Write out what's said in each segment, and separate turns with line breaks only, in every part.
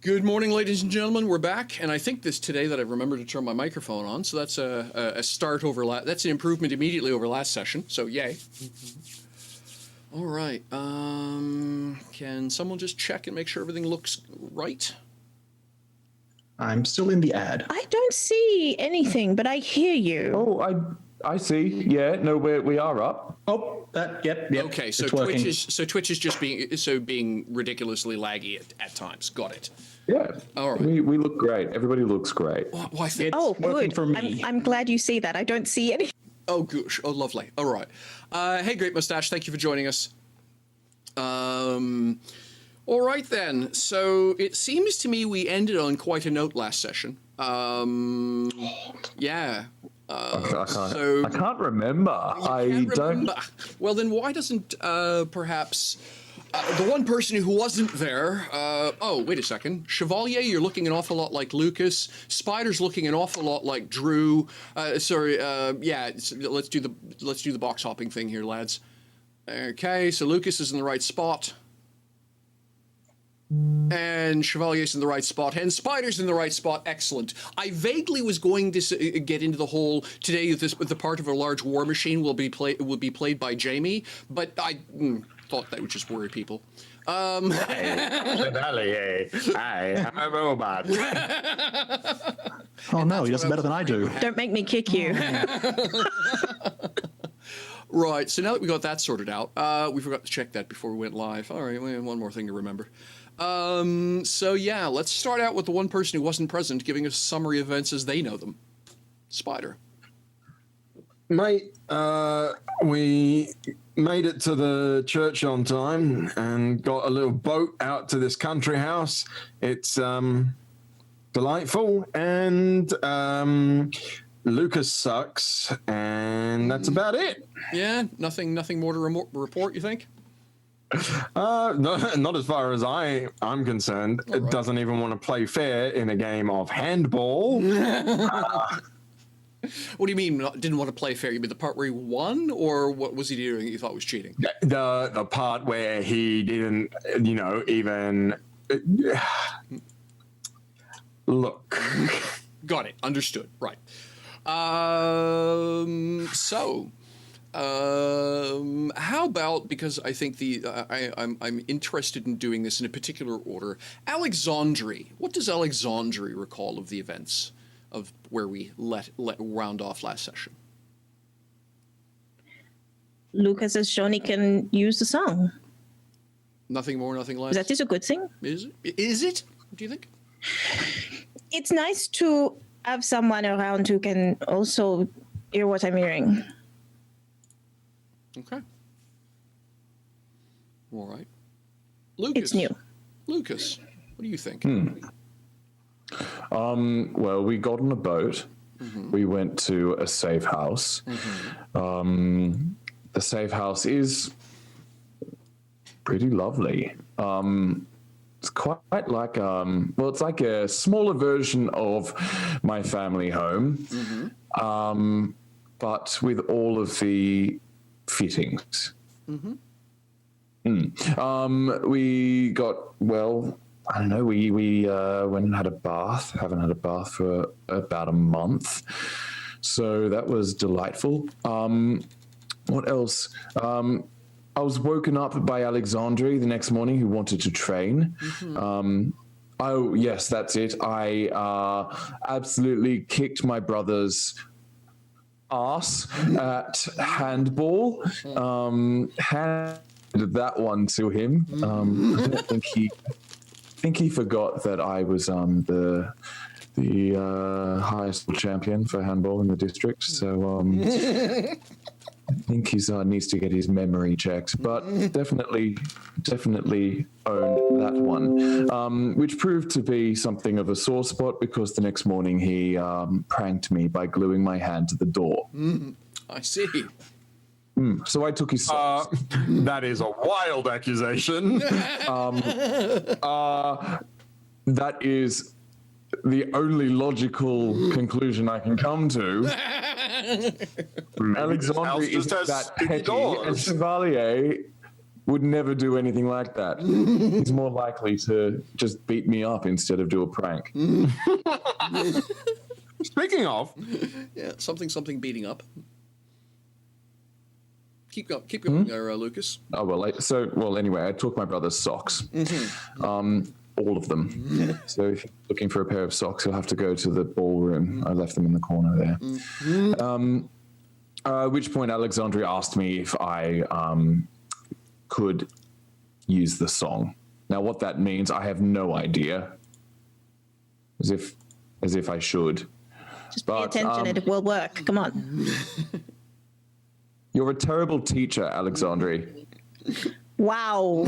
Good morning, ladies and gentlemen. We're back, and I think this today that I've remembered to turn my microphone on, so that's a start over. That's an improvement immediately over last session. So yay! All right. Can someone just check and make sure everything looks right?
I'm still in the ad.
I don't see anything, but I hear you.
Oh, I see. Yeah, no, we are up.
Oh, yep.
Okay, so Twitch is just being ridiculously laggy at times. Got it.
Yeah.
All right.
We look great. Everybody looks great.
Why?
Good.
For me.
I'm glad you see that. I don't see any.
Oh, gosh. Oh, lovely. All right. Hey, Great Mustache. Thank you for joining us. All right, then. So it seems to me we ended on quite a note last session. Yeah.
I can't remember. I don't.
Well, then why doesn't perhaps the one person who wasn't there? Oh, wait a second. Chevalier, you're looking an awful lot like Lucas. Spider's looking an awful lot like Drew. Yeah. Let's do the box hopping thing here, lads. Okay, so Lucas is in the right spot. And Chevalier's in the right spot, and Spider's in the right spot. Excellent. I vaguely was going to get into the whole today. The part of a large war machine will be played by Jamie, but I thought that would just worry people.
Chevalier, I am a robot.
Oh no, he does better than I do.
Don't make me kick you.
Right. So now that we got that sorted out, we forgot to check that before we went live. All right, we have one more thing to remember. So yeah, let's start out with the one person who wasn't present, giving us a summary of events as they know them. Spider.
Mate, we made it to the church on time and got a little boat out to this country house. It's delightful, and Lucas sucks, and that's about it.
Yeah, nothing more to report, you think?
No, not as far as I'm concerned.
All right.
It doesn't even want to play fair in a game of handball.
What do you mean didn't want to play fair? You mean the part where he won, or what was he doing that you thought was cheating?
The part where he didn't, even look.
Got it. Understood. Right. How about, because I think I'm interested in doing this in a particular order. Alexandre. What does Alexandre recall of the events of where we let round off last session?
Lucas has shown he can use the song.
Nothing more, nothing less.
That is a good thing.
Is it? Is it? Do you think?
It's nice to have someone around who can also hear what I'm hearing.
Okay. All right. Lucas.
It's new.
Lucas, what do you think?
Well, we got on a boat. Mm-hmm. We went to a safe house. Mm-hmm. The safe house is pretty lovely. It's quite like it's like a smaller version of my family home, mm-hmm. But with all of the fittings. Mm-hmm. We got, I don't know, we went and had a bath. Haven't had a bath for about a month, so that was delightful. What else? I was woken up by Alexandre the next morning, who wanted to train. Mm-hmm. Oh yes, that's it. I absolutely kicked my brother's ass at handball. Handed that one to him. I don't think he forgot that I was the highest champion for handball in the district. So I think he needs to get his memory checked, but definitely owned that one, which proved to be something of a sore spot because the next morning he pranked me by gluing my hand to the door.
I see.
So I took his socks.
That is a wild accusation.
That is the only logical conclusion I can come to. Alexandre isn't that petty, and Chevalier would never do anything like that. He's more likely to just beat me up instead of do a prank.
Speaking of,
Yeah, something beating up. Keep going there, Lucas.
Oh, well, anyway, I took my brother's socks. All of them. So if you're looking for a pair of socks, you'll have to go to the ballroom. I left them in the corner there. At which point Alexandria asked me if I could use the song. Now, what that means, I have no idea. As if I should.
Just pay attention, it will work. Come on.
You're a terrible teacher, Alexandria.
Wow.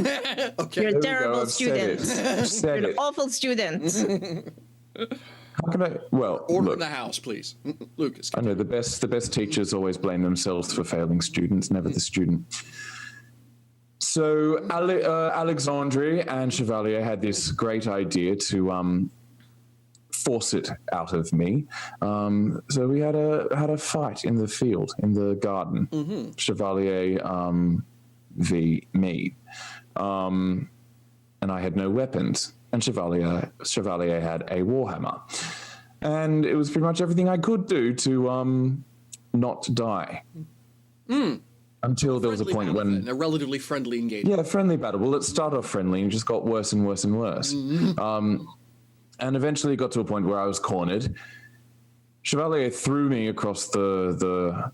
Okay.
You're a
There we go,
terrible
I've
student.
said
You're
it.
an awful student.
How can I? Well,
Order
look,
in the house, please. Lucas.
I know the best teachers always blame themselves for failing students, never the student. So Alexandria and Chevalier had this great idea to force it out of me. So we had a fight in the field, in the garden. Chevalier v me, and I had no weapons, and Chevalier had a warhammer, and it was pretty much everything I could do to not die. Until there was a point when
a relatively friendly engagement.
yeah, friendly battle. Well, it started off friendly and just got worse and worse and worse. And eventually got to a point where I was cornered. Chevalier threw me across the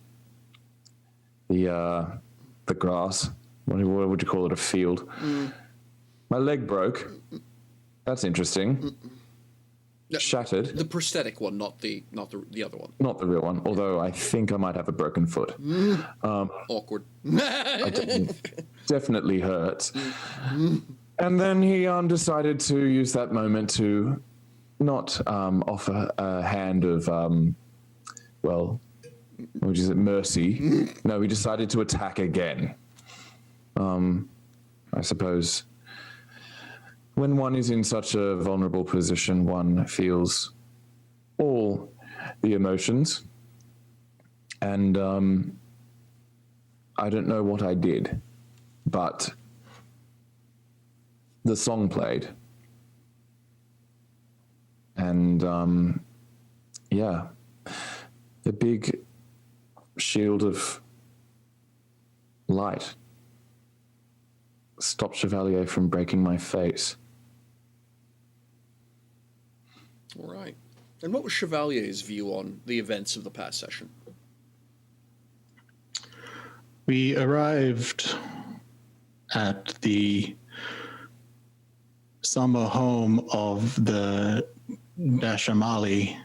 grass. What would you call it? A field. My leg broke. That's interesting. Shattered.
The prosthetic one, not the other one.
Not the real one. Although I think I might have a broken foot.
Awkward.
It definitely hurts. And then he decided to use that moment to not offer a hand of, which is it, mercy. No, he decided to attack again. I suppose when one is in such a vulnerable position, one feels all the emotions. And I don't know what I did, but the song played. And the big shield of light stopped Chevalier from breaking my face.
All right. And what was Chevalier's view on the events of the past session?
We arrived at the summer home of the Dashamali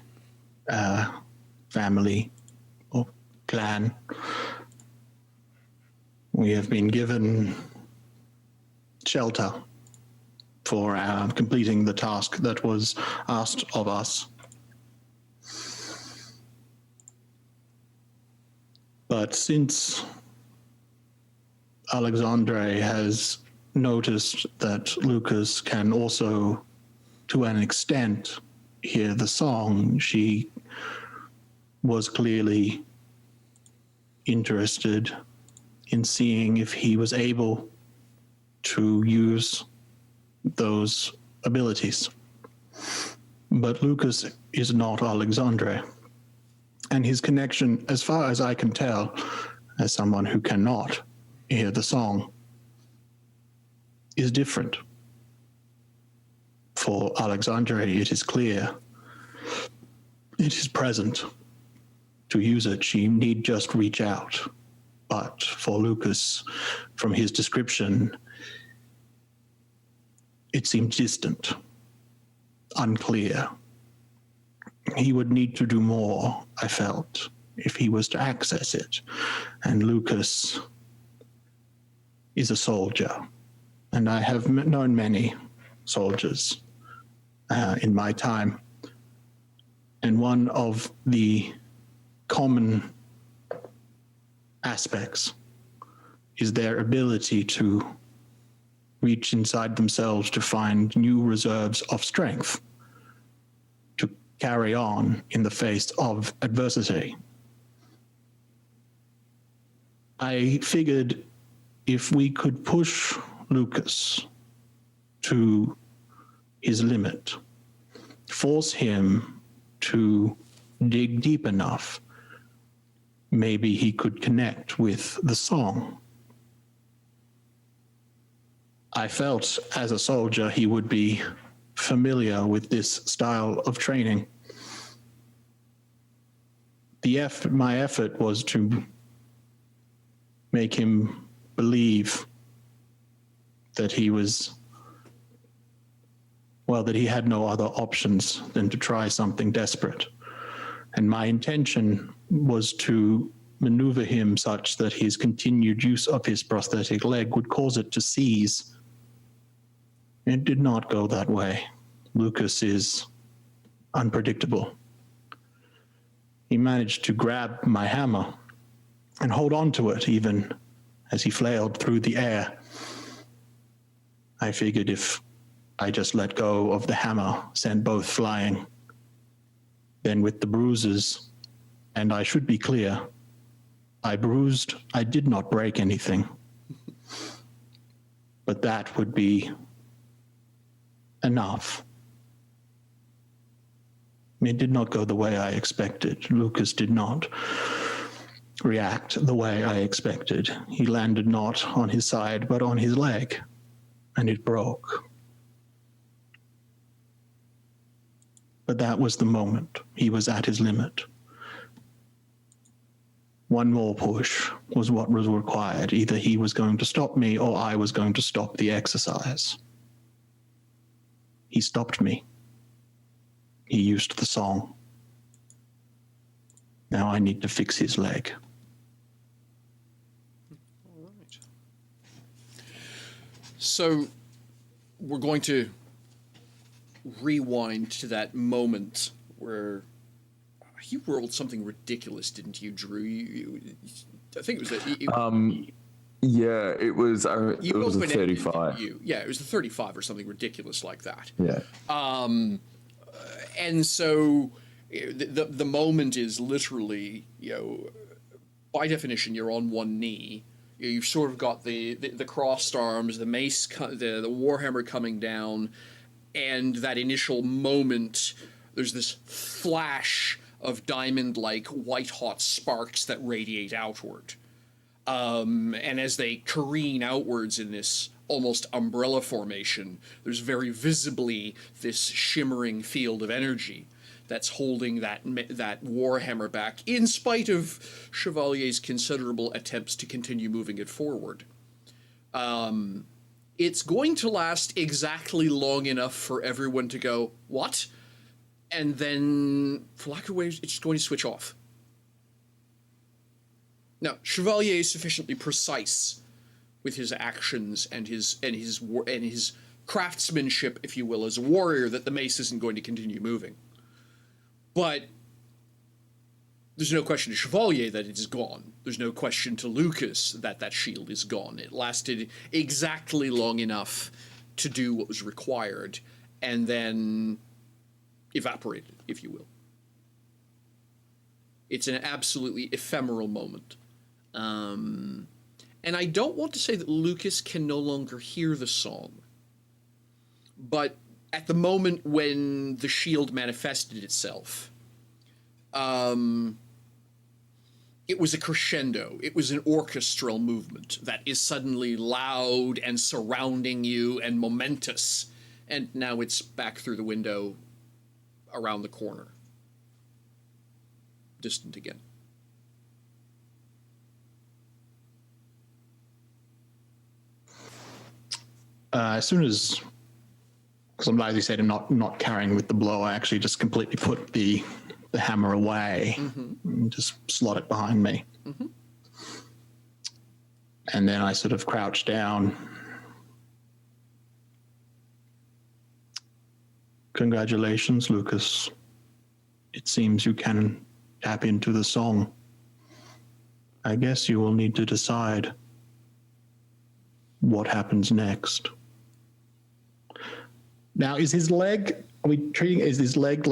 family or clan. We have been given shelter for completing the task that was asked of us. But since Alexandre has noticed that Lucas can also, to an extent, hear the song, she was clearly interested in seeing if he was able to use those abilities. But Lucas is not Alexandre. And his connection, as far as I can tell, as someone who cannot hear the song, is different. For Alexandre, it is clear. It is present. To use it, she need just reach out. But for Lucas, from his description, it seemed distant, unclear. He would need to do more, I felt, if he was to access it. And Lucas is a soldier. And I have known many soldiers in my time. And one of the common aspects is their ability to reach inside themselves to find new reserves of strength to carry on in the face of adversity. I figured if we could push Lucas to his limit, force him to dig deep enough, maybe he could connect with the song. I felt as a soldier he would be familiar with this style of training. My effort was to make him believe that he had no other options than to try something desperate. And my intention was to maneuver him such that his continued use of his prosthetic leg would cause it to seize. It did not go that way. Lucas is unpredictable. He managed to grab my hammer and hold on to it even as he flailed through the air. I figured if I just let go of the hammer, sent both flying, then with the bruises, and I should be clear, I did not break anything. But that would be enough. It did not go the way I expected. Lucas did not react the way I expected. He landed not on his side, but on his leg, and it broke. But that was the moment. He was at his limit. One more push was what was required. Either he was going to stop me or I was going to stop the exercise. He stopped me. He used the song. Now I need to fix his leg.
All right. So we're going to rewind to that moment where you rolled something ridiculous, didn't you, Drew? I think it was
yeah, it was. It was a
opened
35.
Yeah, it was a 35 or something ridiculous like that.
Yeah.
And so the moment is literally, by definition, you're on one knee. You've sort of got the crossed arms, the mace, the warhammer coming down, and that initial moment, there's this flash of diamond-like white-hot sparks that radiate outward. And as they careen outwards in this almost umbrella formation, there's very visibly this shimmering field of energy that's holding that warhammer back, in spite of Chevalier's considerable attempts to continue moving it forward. It's going to last exactly long enough for everyone to go, what? And then, for lack of ways, it's just going to switch off. Now, Chevalier is sufficiently precise with his actions and his craftsmanship, if you will, as a warrior, that the mace isn't going to continue moving. But there's no question to Chevalier that it is gone. There's no question to Lucas that that shield is gone. It lasted exactly long enough to do what was required, and then evaporated, if you will. It's an absolutely ephemeral moment. And I don't want to say that Lucas can no longer hear the song, but at the moment when the shield manifested itself, it was a crescendo. It was an orchestral movement that is suddenly loud and surrounding you and momentous. And now it's back through the window around the corner. Distant again.
As soon as, because I'm like you said, I'm not carrying with the blow, I actually just completely put the hammer away, and just slot it behind me. And then I sort of crouch down. Congratulations, Lucas. It seems you can tap into the song. I guess you will need to decide what happens next. Now, is his leg, is his leg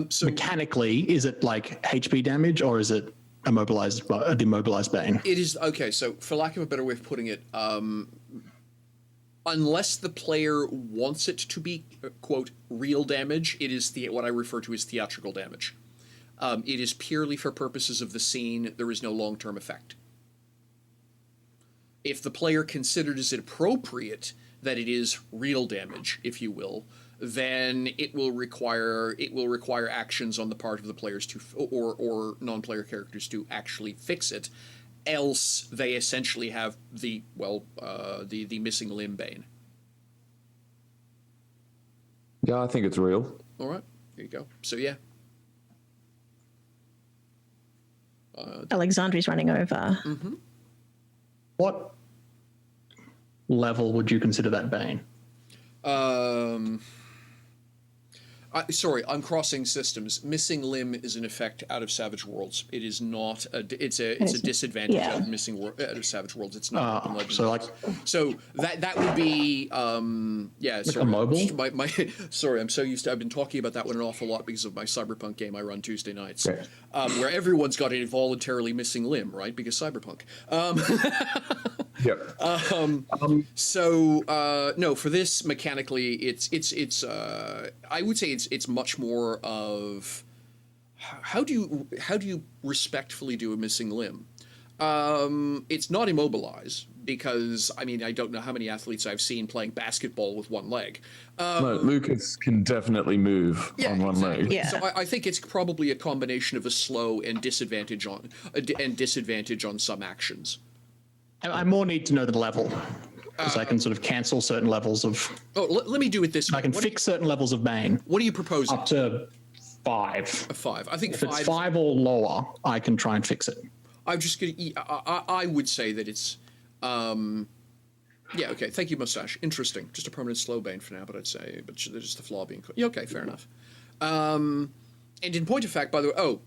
so
mechanically,
is it like HP damage, or is it demobilized Bane.
It is okay. So, for lack of a better way of putting it, unless the player wants it to be quote real damage, it is what I refer to as theatrical damage. It is purely for purposes of the scene. There is no long-term effect. If the player considers it appropriate that it is real damage, if you will, then it will require actions on the part of the players or non-player characters to actually fix it. Else, they essentially have the missing limb Bane.
Yeah, I think it's real.
All right, there you go. So yeah.
Alexandri's running over.
Mm-hmm.
What level would you consider that Bane?
Sorry, I'm crossing systems. Missing limb is an effect out of Savage Worlds. It is not it's a disadvantage out of out of Savage Worlds. It's not in Legends. So that would be sorry.
Mobile?
Sorry, I'm so used to. I've been talking about that one an awful lot because of my Cyberpunk game I run Tuesday nights, where everyone's got an involuntarily missing limb, right? Because Cyberpunk.
Yep.
No, for this mechanically, it's I would say it's much more of how do you respectfully do a missing limb? It's not immobilize because I mean I don't know how many athletes I've seen playing basketball with one leg.
No, Lucas can definitely move on one leg.
Yeah.
So I think it's probably a combination of a slow and disadvantage on some actions.
I more need to know the level, because I can sort of cancel certain levels of...
Oh, let me do it this way.
I can fix certain levels of Bane.
What are you proposing?
Up to 5.
A 5. I think
If
5.
it's 5 or lower, I can try and fix it.
I'm just going to... I would say that it's... yeah, okay. Thank you, Mustache. Interesting. Just a permanent slow Bane for now, but I'd say... But just the flaw being... Yeah, okay, fair enough. And in point of fact, by the way... Oh,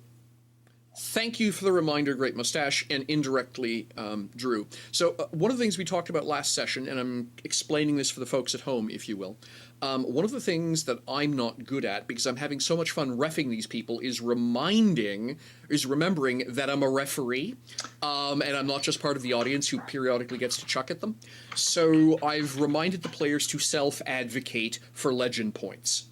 thank you for the reminder, Great Mustache, and indirectly, Drew. So one of the things we talked about last session, and I'm explaining this for the folks at home, if you will, one of the things that I'm not good at, because I'm having so much fun reffing these people, is remembering that I'm a referee, and I'm not just part of the audience who periodically gets to chuck at them. So I've reminded the players to self-advocate for legend points.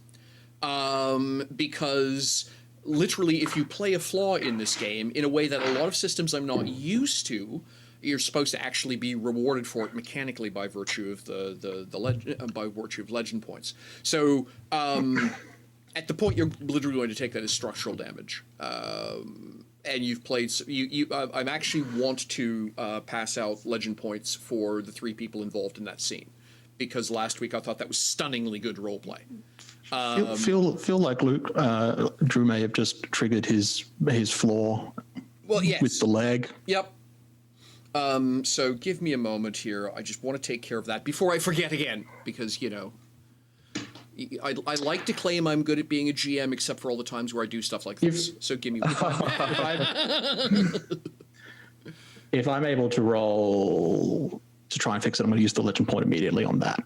Because... literally, if you play a flaw in this game in a way that a lot of systems I'm not used to, you're supposed to actually be rewarded for it mechanically by virtue of by virtue of legend points. So at the point you're literally going to take that as structural damage, and you've played. I actually want to pass out legend points for the 3 people involved in that scene, because last week I thought that was stunningly good roleplay.
Feel like Drew may have just triggered his flaw.
Well, yes.
With the leg.
Yep. So give me a moment here. I just want to take care of that before I forget again, because I like to claim I'm good at being a GM, except for all the times where I do stuff like this. So give me.
If I'm able to roll to try and fix it, I'm going to use the legend point immediately on that.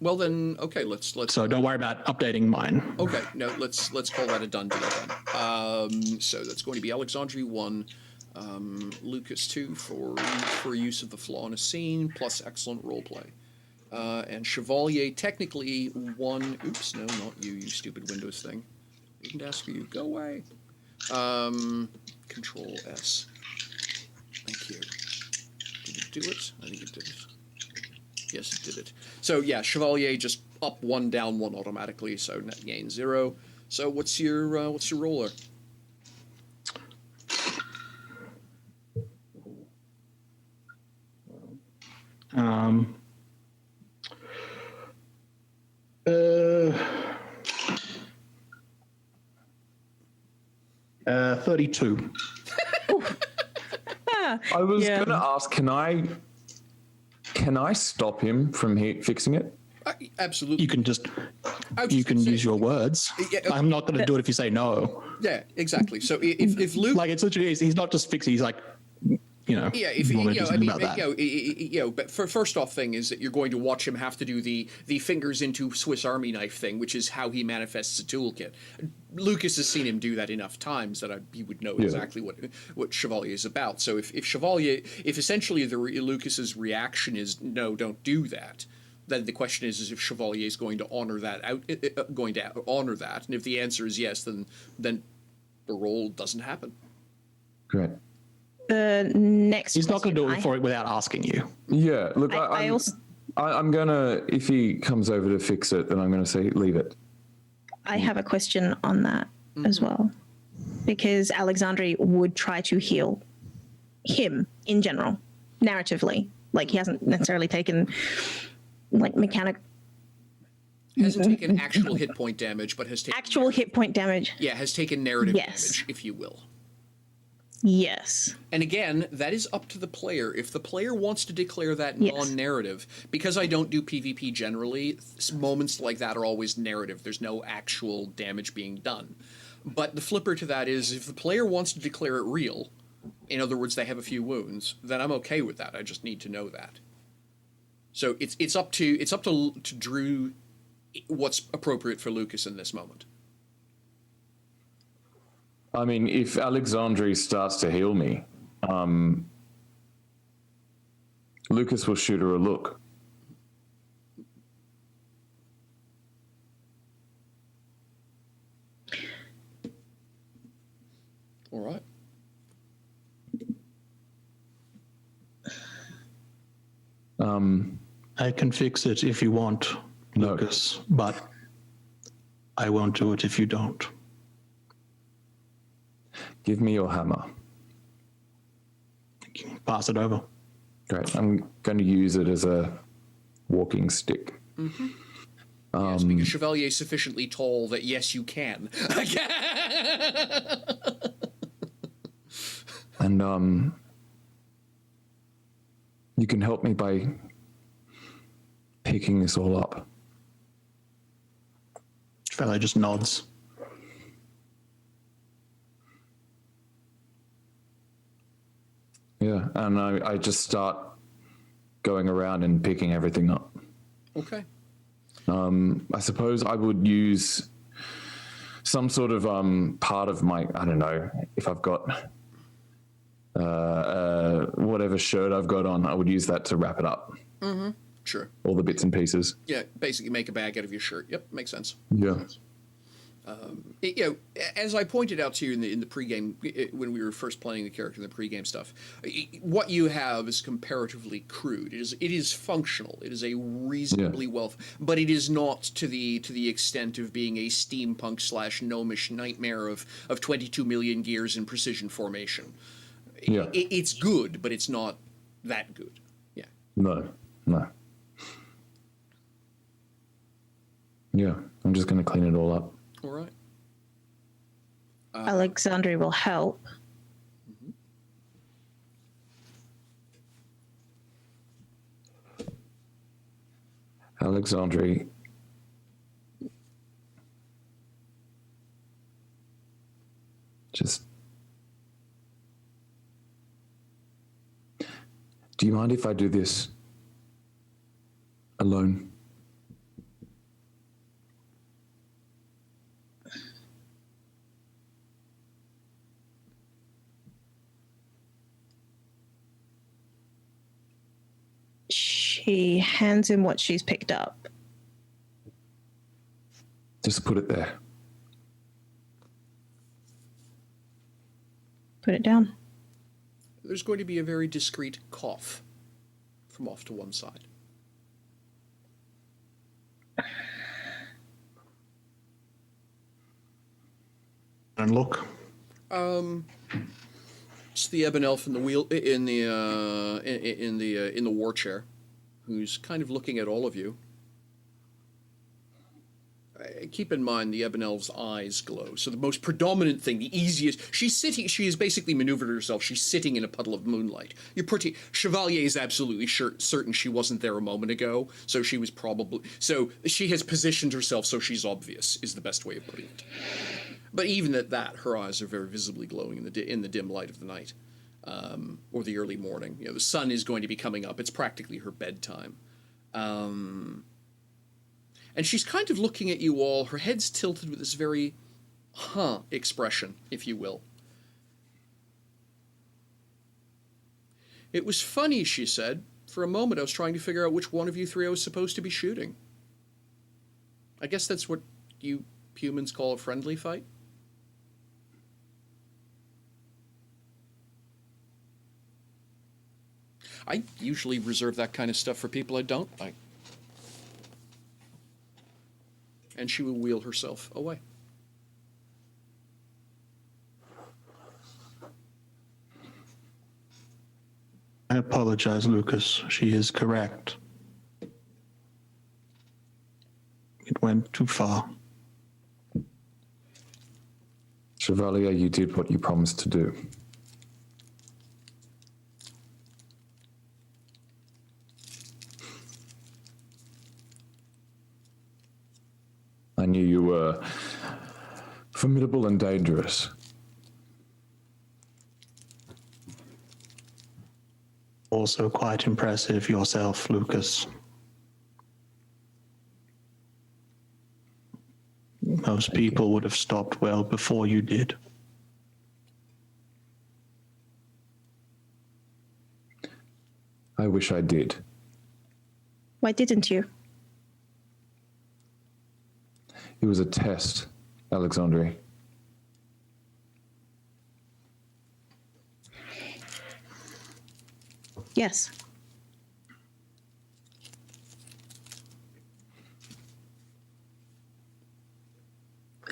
Well then, okay, let's.
So don't worry about updating mine.
Okay, no, let's call that a done deal then. So that's going to be Alexandri 1, Lucas 2 for use of the flaw in a scene plus excellent roleplay, and Chevalier technically 1. Oops, no, not you, you stupid Windows thing. Didn't ask for you. Go away. Control S. Thank you. Did it do it? I think it did it. Yes, it did it. So yeah, Chevalier just up 1, down 1 automatically, so net gain 0. So what's your roller?
Um. 32.
I was going to ask, can I stop him from fixing it?
Absolutely.
You can use your words.
Yeah,
I'm not going to do it if you say no.
Yeah, exactly. So if Luke,
like, it's literally, he's not just fixing. He's like Yeah, if
you
you want to do
know, I
something
mean,
about that.
but first off, thing is that you're going to watch him have to do the fingers into Swiss Army knife thing, which is how he manifests a toolkit. Lucas has seen him do that enough times that he would know exactly what Chevalier is about. So if essentially Lucas's reaction is no, don't do that, then the question is if Chevalier is going to honor that and if the answer is yes, then the roll doesn't happen.
Great.
The next
He's not going to do
question
it for it without asking you.
Yeah, look,
I'm
gonna, if he comes over to fix it, then I'm gonna say leave it.
I have a question on that as well, because Alexandre would try to heal him in general, narratively. Like, he hasn't necessarily taken
Hasn't taken actual hit point damage, but has taken
actual hit point damage.
Yeah, has taken narrative damage, if you will.
Yes.
And again, that is up to the player. If the player wants to declare that non-narrative, because I don't do PvP generally, moments like that are always narrative. There's no actual damage being done. But the flipper to that is, if the player wants to declare it real, in other words, they have a few wounds, then I'm okay with that. I just need to know that. So it's up to Drew what's appropriate for Lucas in this moment.
I mean, if Alexandre starts to heal me, Lucas will shoot her a look.
All right.
I can fix it if you want, Lucas, but I won't do it if you don't.
Give me your hammer.
Pass it over.
Great. I'm going to use it as a walking stick.
Mm-hmm. Yes, because Chevalier is sufficiently tall that yes, you can.
And you can help me by picking this all up.
Fellow just nods.
Yeah, and I just start going around and picking everything up.
Okay.
I suppose I would use some sort of part of my, I don't know, if I've got whatever shirt I've got on, I would use that to wrap it up.
Mm-hmm. Sure.
All the bits and pieces.
Yeah, basically make a bag out of your shirt. Yep, makes sense.
Yeah.
As I pointed out to you in the pregame, when we were first playing the character in the pregame stuff, what you have is comparatively crude. It is functional. It is a reasonably but it is not to the extent of being a steampunk / gnomish nightmare of 22 million gears in precision formation.
Yeah.
It's good, but it's not that good. Yeah.
No. Yeah, I'm just going to clean it all up.
All right.
Alexandre will help.
Alexandre, just, do you mind if I do this alone?
She hands him what she's picked up.
Just put it there.
Put it down.
There's going to be a very discreet cough from off to one side.
And look.
It's the ebon elf in the war chair, who's kind of looking at all of you. Keep in mind the ebon elf's eyes glow. So the most predominant thing, the easiest, she has basically maneuvered herself. She's sitting in a puddle of moonlight. Chevalier is absolutely certain she wasn't there a moment ago, so she has positioned herself so she's obvious, is the best way of putting it. But even at that, her eyes are very visibly glowing in the dim light of the night. or the early morning. The sun is going to be coming up. It's practically her bedtime. And she's kind of looking at you all. Her head's tilted with this very expression, if you will. It was funny, she said. For a moment, I was trying to figure out which one of you three I was supposed to be shooting. I guess that's what you humans call a friendly fight. I usually reserve that kind of stuff for people I don't like. And she will wheel herself away.
I apologize, Lucas. She is correct. It went too far.
Chevalier, you did what you promised to do. I knew you were formidable and dangerous.
Also quite impressive yourself, Lucas. Most people would have stopped well before you did.
I wish I did.
Why didn't you?
It was a test, Alexandre.
Yes.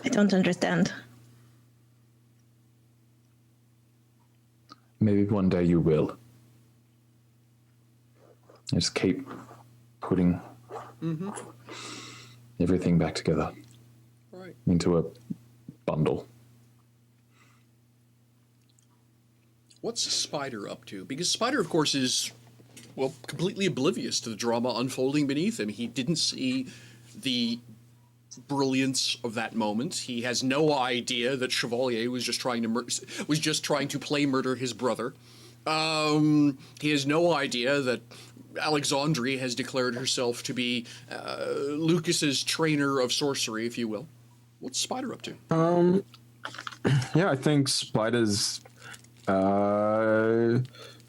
I don't understand.
Maybe one day you will. Just keep putting everything back together.
Right.
Into a bundle.
What's Spider up to? Because Spider, of course, is, well, completely oblivious to the drama unfolding beneath him. He didn't see the brilliance of that moment. He has no idea that Chevalier was just trying to play murder his brother. He has no idea that Alexandre has declared herself to be Lucas's trainer of sorcery, if you will. What's Spider up to?
Yeah, I think Spider's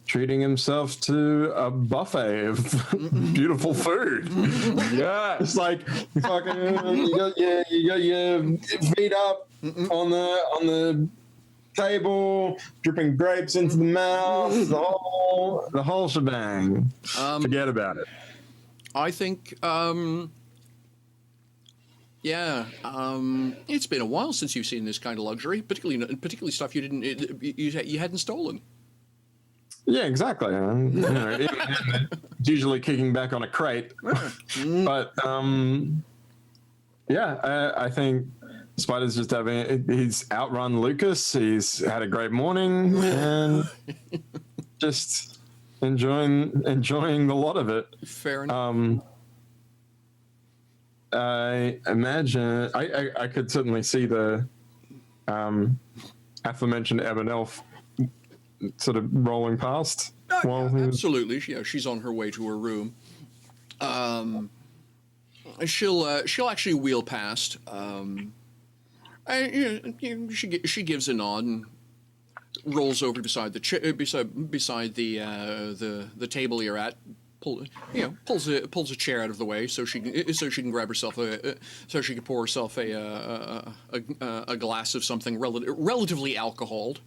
treating himself to a buffet of beautiful food. Yeah, it's like fucking you got your feet up on the table, dripping grapes into the mouth, the whole shebang. Forget about it.
I think, it's been a while since you've seen this kind of luxury, particularly stuff you hadn't stolen.
Yeah, exactly. It's usually kicking back on a crate, but I think Spider's just he's outrun Lucas. He's had a great morning and just enjoying the lot of it.
Fair enough.
I imagine I could certainly see the aforementioned Ebon Elf sort of rolling past.
Absolutely. She's on her way to her room. She'll actually wheel past. She gives a nod and rolls over beside the table you're at. Pulls a chair out of the way so she can grab herself so she can pour herself a glass of something relatively alcoholed.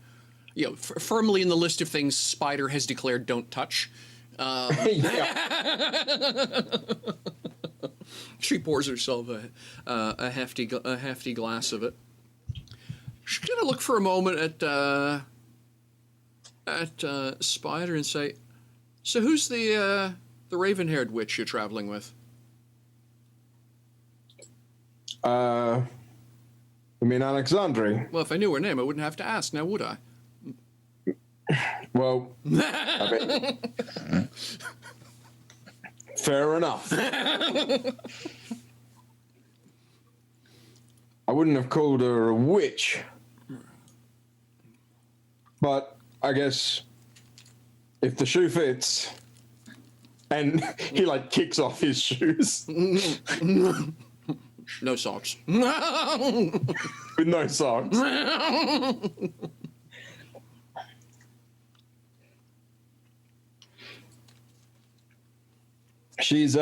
Firmly in the list of things Spider has declared don't touch. She pours herself a hefty glass of it. She's gonna look for a moment at Spider and say, "So who's the raven-haired witch you're traveling with?"
You mean Alexandre?
Well, if I knew her name, I wouldn't have to ask, now would I?
Well, I mean, fair enough. I wouldn't have called her a witch, but I guess if the shoe fits, and he like kicks off his shoes
No socks.
with no socks. She's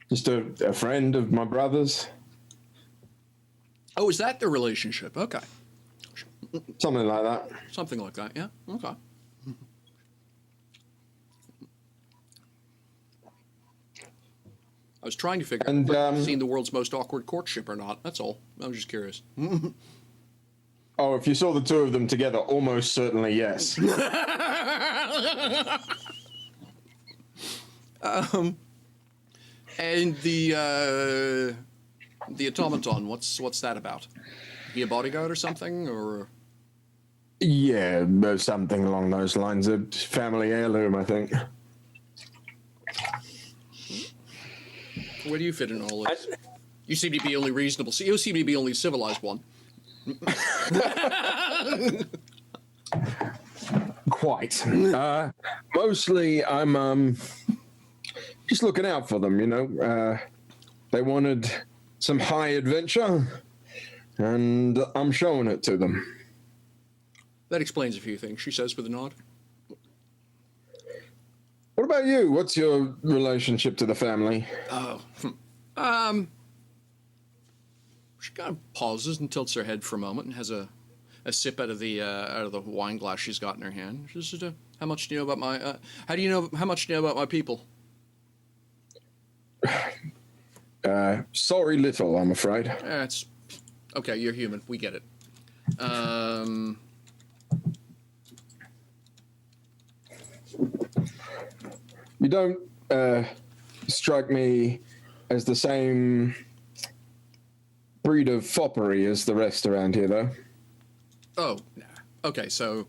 just a friend of my brother's,
Oh, is that the relationship? Okay.
something like that.
Something like that, yeah. Okay. I was trying to figure
And,
out if you've seen the world's most awkward courtship or not. That's all. I was just curious.
Oh, if you saw the two of them together, almost certainly yes.
And the automaton, what's that about? He a bodyguard or something, or
Yeah, something along those lines. A family heirloom, I think.
where do you fit in all this? You seem to be the only reasonable. So you seem to be the only civilized one.
Quite. Mostly, I'm just looking out for them. You know, they wanted some high adventure, and I'm showing it to them.
That explains a few things, she says with a nod.
What about you? What's your relationship to the family?
She kind of pauses and tilts her head for a moment and has a sip out of the wine glass she's got in her hand. She says, "How much do you know about my? How much do you know about my people?"
Sorry, little, I'm afraid.
It's okay. You're human. We get it.
You don't strike me as the same breed of foppery as the rest around here, though.
Oh, nah. Okay. So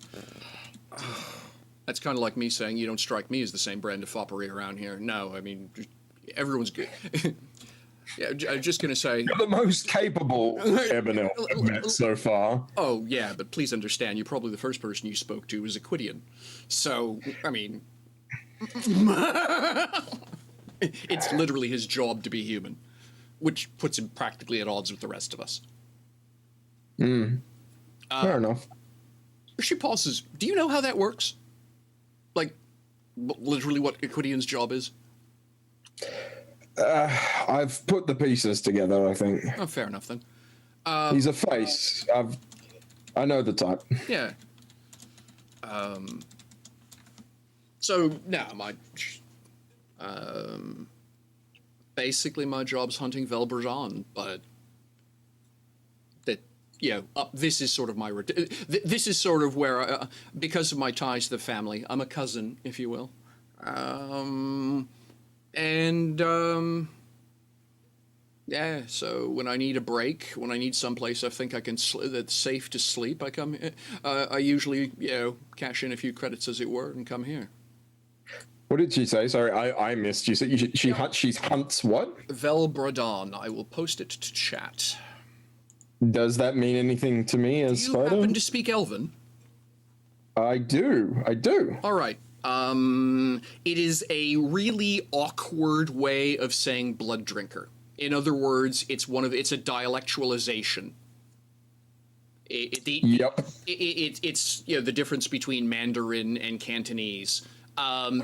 that's kind of like me saying you don't strike me as the same brand of foppery around here. No, I mean everyone's good. Yeah, I'm just gonna say.
You're the most capable Ebonel I've met so far.
Oh yeah, but please understand, you're probably the first person you spoke to was a Quidian. So I mean, it's literally his job to be human, which puts him practically at odds with the rest of us.
Fair enough.
She pauses. Do you know how that works? Like, literally, what a Quidian's job is?
I've put the pieces together, I think.
Oh, fair enough then.
He's a face. I know the type.
Yeah. So now basically my job's hunting Velbrazan, but that this is sort of my this is sort of where because of my ties to the family, I'm a cousin, if you will, yeah. So when I need a break, when I need someplace I think I can that's safe to sleep, I come. I usually cash in a few credits, as it were, and come here.
What did she say? Sorry, I missed. You said she hunts what?
Velbrazan. I will post it to chat.
Does that mean anything to me as
Do you
Spider?
happen to speak Elven?
I do.
All right. It is a really awkward way of saying blood drinker. In other words, it's a dialectualization.
Yep.
It's the difference between Mandarin and Cantonese.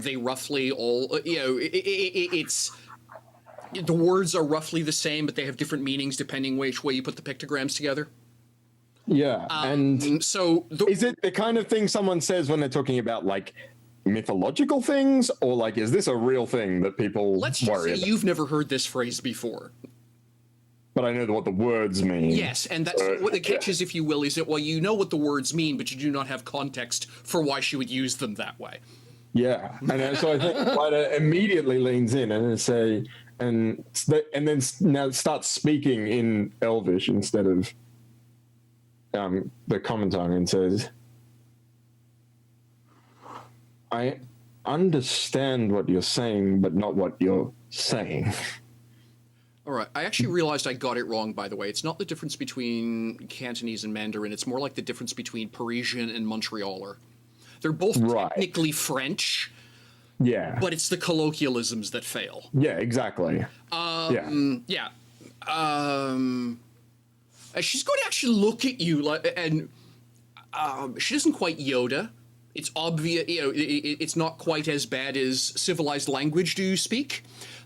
They roughly all it's the words are roughly the same, but they have different meanings depending which way you put the pictograms together.
Yeah, and
so
is it the kind of thing someone says when they're talking about like mythological things, or like is this a real thing that people
let's just
worry
say
about?
you've never heard this phrase before.
But I know what the words mean.
Yes, and that's what the catch is, if you will, is that you know what the words mean, but you do not have context for why she would use them that way.
Yeah, and so I think Spider immediately leans in and then now starts speaking in Elvish instead of the common tongue, and says, "I understand what you're saying, but not what you're saying."
All right. I actually realized I got it wrong, by the way. It's not the difference between Cantonese and Mandarin. It's more like the difference between Parisian and Montrealer. They're both
Right.
technically French,
Yeah.
but it's the colloquialisms that fail.
Yeah, exactly.
Yeah. She's going to actually look at you like, and she doesn't quite Yoda. It's obvious, it's not quite as bad as civilized language do you speak.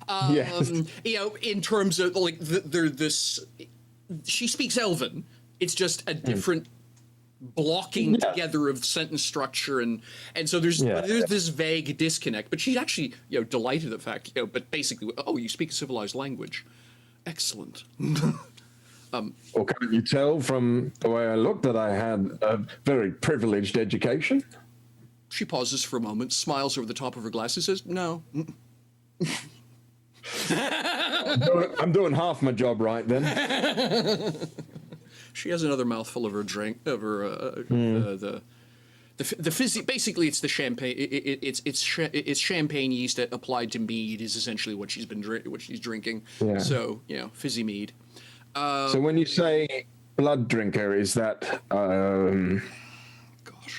In terms of like she speaks Elven. It's just a different blocking together of sentence structure, and so there's this vague disconnect. But she's actually delighted at the fact, but basically, oh, you speak a civilized language, excellent.
Or can't you tell from the way I look that I had a very privileged education?
She pauses for a moment, smiles over the top of her glasses, says, "No."
I'm doing half my job right then.
She has another mouthful of her drink, of her the fizzy. Basically, it's the champagne. It's champagne yeast applied to mead is essentially what she's drinking.
Yeah.
So fizzy mead.
So when you say blood drinker, is that?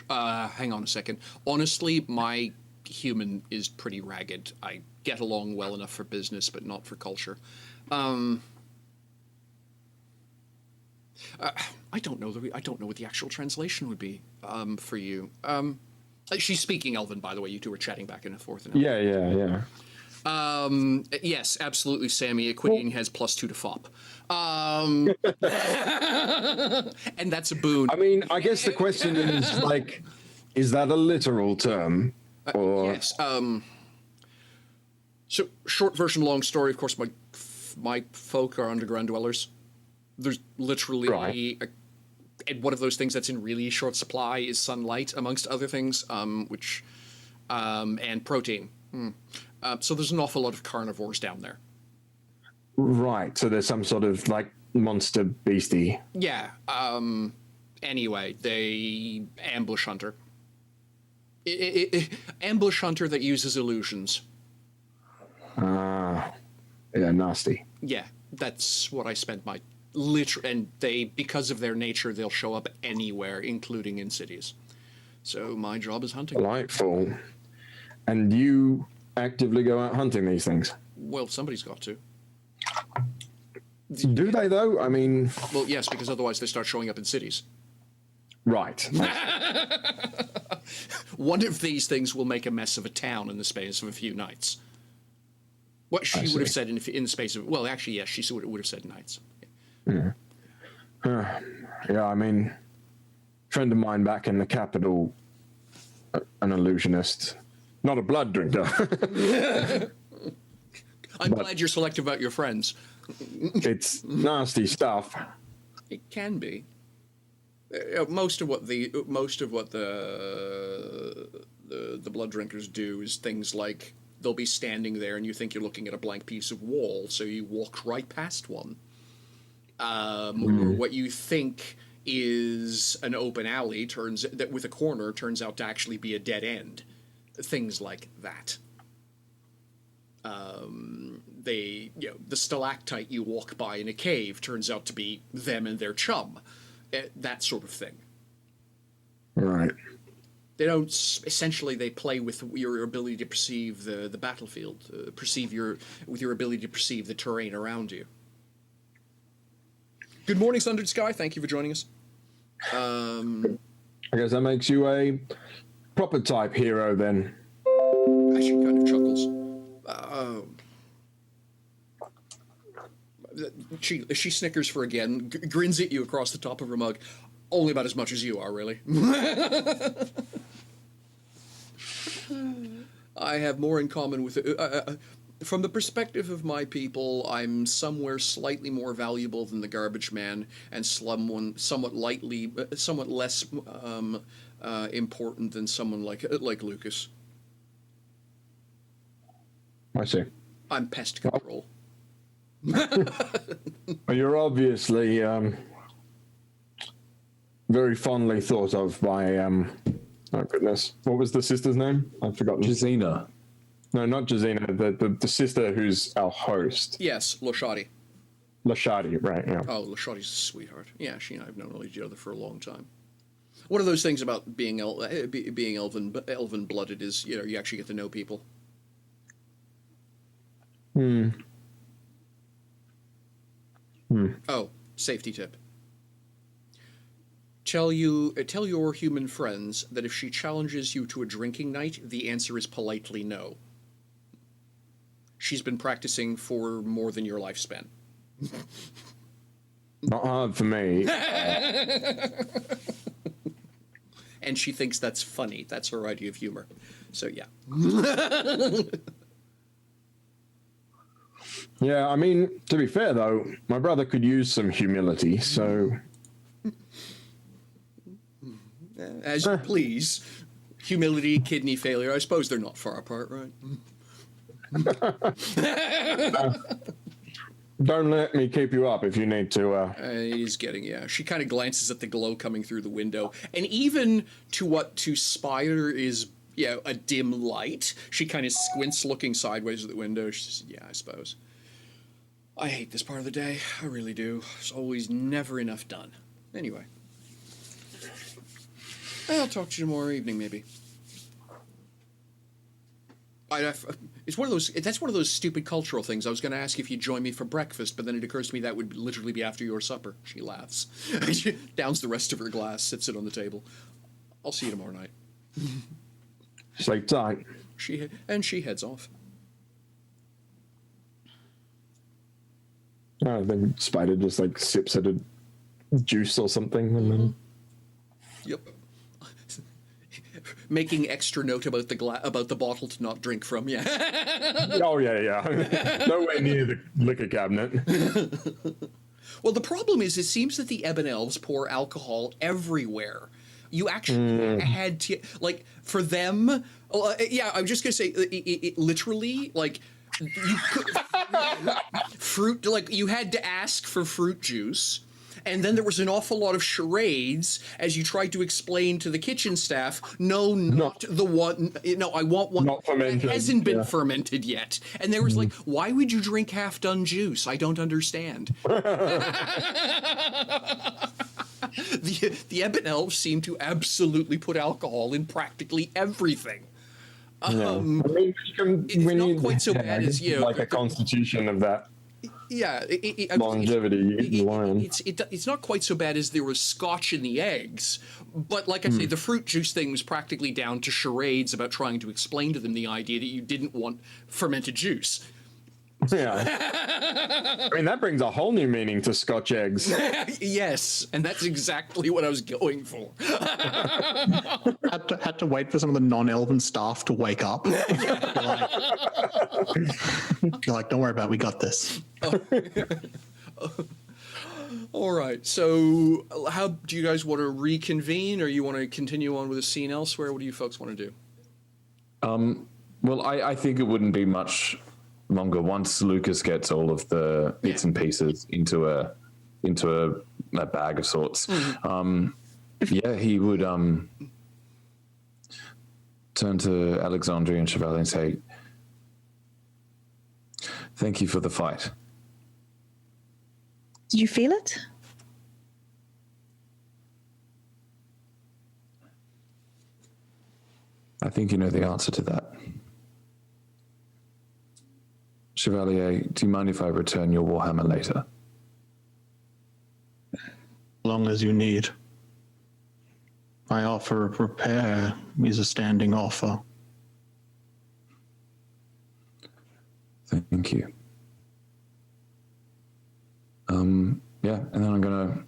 Hang on a second. Honestly, my human is pretty ragged. I get along well enough for business, but not for culture. I don't know what the actual translation would be for you. She's speaking Elven, by the way. You two are chatting back and forth.
Yeah.
Yes, absolutely, Sammy. Equidian has +2 to FOP. And that's a boon.
I mean, I guess the question is like, is that a literal term? Or
Yes. So, short version, long story. Of course, my folk are underground dwellers. There's literally and one of those things that's in really short supply is sunlight, amongst other things, which and protein. So there's an awful lot of carnivores down there.
Right. So there's some sort of like monster beastie.
Yeah. Anyway, they ambush hunter. Ambush hunter that uses illusions.
Yeah, nasty.
Yeah, that's what I spent my and because of their nature, they'll show up anywhere, including in cities. So my job is hunting.
Delightful. And you actively go out hunting these things?
Well, somebody's got to.
Do they, though? I mean...
Well, yes, because otherwise they start showing up in cities.
Right.
One of these things will make a mess of a town in the space of a few nights. What she would have said in the space of... Well, actually, yes, she would have said nights.
Yeah. Yeah, I mean, a friend of mine back in the capital, an illusionist, not a blood drinker.
I'm glad you're selective about your friends.
It's nasty stuff.
It can be. Most of what the blood drinkers do is things like they'll be standing there and you think you're looking at a blank piece of wall, so you walk right past one. Or what you think is an open alley with a corner turns out to actually be a dead end. Things like that. The stalactite you walk by in a cave turns out to be them and their chum. That sort of thing.
Right.
They don't. Essentially, they play with your ability to perceive the battlefield, with your ability to perceive the terrain around you. Good morning, Sundered Sky. Thank you for joining us.
I guess that makes you a proper type hero then.
Actually, kind of chuckles. She snickers for again, grins at you across the top of her mug. Only about as much as you are, really. I have more in common with... from the perspective of my people, I'm somewhere slightly more valuable than the garbage man, and somewhat less important than someone like Lucas.
I see.
I'm pest control.
Well, you're obviously very fondly thought of by, oh goodness, what was the sister's name? I've forgotten.
Jazina.
No, not Jazina, the sister who's our host.
Yes, Loshadi.
Lashadi, right? Yeah.
Oh, Lashotti's a sweetheart. Yeah, she and I have known each other for a long time. One of those things about being elven blooded is, you know, you actually get to know people. Oh, safety tip. Tell your human friends that if she challenges you to a drinking night, the answer is politely no. She's been practicing for more than your lifespan.
Not hard for me.
And she thinks that's funny. That's her idea of humor. So, yeah.
Yeah, I mean, to be fair, though, my brother could use some humility, so...
As you please. Humility, kidney failure. I suppose they're not far apart, right?
Don't let me keep you up if you need to.
He's getting, yeah. She kind of glances at the glow coming through the window. And even to what to Spider is, you know, a dim light, she kind of squints looking sideways at the window. She says, yeah, I suppose. I hate this part of the day. I really do. There's always never enough done. Anyway. I'll talk to you tomorrow evening, maybe. It's one of those. That's one of those stupid cultural things. I was going to ask if you'd join me for breakfast, but then it occurs to me that would literally be after your supper. She laughs. She downs the rest of her glass, sits it on the table. I'll see you tomorrow night.
It's like time.
She heads off.
Then Spider just like sips at a juice or something, and then.
Yep. Making extra note about the bottle to not drink from. Yeah.
Oh yeah. Nowhere near the liquor cabinet.
Well, the problem is, it seems that the Ebon Elves pour alcohol everywhere. You actually had to, like, for them. Yeah, I'm just gonna say, it literally, like, you could, fruit, like, you had to ask for fruit juice. And then there was an awful lot of charades as you tried to explain to the kitchen staff, no, not the one, no, I want one that hasn't been fermented yet. And there was like, why would you drink half-done juice? I don't understand. The Ebon Elves seem to absolutely put alcohol in practically everything.
I mean,
it's not quite so bad as, you know,
like a constitution of that.
Yeah,
longevity.
It's not quite so bad as there was scotch in the eggs, but like I say, the fruit juice thing was practically down to charades about trying to explain to them the idea that you didn't want fermented juice.
Yeah. I mean, that brings a whole new meaning to Scotch eggs.
Yes, and that's exactly what I was going for.
had to wait for some of the non-elven staff to wake up. You're like, don't worry about it, we got this.
All right, so how do you guys want to reconvene, or you want to continue on with a scene elsewhere? What do you folks want to do?
Well, I think it wouldn't be much longer once Lucas gets all of the bits and pieces into a bag of sorts. He would turn to Alexandria and Chevalier and say, "Thank you for the fight."
Did you feel it?
I think you know the answer to that. Chevalier, do you mind if I return your warhammer later?
As long as you need. My offer of repair is a standing offer.
Thank you. And then I'm gonna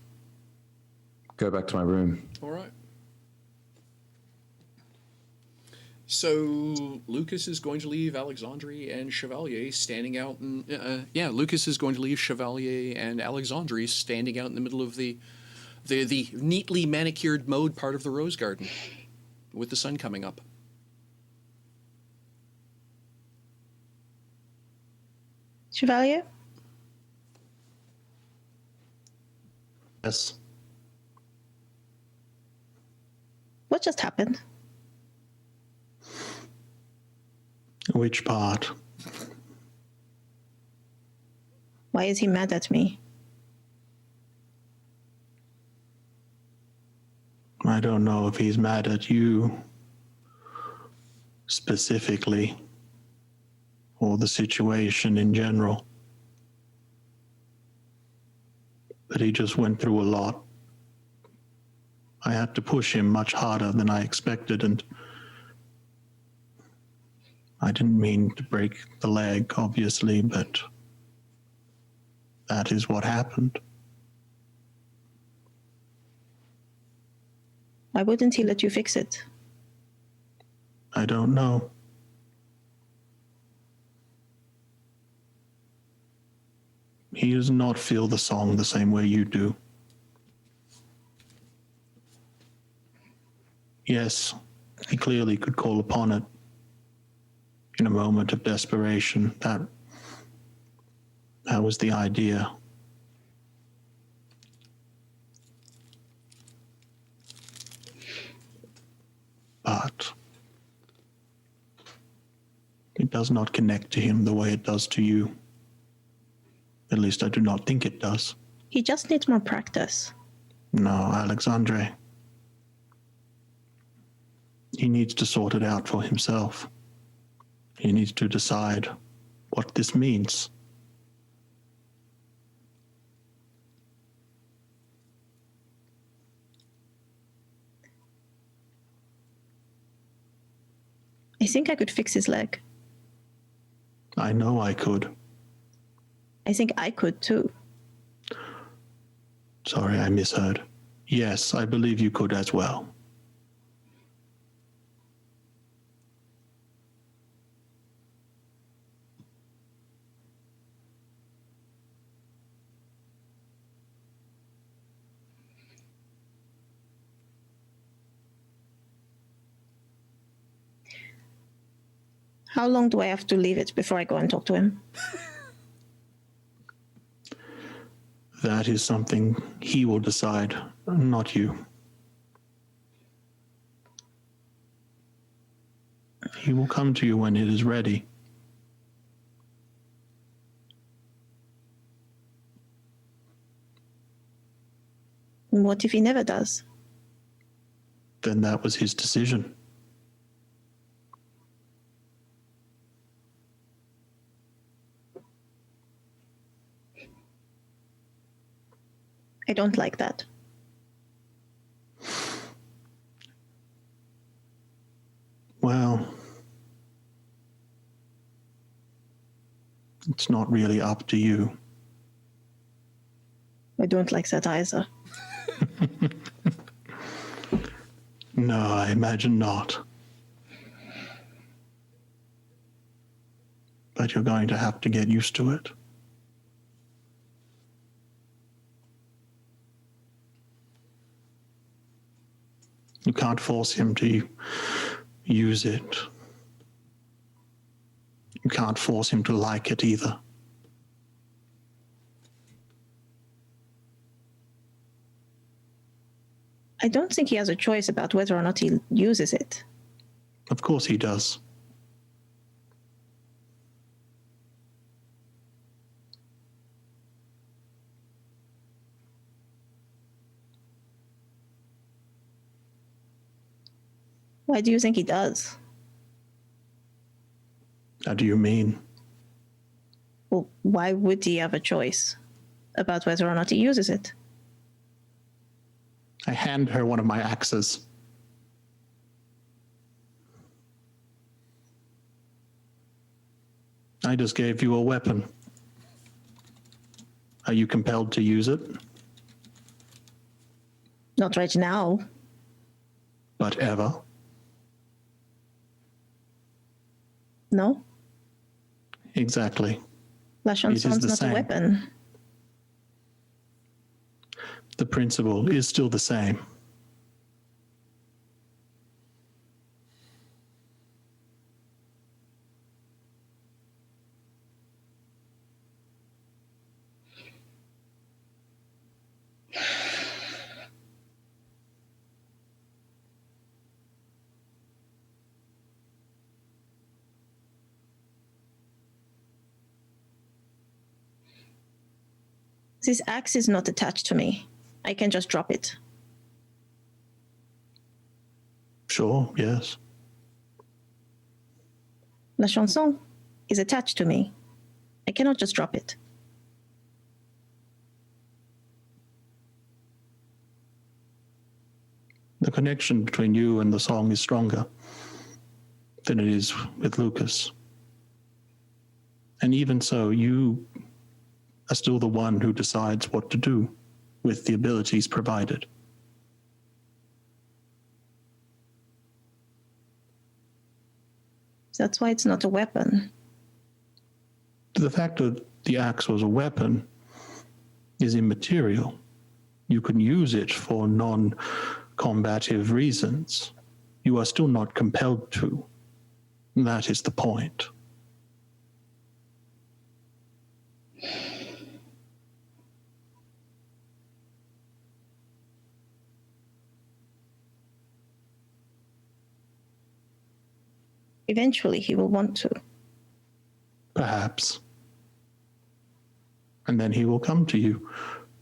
go back to my room.
All right. So Lucas is going to leave Alexandre and Chevalier standing out in, Lucas is going to leave Chevalier and Alexandre standing out in the middle of the neatly manicured mowed part of the rose garden with the sun coming up.
Chevalier?
Yes.
What just happened?
Which part?
Why is he mad at me?
I don't know if he's mad at you specifically or the situation in general. But he just went through a lot. I had to push him much harder than I expected, and I didn't mean to break the leg, obviously, but that is what happened.
Why wouldn't he let you fix it?
I don't know. He does not feel the song the same way you do. Yes, he clearly could call upon it in a moment of desperation. That was the idea. But it does not connect to him the way it does to you. At least I do not think it does.
He just needs more practice.
No, Alexandre. He needs to sort it out for himself. He needs to decide what this means.
I think I could fix his leg.
I know I could.
I think I could too.
Sorry, I misheard. Yes, I believe you could as well.
How long do I have to leave it before I go and talk to him?
That is something he will decide, not you. He will come to you when it is ready.
What if he never does?
Then that was his decision.
I don't like that.
Well, it's not really up to you.
I don't like that either.
No, I imagine not. But you're going to have to get used to it. You can't force him to use it. You can't force him to like it either.
I don't think he has a choice about whether or not he uses it.
Of course he does.
Why do you think he does?
How do you mean?
Well, why would he have a choice about whether or not he uses it?
I hand her one of my axes. I just gave you a weapon. Are you compelled to use it?
Not right now.
But ever?
No?
Exactly.
Lashon
It is
sounds
the
not
same.
a weapon.
The principle is still the same.
This axe is not attached to me. I can just drop it.
Sure, yes.
La chanson is attached to me. I cannot just drop it.
The connection between you and the song is stronger than it is with Lucas. And even so, you are still the one who decides what to do with the abilities provided.
That's why it's not a weapon.
The fact that the axe was a weapon is immaterial. You can use it for non-combative reasons. You are still not compelled to. That is the point.
Eventually, he will want to.
Perhaps. And then he will come to you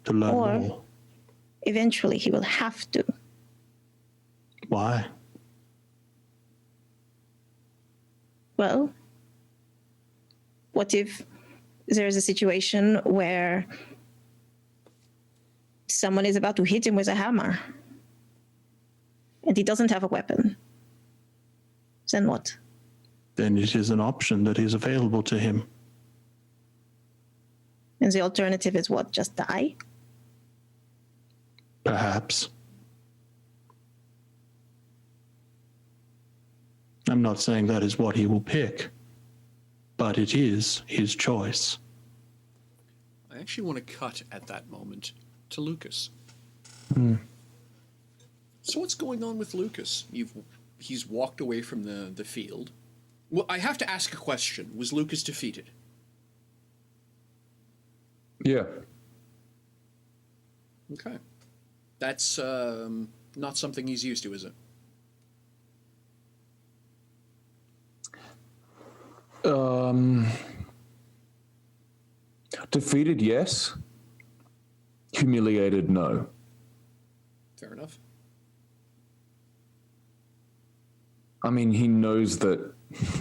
to learn
Or-
more.
Eventually, he will have to.
Why?
Well, what if there's a situation where someone is about to hit him with a hammer and he doesn't have a weapon? Then what?
Then it is an option that is available to him.
And the alternative is what? Just die?
Perhaps. I'm not saying that is what he will pick, but it is his choice.
I actually want to cut at that moment to Lucas. So what's going on with Lucas? He's walked away from the field. Well, I have to ask a question. Was Lucas defeated?
Yeah.
Okay. That's not something he's used to, is it?
Defeated, yes. Humiliated, no.
Fair enough.
I mean, he knows that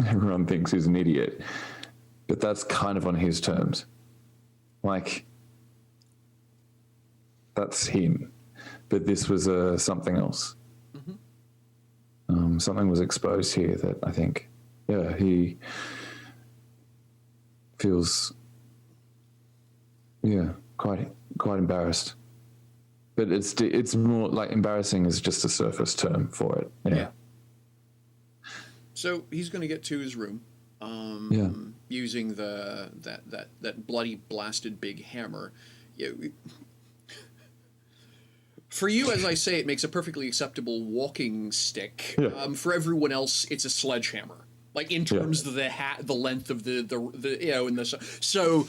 everyone thinks he's an idiot, but that's kind of on his terms. Like, that's him. But this was something else. Something was exposed here that I think, yeah, he feels, yeah, quite embarrassed. But it's more like embarrassing is just a surface term for it. Yeah.
So he's going to get to his room, using that bloody blasted big hammer. For you, as I say, it makes a perfectly acceptable walking stick.
Yeah.
For everyone else, it's a sledgehammer. Like in terms of the length of the and the so.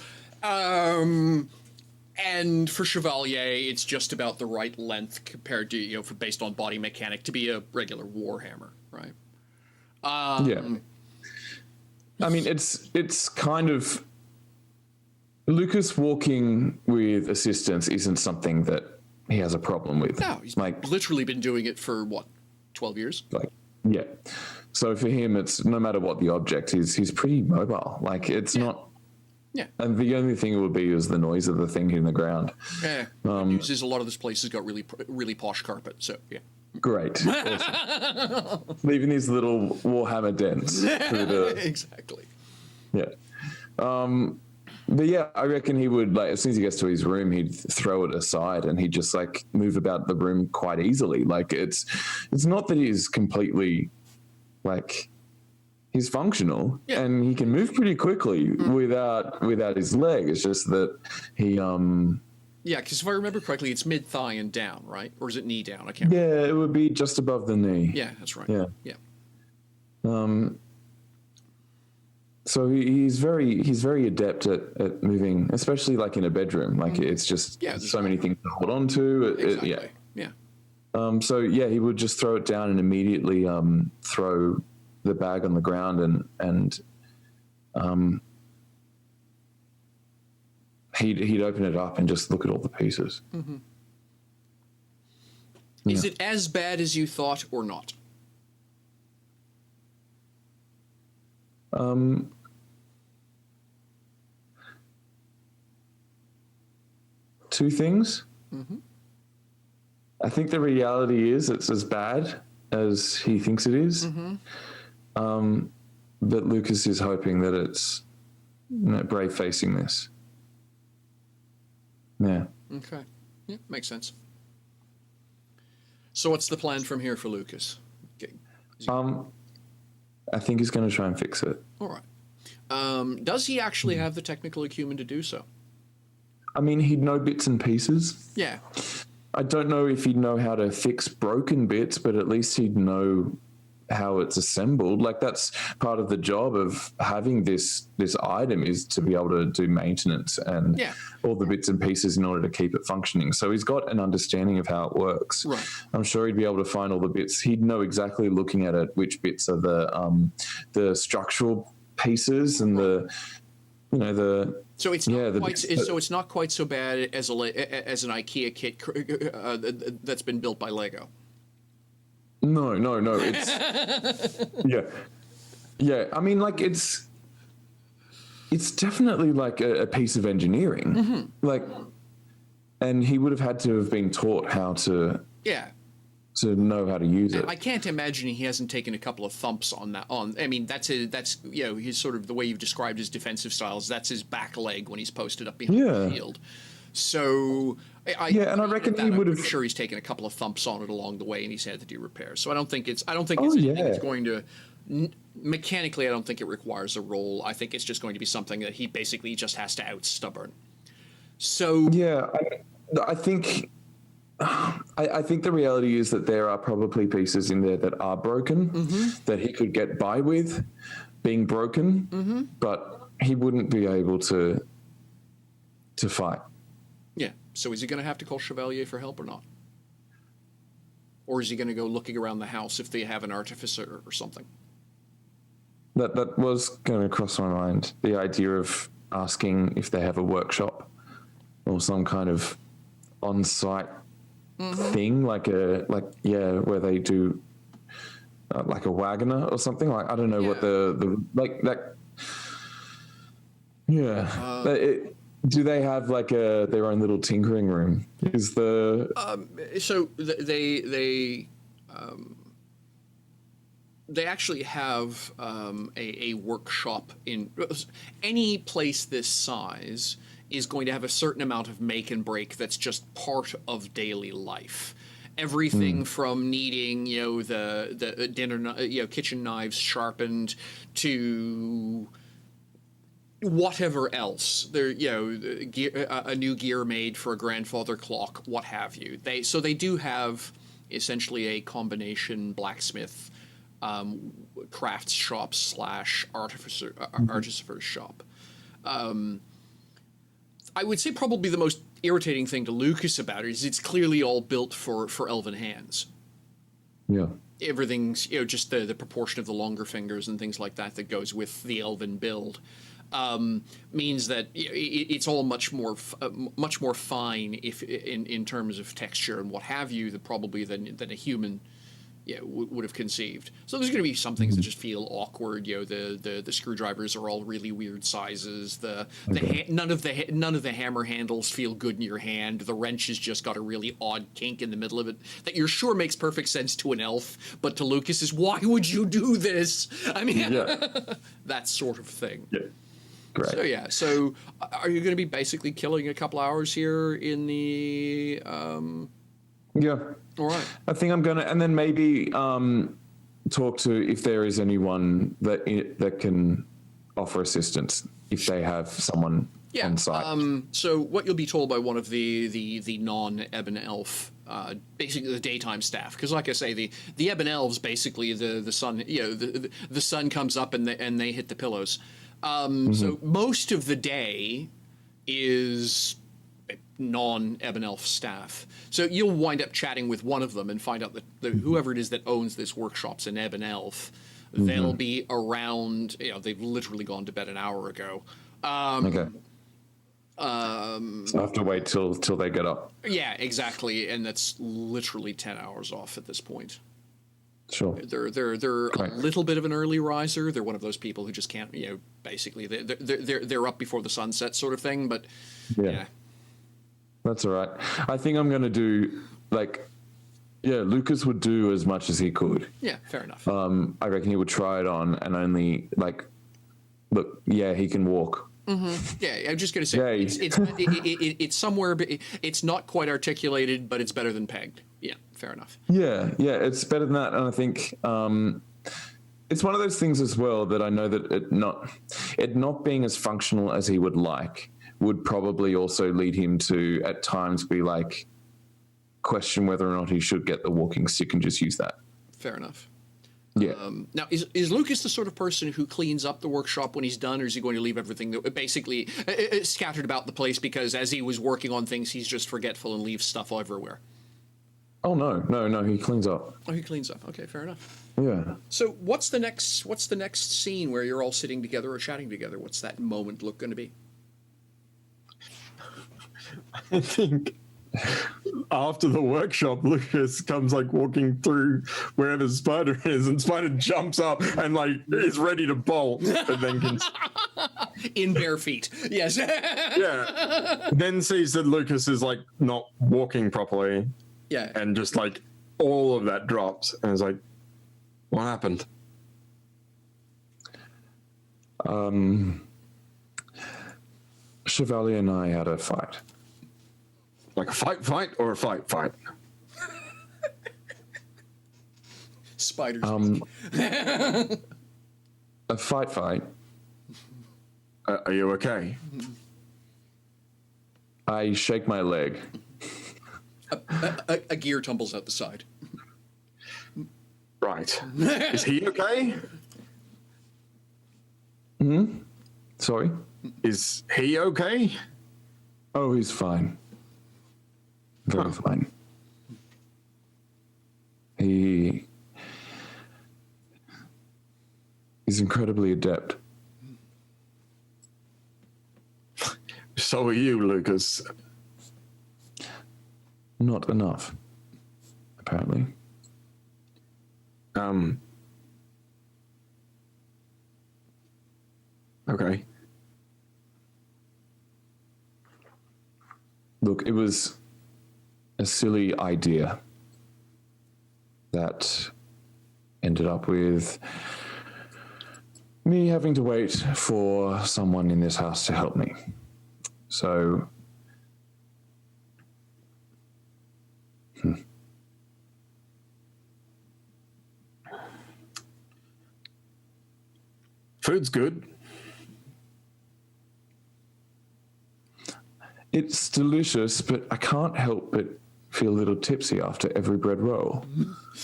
And for Chevalier, it's just about the right length compared to based on body mechanic to be a regular warhammer, right?
Yeah. I mean, it's kind of Lucas walking with assistance isn't something that he has a problem with.
No, he's
like
literally been doing it for 12 years?
Like, yeah. So for him, it's no matter what the object is, he's pretty mobile. Like it's not.
Yeah.
And the only thing it would be is the noise of the thing hitting the ground.
Yeah. The news is a lot of this place has got really posh carpet. So yeah.
Great. Awesome. Leaving these little Warhammer dents. Through the,
Exactly.
yeah. But yeah, I reckon he would, like, as soon as he gets to his room, he'd throw it aside and he'd just like move about the room quite easily. Like it's not that he's completely like he's functional and he can move pretty quickly without his leg. It's just that he
yeah, because if I remember correctly, it's mid thigh and down, right? Or is it knee down? I can't remember.
Yeah, it would be just above the knee.
Yeah, that's right.
Yeah.
Yeah.
So he's very adept at moving, especially like in a bedroom. Like it's just so many things to hold on to.
Exactly. Yeah.
So yeah, he would just throw it down and immediately throw the bag on the ground and he'd open it up and just look at all the pieces.
Mm-hmm. Is it as bad as you thought or not?
Two things. I think the reality is it's as bad as he thinks it is. But Lucas is hoping that it's brave facing this. Yeah.
Okay. Yeah, makes sense. So what's the plan from here for Lucas? Okay.
I think he's going to try and fix it.
All right. Does he actually have the technical acumen to do so?
I mean, he'd know bits and pieces.
Yeah.
I don't know if he'd know how to fix broken bits, but at least he'd know how it's assembled. Like, that's part of the job of having this item, is to be able to do maintenance and all the bits and pieces in order to keep it functioning. So he's got an understanding of how it works. Right. I'm sure he'd be able to find all the bits. He'd know exactly, looking at it, which bits are the structural pieces and the So it's not quite so bad as an IKEA kit that's been built by Lego. No. It's yeah. I mean, like, it's definitely like a piece of engineering. Like, and he would have had to have been taught how to know how to use it. I can't imagine he hasn't taken a couple of thumps on that. I mean, that's his sort of, the way you've described his defensive styles. That's his back leg when he's posted up behind the field. So I reckon he would have. I'm sure he's taken a couple of thumps on it along the way, and he's had to do repairs. So I don't think it's anything that's going to mechanically. I don't think it requires a roll. I think it's just going to be something that he basically just has to out stubborn. So I think the reality is that there are probably pieces in there that are broken that he could get by with being broken, but he wouldn't be able to fight. Yeah. So is he going to have to call Chevalier for help or not? Or is he going to go looking around the house if they have an artificer or something? That was going to cross my mind. The idea of asking if they have a workshop or some kind of on-site thing, where they do like a wagoner or something. Like, I don't know what the like that. Yeah. Do they have like their own little tinkering room? Is the so they actually have a workshop in any place this size is going to have a certain amount of make and break that's just part of daily life. Everything from needing, the dinner, kitchen knives sharpened to whatever else. There, a new gear made for a grandfather clock, what have you. They do have essentially a combination blacksmith, crafts shop / artificer shop. I would say probably the most irritating thing to Lucas about it is it's clearly all built for elven hands. Yeah. Everything's, just the proportion of the longer fingers and things like that goes with the elven build. Means that it's all much more fine if in terms of texture and what have you than a human would have conceived. So there's going to be some things that just feel awkward. The screwdrivers are all really weird sizes. None of the hammer handles feel good in your hand. The wrench has just got a really odd kink in the middle of it that you're sure makes perfect sense to an elf, but to Lucas is, why would you do this? I mean, that sort of thing. Yeah. Great. So are you going to be basically killing a couple hours here in the? Yeah. All right. I think I'm going to, and then maybe talk to if there is anyone that can offer assistance if they have someone on site. So what you'll be told by one of the non-Ebon Elf, basically the daytime staff, because like I say, the Ebon Elves basically the sun, the sun comes up and they hit the pillows. So most of the day is non-Ebon Elf staff. So you'll wind up chatting with one of them and find out that whoever it is that owns this workshop's an Ebon Elf. They'll be around, they've literally gone to bed an hour ago. Okay. So I have to wait till they get up. Yeah, exactly. And that's literally 10 hours off at this point. Sure.
They're
Great.
a little bit of an early riser. They're one of those people who just can't, basically they're up before the sunset sort of thing. But yeah.
That's all right. I think I'm going to do Lucas would do as much as he could.
Yeah, fair enough.
I reckon he would try it on and only look, he can walk.
Mm-hmm. Yeah, I'm just going to say it's somewhere. It's not quite articulated, but it's better than pegged. Yeah, fair enough.
Yeah, it's better than that, and I think it's one of those things as well that I know that it not being as functional as he would like would probably also lead him to at times be like question whether or not he should get the walking stick and just use that.
Fair enough.
Yeah.
Now, is Lucas the sort of person who cleans up the workshop when he's done, or is he going to leave everything basically scattered about the place because as he was working on things, he's just forgetful and leaves stuff everywhere?
Oh no, he cleans up.
Oh, he cleans up. Okay, fair enough.
Yeah.
So what's the next scene where you're all sitting together or chatting together? What's that moment look going to be?
I think after the workshop, Lucas comes walking through wherever Spider is, and Spider jumps up and is ready to bolt, but then can
in bare feet. Yes.
Yeah. Then sees that Lucas is not walking properly.
Yeah.
And just all of that drops, and is like, what happened?
Chevalier and I had a fight.
Like a fight or a fight?
Spiders.
A fight.
Are you okay?
I shake my leg.
A gear tumbles out the side.
Right. Is he okay?
Sorry?
Is he okay?
Oh, he's fine. Very fine. He's incredibly adept.
So are you, Lucas.
Not enough, apparently.
Okay.
Look, it was a silly idea that ended up with me having to wait for someone in this house to help me. So,
Food's good.
it's delicious, but I can't help but feel a little tipsy after every bread roll.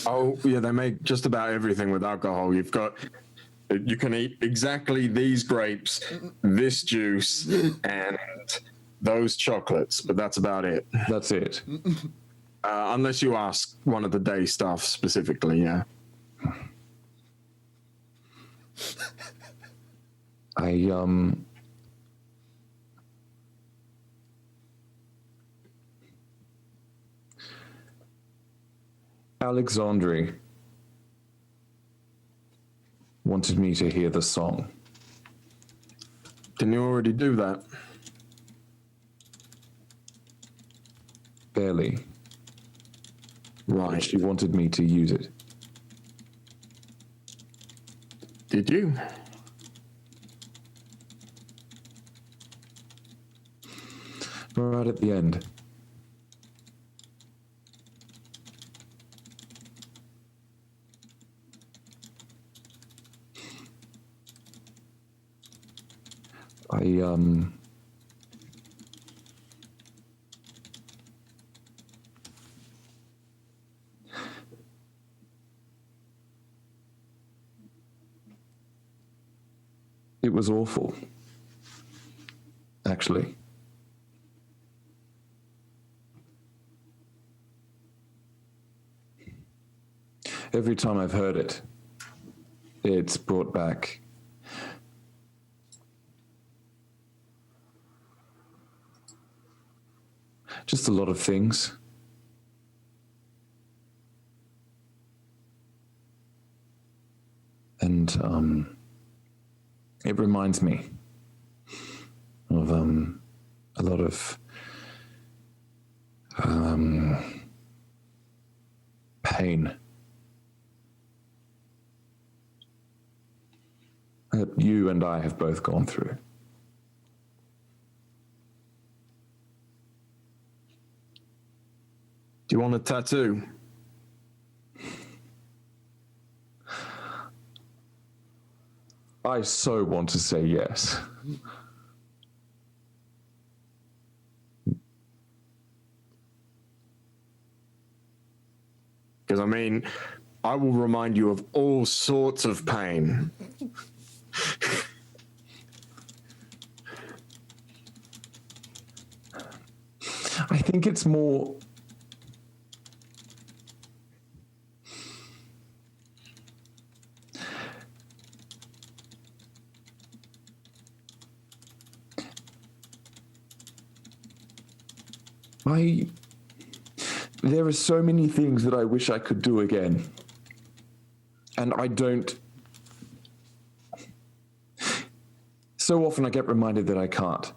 Oh, yeah, they make just about everything with alcohol. You can eat exactly these grapes, this juice, and those chocolates, but that's about it.
That's it.
Unless you ask one of the day stuff specifically, yeah.
Alexandre wanted me to hear the song.
Didn't you already do that?
Barely.
Right.
She wanted me to use it.
Did you?
Right at the end. It was awful, actually. Every time I've heard it, it's brought back just a lot of things. It reminds me of a lot of pain that you and I have both gone through.
Do you want a tattoo?
I so want to say yes.
Because, I mean, I will remind you of all sorts of pain.
I think it's more... There are so many things that I wish I could do again. And I don't. So often I get reminded that I can't.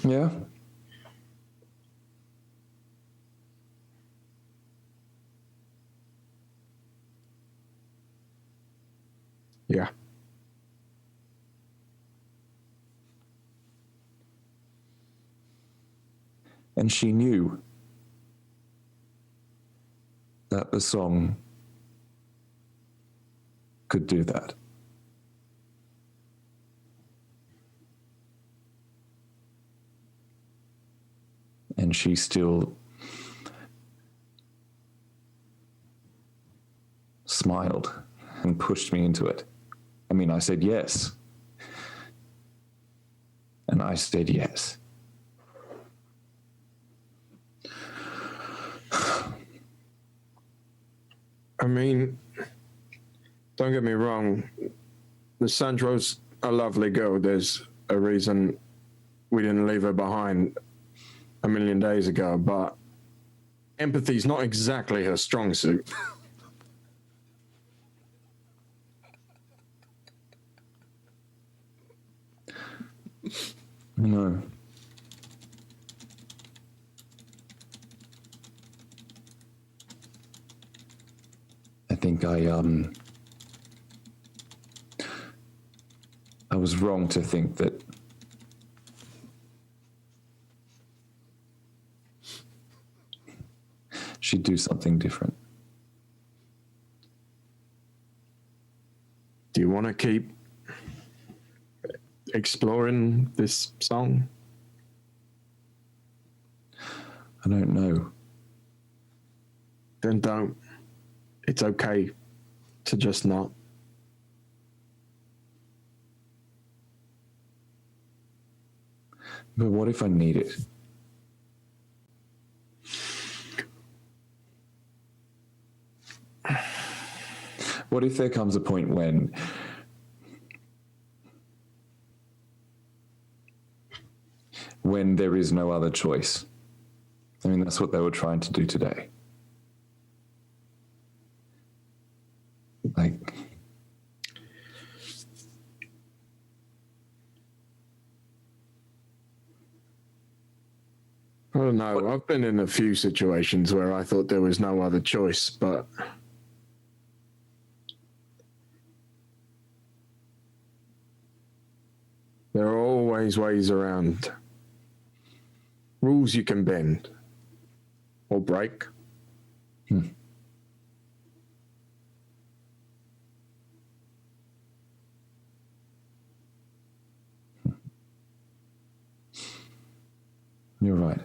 Yeah?
Yeah.
And she knew that the song could do that. And she still smiled and pushed me into it. I mean, I said yes. And I said yes.
I mean, don't get me wrong. Sandra's a lovely girl. There's a reason we didn't leave her behind a million days ago, but empathy's not exactly her strong suit.
No. I think I was wrong to think that she'd do something different.
Do you want to keep exploring this song?
I don't know.
Then don't. It's okay to just not.
But what if I need it? What if there comes a point when there is no other choice? I mean, that's what they were trying to do today. Like,
I don't know. I've been in a few situations where I thought there was no other choice, but there are always ways around. Rules you can bend or break.
You're right.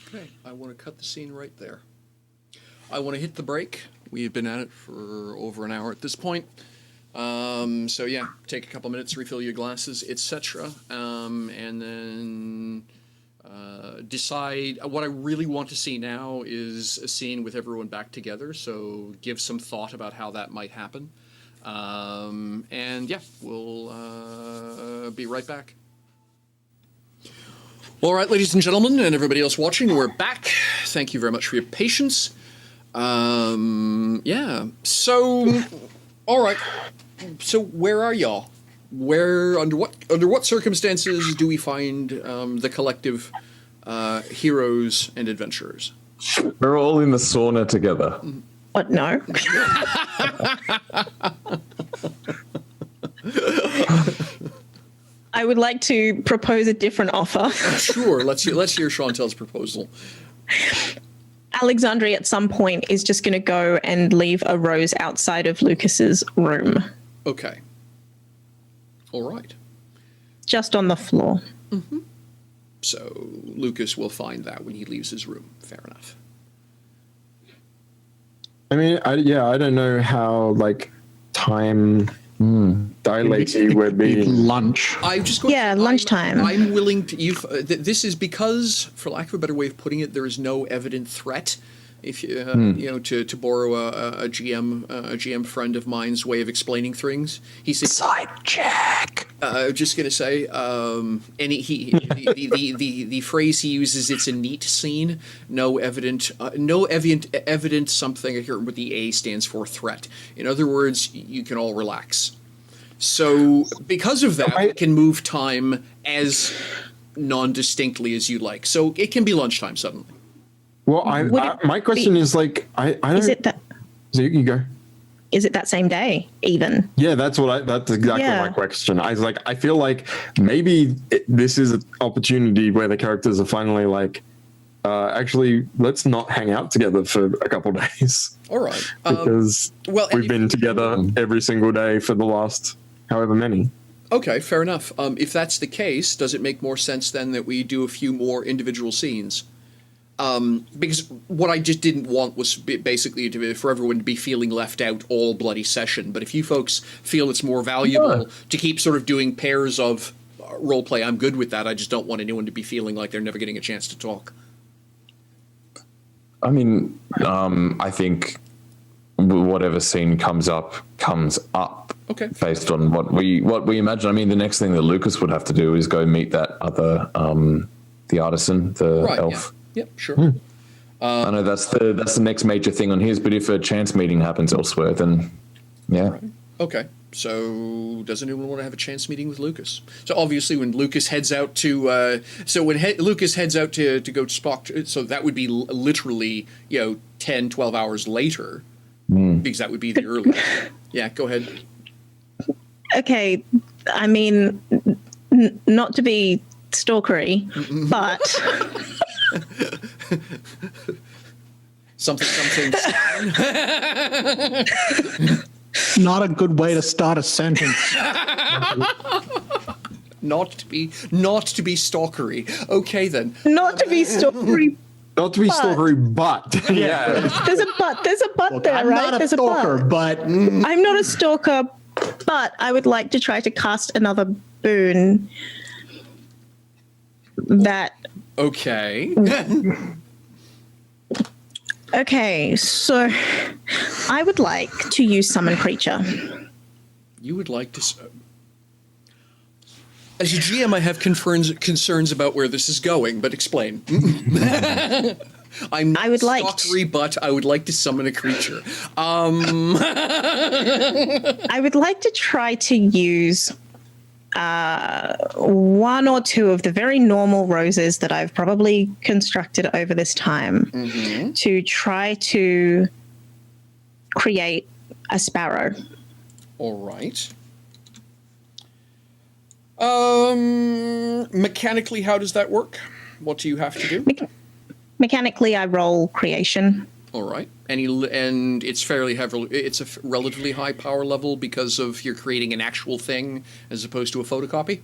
Okay, I want to cut the scene right there. I want to hit the break. We've been at it for over an hour at this point. So yeah, take a couple minutes, refill your glasses, etc. And then decide. What I really want to see now is a scene with everyone back together. So give some thought about how that might happen. And yeah, we'll be right back. All right, ladies and gentlemen, and everybody else watching, we're back. Thank you very much for your patience. Yeah, so, all right. So where are y'all? Where under what circumstances do we find the collective heroes and adventurers?
We're all in the sauna together.
What? No. I would like to propose a different offer.
Sure. Let's hear Chantel's proposal.
Alexandria at some point is just going to go and leave a rose outside of Lucas's room.
Okay. All right.
Just on the floor.
Mm-hmm. So Lucas will find that when he leaves his room. Fair enough.
I mean, I don't know how like time dilated we're being.
Lunch.
I'm just going.
Yeah, lunchtime.
I'm willing to. This is because, for lack of a better way of putting it, there is no evident threat. If to borrow a GM friend of mine's way of explaining things, he said
Side check.
Just gonna say, the phrase he uses, it's a neat scene. No evident something here. What the A stands for, threat. In other words, you can all relax. So because of that, we can move time as non-distinctly as you like. So it can be lunchtime suddenly.
Well, my question is like, I don't.
Is it that?
So you go.
Is it that same day even?
Yeah, that's exactly my question. I was like, I feel like maybe this is an opportunity where the characters are finally like, actually, let's not hang out together for a couple of days.
All right.
Because we've been together every single day for the last however many.
Okay, fair enough. If that's the case, does it make more sense then that we do a few more individual scenes? Because what I just didn't want was basically for everyone to be feeling left out all bloody session. But if you folks feel it's more valuable to keep sort of doing pairs of role play, I'm good with that. I just don't want anyone to be feeling like they're never getting a chance to talk.
I mean, I think whatever scene comes up.
Okay.
Based on what we imagine. I mean, the next thing that Lucas would have to do is go meet that other the artisan, the elf.
Yeah. Yep, sure.
I know that's the next major thing on his, but if a chance meeting happens elsewhere, then yeah.
Right. Okay. So does anyone want to have a chance meeting with Lucas? So obviously when Lucas heads out to Lucas heads out to go to Spock, so that would be literally 10, 12 hours later, because that would be the early. Yeah, go ahead. Okay,
I mean, not to be stalkery, but
something.
Not a good way to start a sentence.
Not to be stalkery. Okay then.
Not to be stalkery.
Not to be stalkery, but yeah.
There's a but
Look,
there,
I'm
right?
not a
There's
stalker,
a but. I'm not a stalker, but I would like to try to cast another boon. That.
Okay.
Okay, so I would like to use summon creature.
You would like to. As a GM, I have concerns about where this is going, but explain. I'm not stalkery, but I would like to summon a creature.
I would like to try to use one or two of the very normal roses that I've probably constructed over this time to try to create a sparrow.
All right. Mechanically, how does that work? What do you have to do?
Mechanically, I roll creation.
All right. And it's fairly heavy. It's a relatively high power level because of you're creating an actual thing as opposed to a photocopy.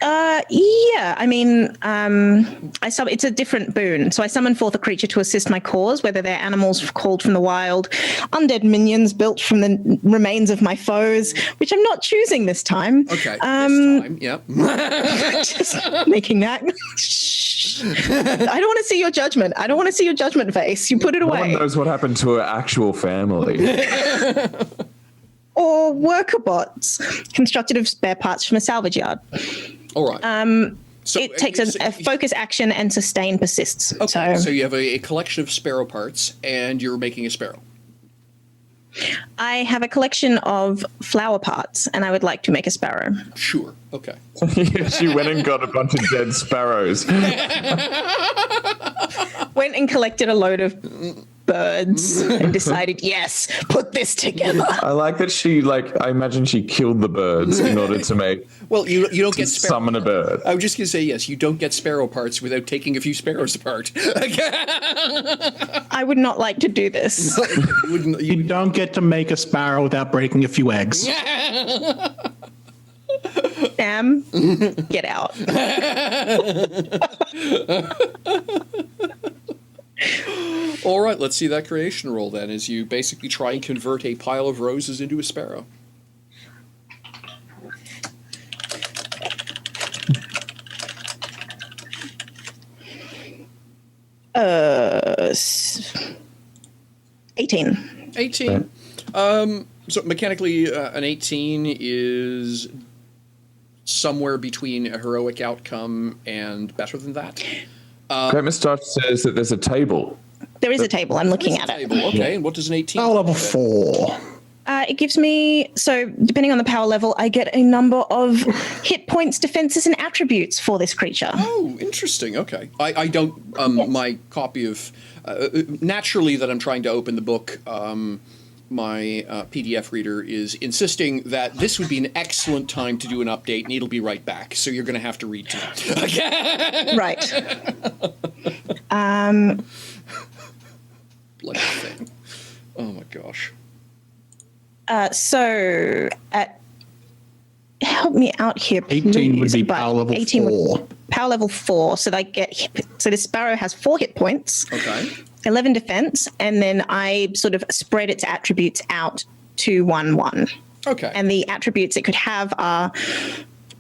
Yeah. I mean, it's a different boon. So I summon forth a creature to assist my cause, whether they're animals called from the wild, undead minions built from the remains of my foes, which I'm not choosing this time.
Okay. This time, yep.
Just making that. I don't want to see your judgment. I don't want to see your judgment face. You put it away.
No one knows what happened to her actual family.
Or worker bots constructed of spare parts from a salvage yard.
All right.
So it takes a focus action and sustain persists.
Okay. So you have a collection of sparrow parts, and you're making a sparrow.
I have a collection of flower parts, and I would like to make a sparrow.
Sure. Okay.
She went and got a bunch of dead sparrows.
Went and collected a load of birds and decided, yes, put this together.
I like that I imagine she killed the birds in order to make.
Well, you don't get
summon a bird.
I was just going to say, yes, you don't get sparrow parts without taking a few sparrows apart.
I would not like to do this.
You don't get to make a sparrow without breaking a few eggs.
Sam, get out.
All right, let's see that creation roll then, as you basically try and convert a pile of roses into a sparrow.
Uh, 18.
18. So mechanically, an 18 is somewhere between a heroic outcome and better than that.
Great Moustache says that there's a table.
There is a table. I'm looking at it.
Okay, and what does an 18?
Power level 4.
It gives me, so depending on the power level, I get a number of hit points, defenses, and attributes for this creature.
Oh, interesting. Okay. I don't, my copy of, naturally that I'm trying to open the book, my PDF reader is insisting that this would be an excellent time to do an update, and it'll be right back. So you're going to have to read to me.
Right.
Bloody thing. Oh my gosh.
So help me out here, please.
18 would be
But
power level
18
4.
Power level 4. So so this sparrow has 4 hit points.
Okay.
11 defense, and then I sort of spread its attributes out to 1/1.
Okay.
And the attributes it could have are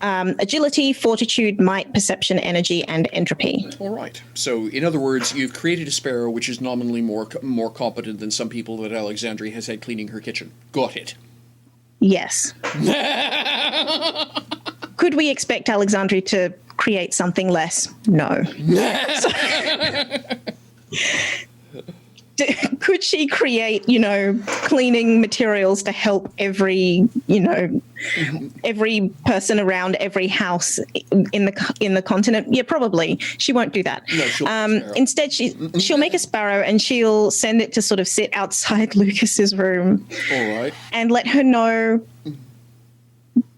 agility, fortitude, might, perception, energy, and entropy.
All right. So, in other words, you've created a sparrow which is nominally more competent than some people that Alexandria has had cleaning her kitchen. Got it.
Yes. Could we expect Alexandria to create something less? No. Could she create, cleaning materials to help every, every person around every house in the continent? Yeah, probably. She won't do that.
No, she'll make a
instead, she'll make a sparrow and she'll send it to sort of sit outside Lucas's room.
All right.
And let her know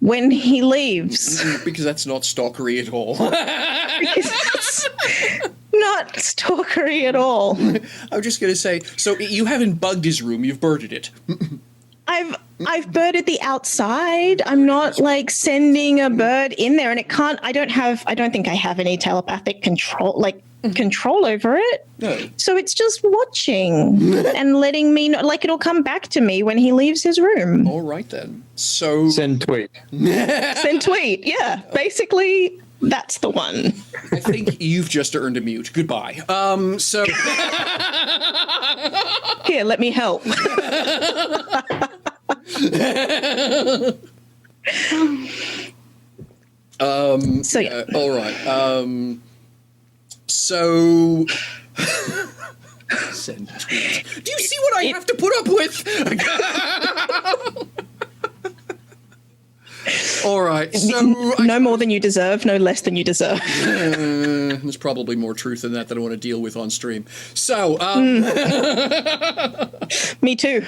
when he leaves.
Because that's not stalkery at all.
It's not stalkery at all.
I was just going to say, so you haven't bugged his room, you've birded it.
I've birded the outside. I'm not like sending a bird in there, and it can't. I don't think I have any telepathic control over it.
No.
So it's just watching and letting me know. Like, it'll come back to me when he leaves his room.
All right then. So
Send tweet.
Send tweet. Yeah, basically that's the one.
I think you've just earned a mute. Goodbye. So
Here, let me help. So yeah.
All right. So send tweet. Do you see what I have to put up with? All right. So
no more than you deserve, no less than you deserve.
There's probably more truth in that I want to deal with on stream. So
Me too.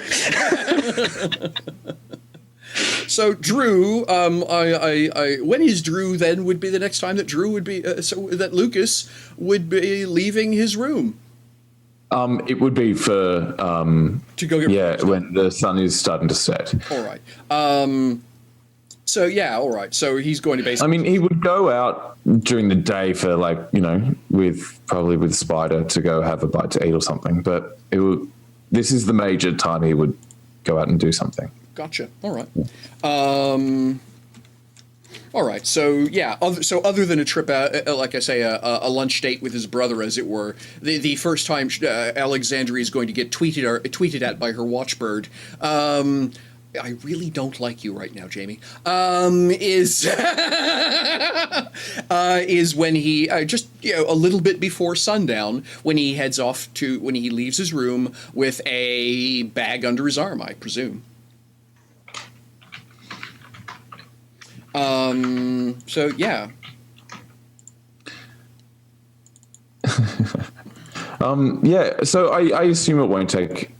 So Drew, when is Drew then would be the next time that Drew would be so that Lucas would be leaving his room?
It would be for
To go get
when the sun is starting to set.
All right. So yeah, all right. So he's going to basically.
I mean, he would go out during the day for with Spider to go have a bite to eat or something. But this is the major time he would go out and do something.
Gotcha. All right. All right. So yeah. Other than a trip out, like I say, a lunch date with his brother, as it were, the first time Alexandria is going to get tweeted at by her watchbird. I really don't like you right now, Jamie. Is when he just a little bit before sundown when he heads off when he leaves his room with a bag under his arm, I presume. So yeah.
Yeah. So I assume it won't take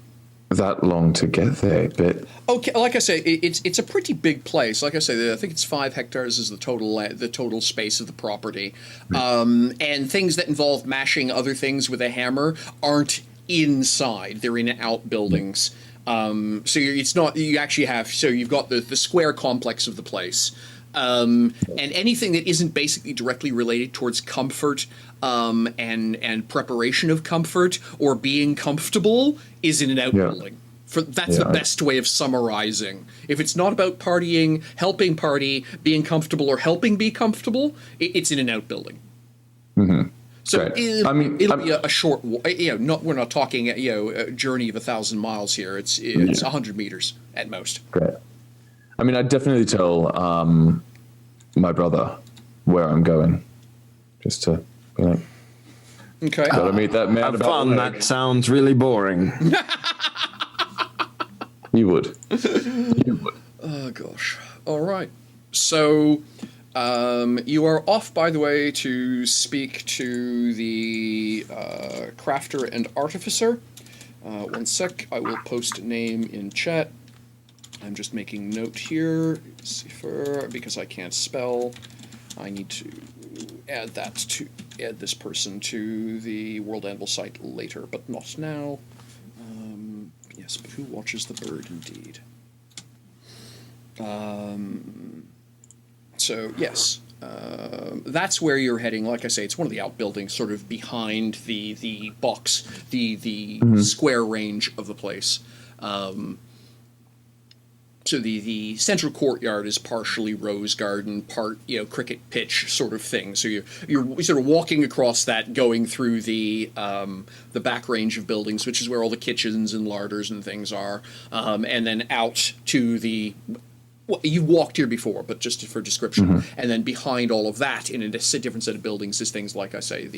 that long to get there, but
okay, like I say, it's a pretty big place. Like I say, I think it's 5 hectares is the total space of the property, and things that involve mashing other things with a hammer aren't inside; they're in outbuildings. So it's not you actually have. So you've got the square complex of the place. And anything that isn't basically directly related towards comfort and preparation of comfort or being comfortable is in an outbuilding. That's the best way of summarizing. If it's not about partying, helping party, being comfortable, or helping be comfortable, it's in an outbuilding.
Mm-hmm.
So it'll be a short, we're not talking a journey of 1,000 miles here. It's 100 meters at most.
Great. I mean, I'd definitely tell my brother where I'm going, just to
okay.
Gotta meet that man.
Have fun. That sounds really boring.
You would. You would.
Oh gosh. All right. So you are off, by the way, to speak to the crafter and artificer. One sec. I will post name in chat. I'm just making note here, because I can't spell. I need to add this person to the World Anvil site later, but not now. Yes, but who watches the bird, indeed. So yes, that's where you're heading. Like I say, it's one of the outbuildings, sort of behind the box, the square range of the place. So the central courtyard is partially rose garden, part cricket pitch sort of thing. So you're sort of walking across that, going through the back range of buildings, which is where all the kitchens and larders and things are, and then out to the. Well, you've walked here before, but just for description, and then behind all of that, in a different set of buildings, is things like I say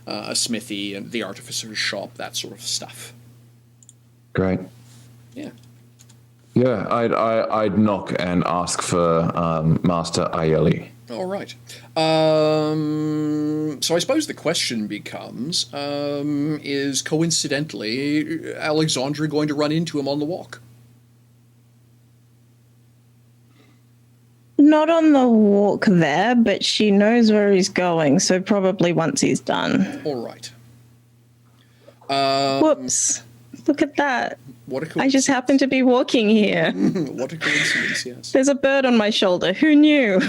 a smithy and the artificer's shop, that sort of stuff.
Great.
Yeah.
Yeah, I'd knock and ask for Master Ayeli.
All right. So I suppose the question becomes, is coincidentally Alexandra going to run into him on the walk?
Not on the walk there, but she knows where he's going, so probably once he's done.
All right.
Whoops. Look at that.
What a coincidence.
I just happened to be walking here.
What a coincidence, yes.
There's a bird on my shoulder. Who knew?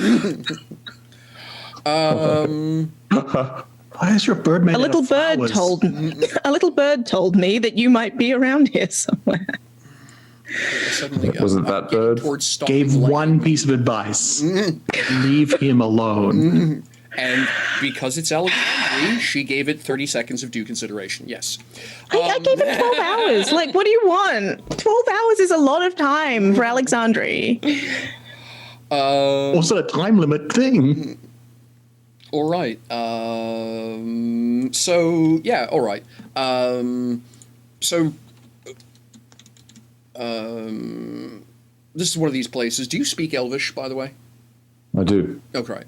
Why is your bird made
A little bird told me that you might be around here somewhere.
Suddenly,
Wasn't that bird?
Gave one piece of advice. Leave him alone.
And because it's Alexandria, she gave it 30 seconds of due consideration. Yes.
I gave him 12 hours. Like, what do you want? 12 hours is a lot of time for Alexandria.
Also a time limit thing.
All right. So, yeah, all right. This is one of these places. Do you speak Elvish, by the way?
I do.
Okay.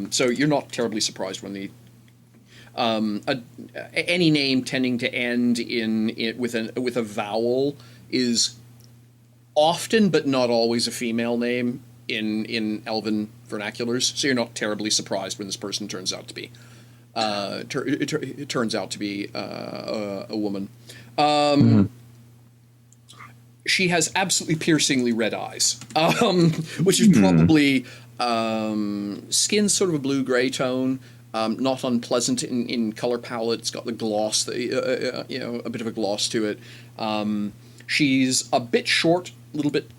So you're not terribly surprised when the any name tending to end with a vowel is often, but not always, a female name in Elven vernaculars. So you're not terribly surprised when this person turns out to be it turns out to be a woman. She has absolutely piercingly red eyes, which is probably skin's sort of a blue-gray tone, not unpleasant in color palette. It's got the gloss, a bit of a gloss to it. She's a bit short, a little bit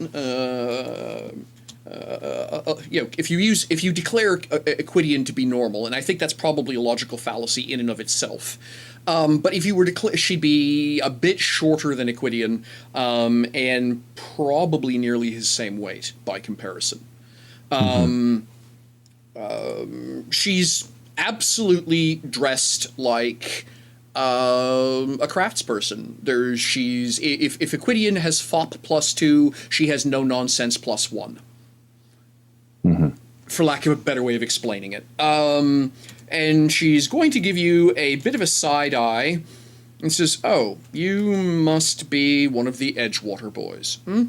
if you declare Equidian to be normal, and I think that's probably a logical fallacy in and of itself. But if you were to she'd be a bit shorter than Equidian, and probably nearly his same weight by comparison. She's absolutely dressed like a craftsperson. If Equidian has fop +2, she has no nonsense +1. For lack of a better way of explaining it. And she's going to give you a bit of a side eye and says, "Oh, you must be one of the Edgewater boys, hmm?"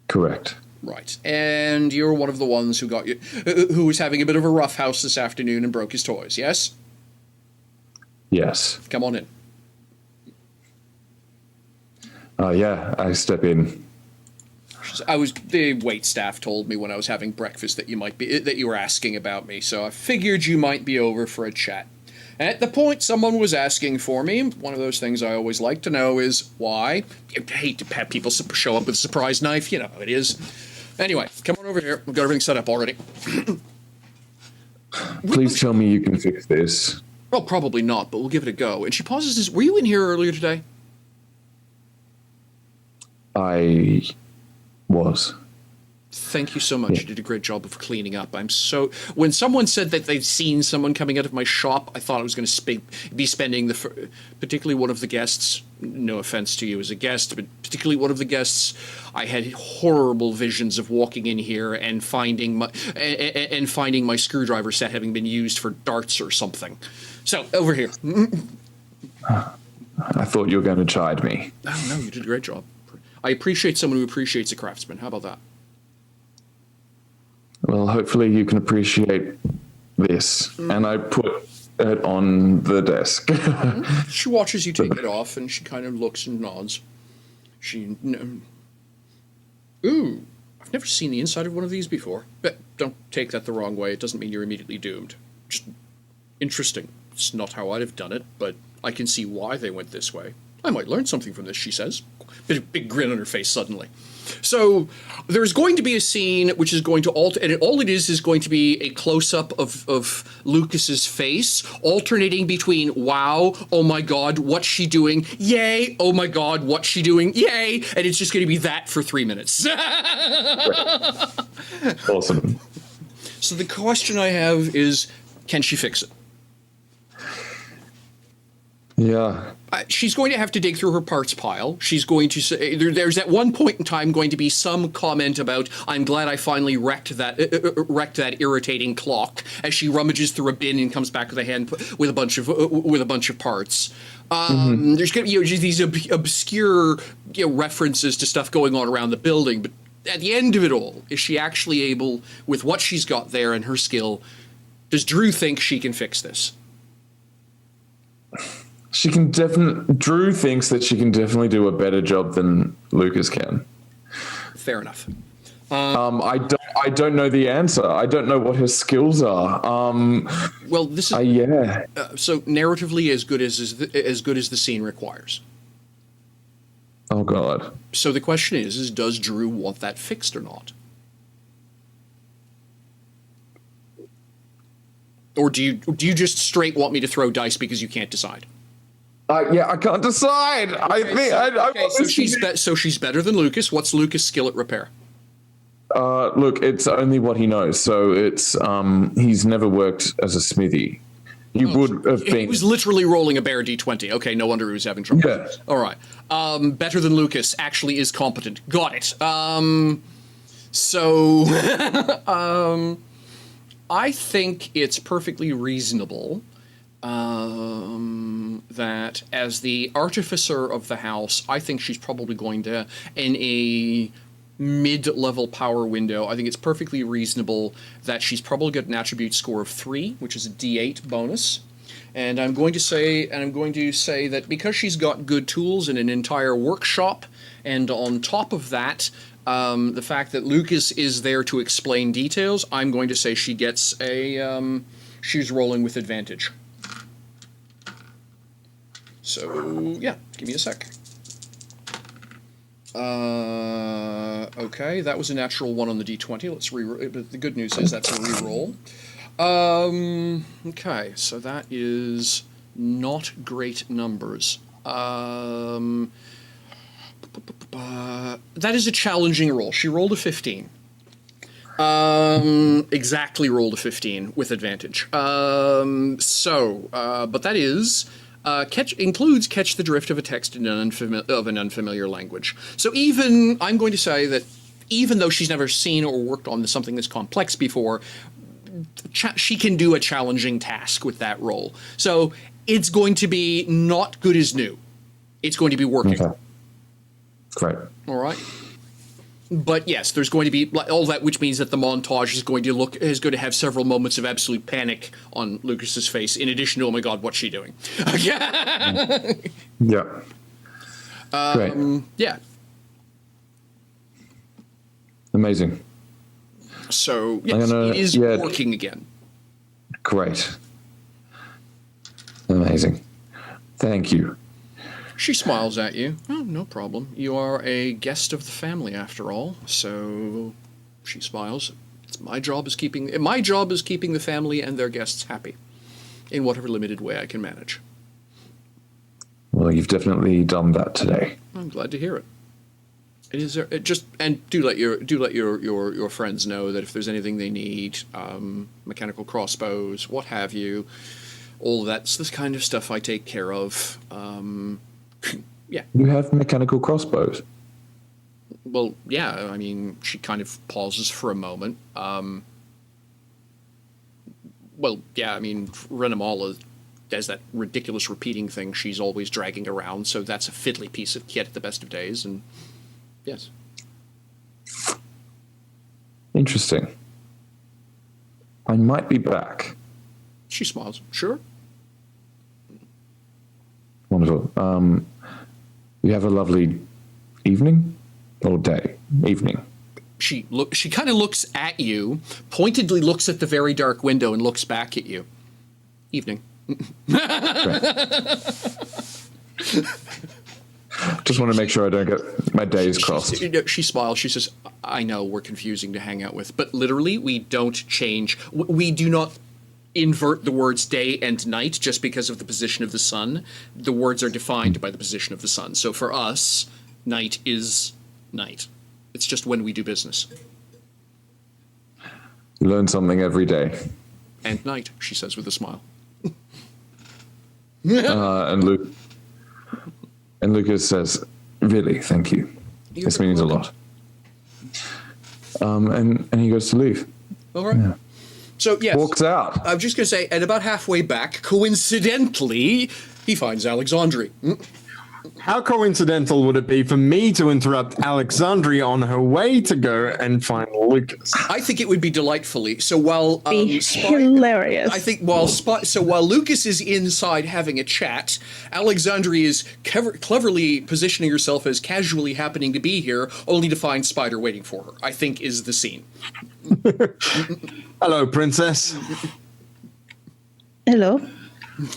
Correct.
Right. And you're one of the ones who who was having a bit of a rough house this afternoon and broke his toys, yes?
Yes.
Come on in.
Yeah, I step in.
The wait staff told me when I was having breakfast that you were asking about me, so I figured you might be over for a chat. At the point someone was asking for me, one of those things I always like to know is why. I hate to have people show up with a surprise knife, you know how it is. Anyway, come on over here. We've got everything set up already.
Please tell me you can fix this.
Well, probably not, but we'll give it a go. And she pauses. Were you in here earlier today?
I was.
Thank you so much. You did a great job of cleaning up. When someone said that they'd seen someone coming out of my shop, I thought I was going to be spending particularly one of the guests, no offense to you as a guest, but particularly one of the guests, I had horrible visions of walking in here and finding my screwdriver set having been used for darts or something. So, over here.
I thought you were going to chide me.
Oh, no, you did a great job. I appreciate someone who appreciates a craftsman. How about that?
Well, hopefully you can appreciate this. And I put it on the desk.
She watches you take it off, and she kind of looks and nods. Ooh, I've never seen the inside of one of these before. But don't take that the wrong way. It doesn't mean you're immediately doomed. Just interesting. It's not how I'd have done it, but I can see why they went this way. I might learn something from this, she says. Big grin on her face suddenly. So there's going to be a scene which is going to alter, and all it is going to be a close-up of Lucas's face, alternating between wow, oh my god, what's she doing? Yay, oh my god, what's she doing? Yay, and it's just going to be that for 3 minutes.
Awesome.
So the question I have is, can she fix it?
Yeah.
She's going to have to dig through her parts pile. She's going to say, there's at one point in time going to be some comment about, I'm glad I finally wrecked that irritating clock, as she rummages through a bin and comes back with a bunch of parts. There's going to be these obscure references to stuff going on around the building, but at the end of it all, is she actually able, with what she's got there and her skill, does Drew think she can fix this?
She can Drew thinks that she can definitely do a better job than Lucas can.
Fair enough.
I don't know the answer. I don't know what her skills are.
Well, this is
yeah.
So narratively as good as the scene requires.
Oh God.
So the question is does Drew want that fixed or not? Or do you just straight want me to throw dice because you can't decide?
Yeah, I can't decide.
So she's better than Lucas. What's Lucas' skill at repair?
Look, it's only what he knows. So it's he's never worked as a smithy. He would have been.
He was literally rolling a bare D20. Okay, no wonder he was having trouble.
Yeah.
All right. Better than Lucas. Actually, is competent. Got it. So I think it's perfectly reasonable that as the artificer of the house, I think she's probably going to, in a mid-level power window, I think it's perfectly reasonable that she's probably got an attribute score of 3, which is a D8 bonus. And I'm going to say that because she's got good tools and an entire workshop, and on top of that, the fact that Lucas is there to explain details, I'm going to say she gets she's rolling with advantage. So, yeah, give me a sec. Okay, that was a natural 1 on the d20. Let's re-roll. But the good news is that's a re-roll. Okay, so that is not great numbers. That is a challenging roll. She rolled a 15. Exactly rolled a 15 with advantage. But that is includes catch the drift of a text in an unfamiliar language. So I'm going to say that even though she's never seen or worked on something this complex before, she can do a challenging task with that roll. So it's going to be not good as new. It's going to be working.
Okay. Great.
All right. But yes, there's going to be all that, which means that the montage is going to have several moments of absolute panic on Lucas's face. In addition to, oh my God, what's she doing?
Yeah. Great.
Yeah.
Amazing.
So yes, it is working again.
Great. Amazing. Thank you.
She smiles at you. Oh, no problem. You are a guest of the family, after all. So she smiles. My job is keeping the family and their guests happy, in whatever limited way I can manage.
Well, you've definitely done that today.
I'm glad to hear it. And do let your friends know that if there's anything they need, mechanical crossbows, what have you, all that's the kind of stuff I take care of. Yeah.
You have mechanical crossbows?
Well, yeah. I mean, she kind of pauses for a moment. Well, yeah. I mean, Renamala does that ridiculous repeating thing she's always dragging around, so that's a fiddly piece of kit at the best of days. And yes.
Interesting. I might be back.
She smiles. Sure.
Wonderful. You have a lovely evening or day? Evening.
She kind of looks at you, pointedly looks at the very dark window, and looks back at you. Evening.
Just want to make sure I don't get my days crossed.
She smiles. She says, I know we're confusing to hang out with, but literally we don't change. We do not invert the words day and night just because of the position of the sun. The words are defined by the position of the sun. So for us, night is night. It's just when we do business.
You learn something every day.
And night, she says with a smile.
And Lucas says, really, thank you. This means a lot. And he goes to leave.
All right. Yeah. So, yes.
Walks out.
I'm just going to say, and about halfway back, coincidentally, he finds Alexandri.
How coincidental would it be for me to interrupt Alexandria on her way to go and find Lucas?
I think it would be delightfully. So while
hilarious.
I think while Lucas is inside having a chat, Alexandria is cleverly positioning herself as casually happening to be here, only to find Spider waiting for her. I think is the scene.
Hello, Princess.
Hello.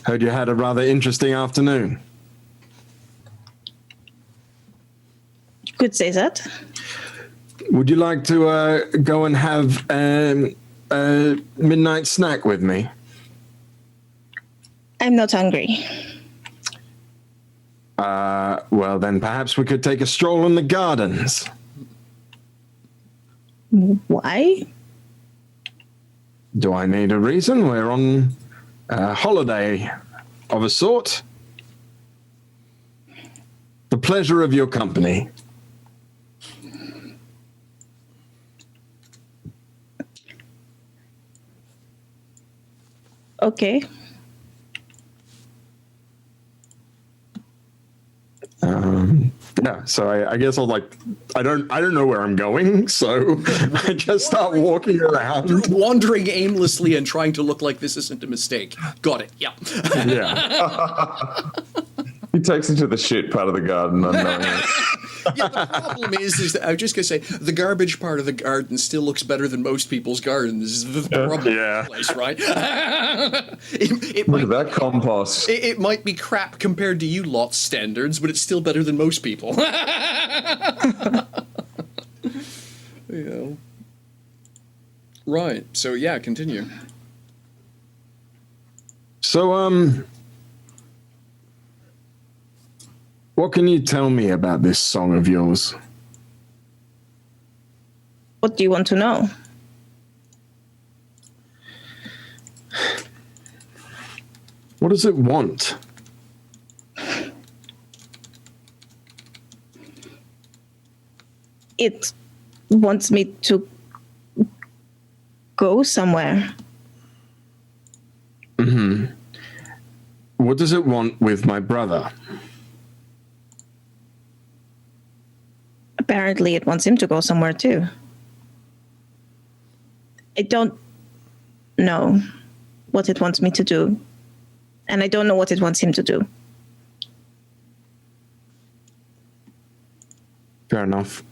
Heard you had a rather interesting afternoon.
Could say that.
Would you like to go and have a midnight snack with me?
I'm not hungry.
Well, then perhaps we could take a stroll in the gardens.
Why?
Do I need a reason? We're on a holiday of a sort. The pleasure of your company.
Okay.
Yeah, so I guess I'll I don't know where I'm going, so I just start walking around.
Wandering aimlessly and trying to look like this isn't a mistake. Got it, yeah.
Yeah.
He takes you to the shit part of the garden unknowingly.
Yeah, the problem is that I was just gonna say the garbage part of the garden still looks better than most people's gardens. Is the problem place, right? it
Look
might
at that compost.
it might be crap compared to you lot's standards, but it's still better than most people. You know. Right. So yeah, continue.
So, what can you tell me about this song of yours?
What do you want to know?
What does it want?
It wants me to go somewhere.
Mm-hmm. What does it want with my brother?
Apparently, it wants him to go somewhere too. I don't know what it wants me to do, and I don't know what it wants him to do.
Fair enough.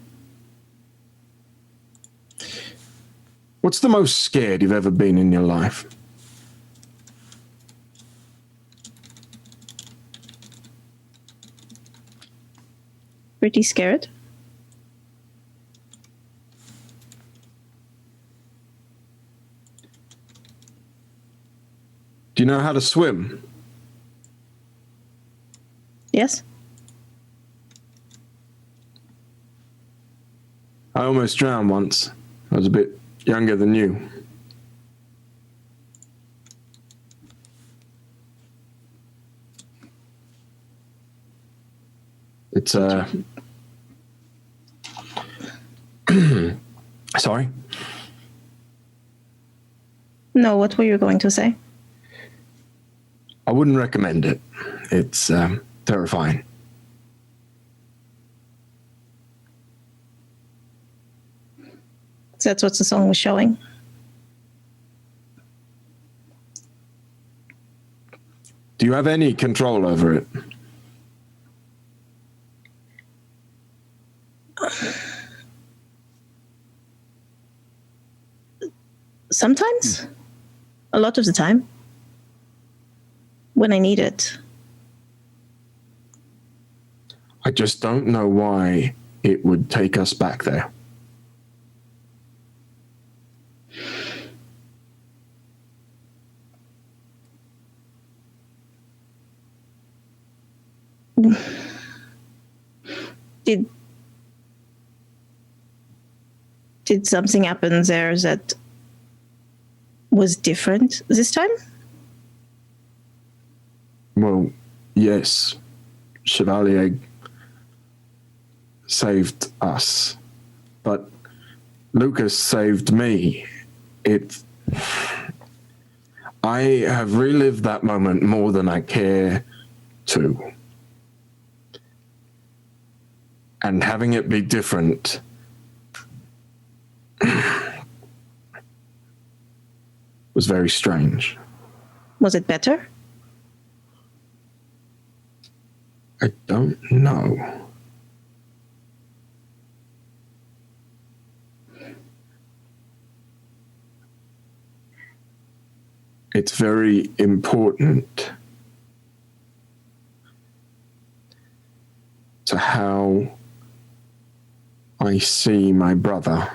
What's the most scared you've ever been in your life?
Pretty scared.
Do you know how to swim?
Yes?
I almost drowned once. I was a bit younger than you. It's sorry?
No, what were you going to say?
I wouldn't recommend it. It's terrifying.
So that's what the song was showing.
Do you have any control over it?
Sometimes. A lot of the time. When I need it.
I just don't know why it would take us back there.
Did something happen there that was different this time?
Well, yes. Chevalier saved us, but Lucas saved me. I have relived that moment more than I care to. And having it be different was very strange.
Was it better?
I don't know. It's very important to how I see my brother.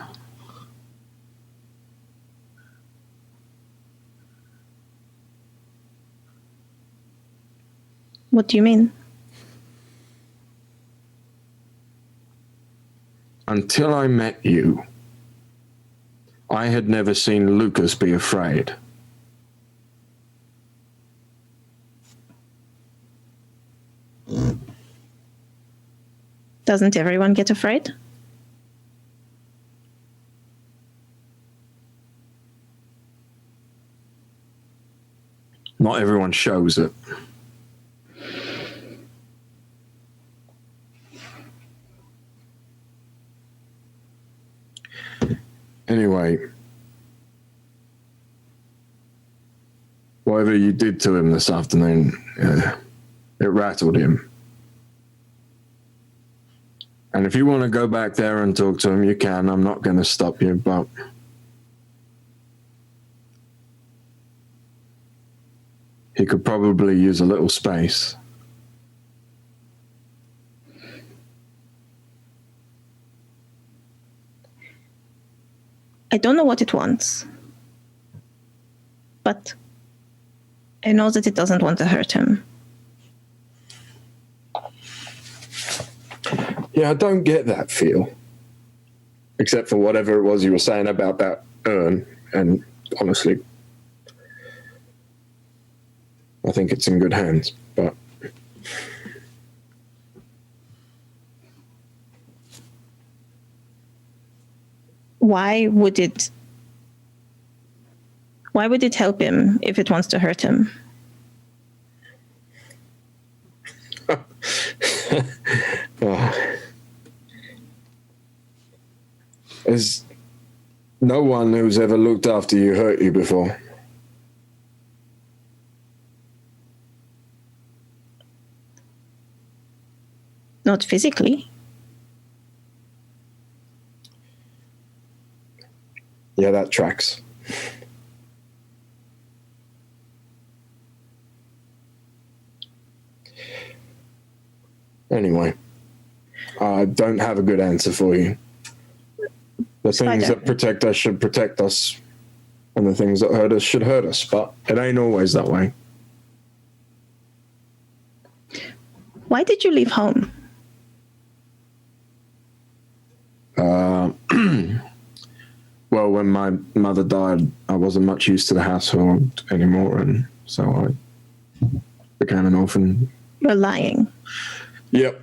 What do you mean?
Until I met you, I had never seen Lucas be afraid.
Doesn't everyone get afraid?
Not everyone shows it. Anyway, whatever you did to him this afternoon, it rattled him. And if you want to go back there and talk to him, you can. I'm not going to stop you, but he could probably use a little space.
I don't know what it wants, but I know that it doesn't want to hurt him.
Yeah, I don't get that feel. Except for whatever it was you were saying about that urn. And honestly, I think it's in good hands, but...
Why would it help him if it wants to hurt him?
Has no one who's ever looked after you hurt you before?
Not physically.
Yeah, that tracks. Anyway, I don't have a good answer for you. The things that protect us should protect us, and the things that hurt us should hurt us, but it ain't always that way.
Why did you leave home?
Well, when my mother died, I wasn't much used to the household anymore, and so I became an orphan.
You're lying.
Yep.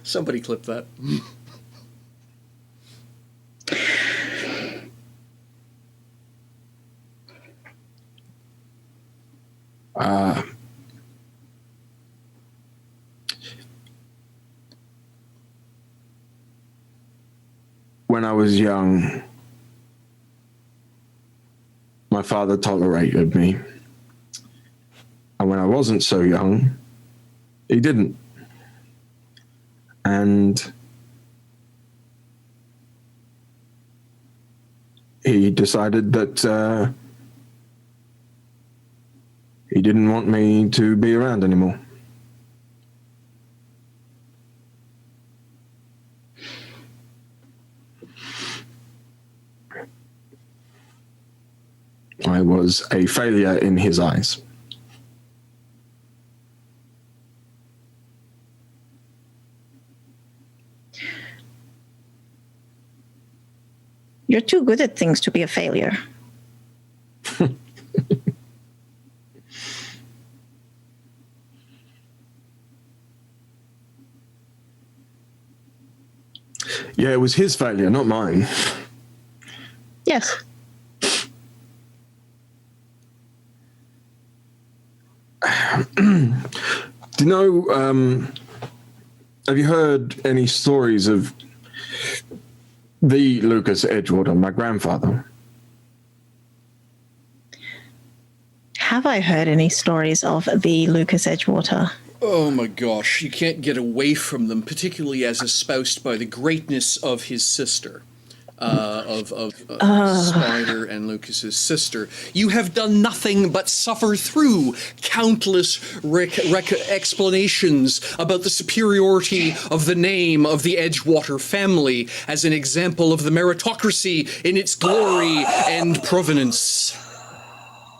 Somebody clip that.
When I was young, my father tolerated me. And when I wasn't so young, he didn't. And he decided that he didn't want me to be around anymore. I was a failure in his eyes.
You're too good at things to be a failure.
Yeah, it was his failure, not mine.
Yes.
Do you know, have you heard any stories of the Lucas Edgewater, my grandfather?
Have I heard any stories of the Lucas Edgewater?
Oh my gosh, you can't get away from them, particularly as espoused by the greatness of his sister. Spider and Lucas's sister. You have done nothing but suffer through countless explanations about the superiority of the name of the Edgewater family as an example of the meritocracy in its glory and provenance.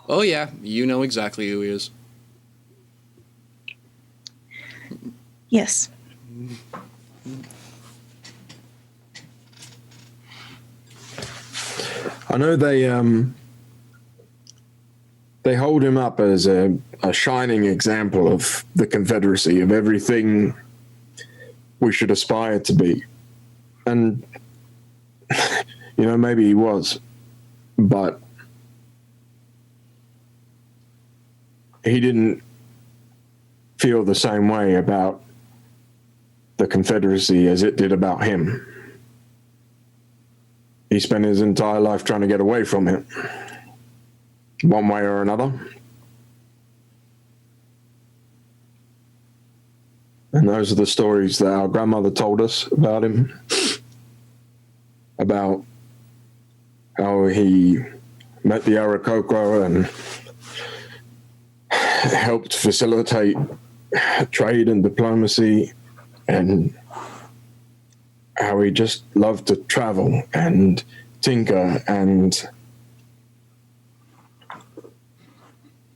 Oh yeah, you know exactly who he is.
Yes.
I know they hold him up as a shining example of the Confederacy, of everything we should aspire to be. And, you know, maybe he was, but he didn't feel the same way about the Confederacy as it did about him. He spent his entire life trying to get away from it, one way or another. And those are the stories that our grandmother told us about him. About how he met the Arakocra and helped facilitate trade and diplomacy, and how he just loved to travel and tinker, and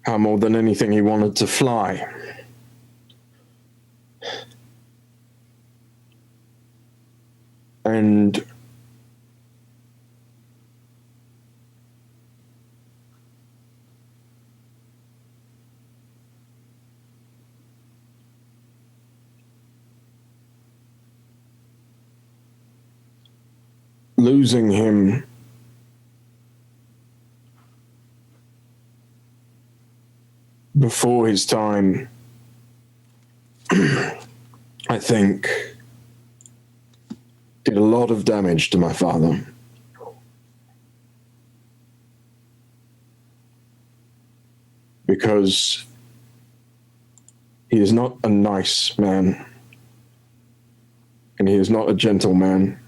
how more than anything he wanted to fly. And losing him before his time, I think, did a lot of damage to my father. Because he is not a nice man, and he is not a gentleman.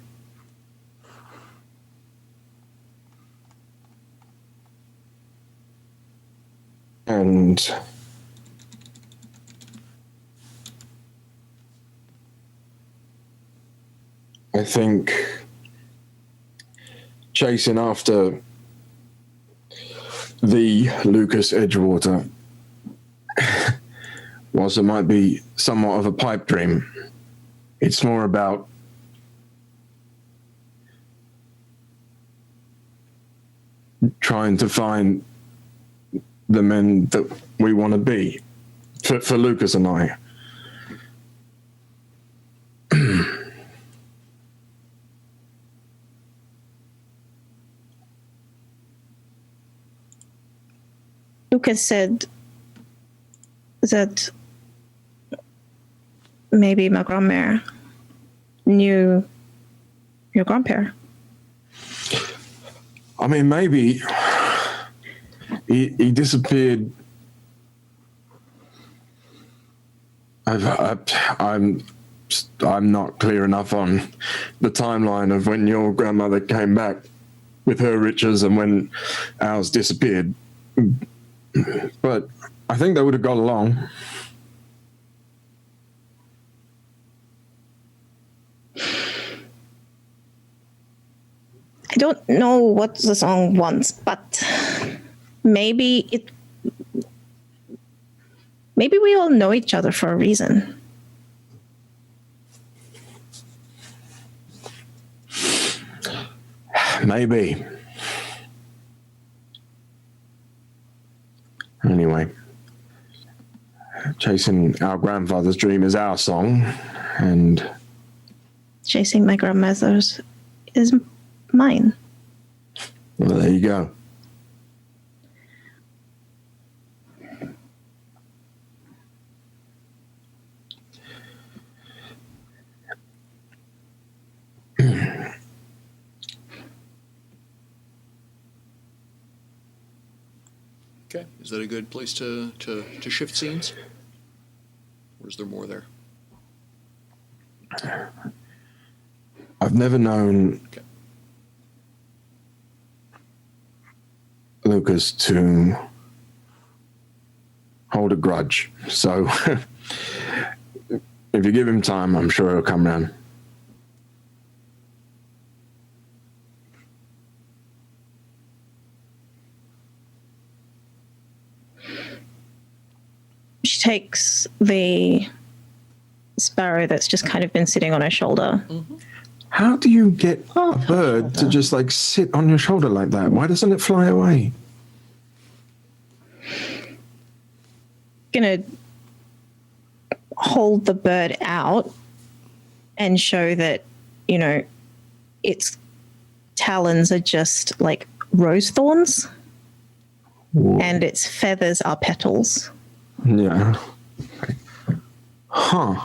And I think chasing after the Lucas Edgewater, whilst it might be somewhat of a pipe dream, it's more about trying to find the men that we want to be, for Lucas and I.
Lucas said that maybe my grandmère knew your grandpa.
I mean, maybe he disappeared. I'm not clear enough on the timeline of when your grandmother came back with her riches and when ours disappeared. But I think they would have got along.
I don't know what the song wants, but maybe we all know each other for a reason.
Maybe. Anyway, chasing our grandfather's dream is our song, and
Chasing my grandmother's is mine.
well, there you go.
Okay, is that a good place to shift scenes? Or is there more there?
I've never known
Okay.
Lucas to hold a grudge, so if you give him time, I'm sure he'll come round.
She takes the sparrow that's just kind of been sitting on her shoulder.
Mm-hmm.
How do you get a bird to just like sit on your shoulder like that? Why doesn't it fly away?
Gonna hold the bird out and show that, you know, its talons are just like rose thorns.
Whoa.
And its feathers are petals.
Yeah. Huh.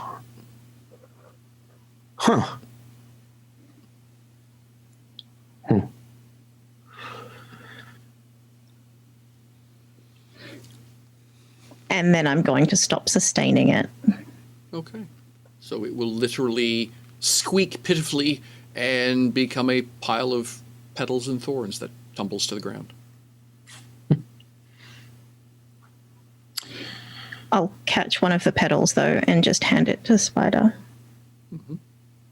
Huh. Hmm.
And then I'm going to stop sustaining it.
Okay. So it will literally squeak pitifully and become a pile of petals and thorns that tumbles to the ground.
I'll catch one of the petals, though, and just hand it to Spider.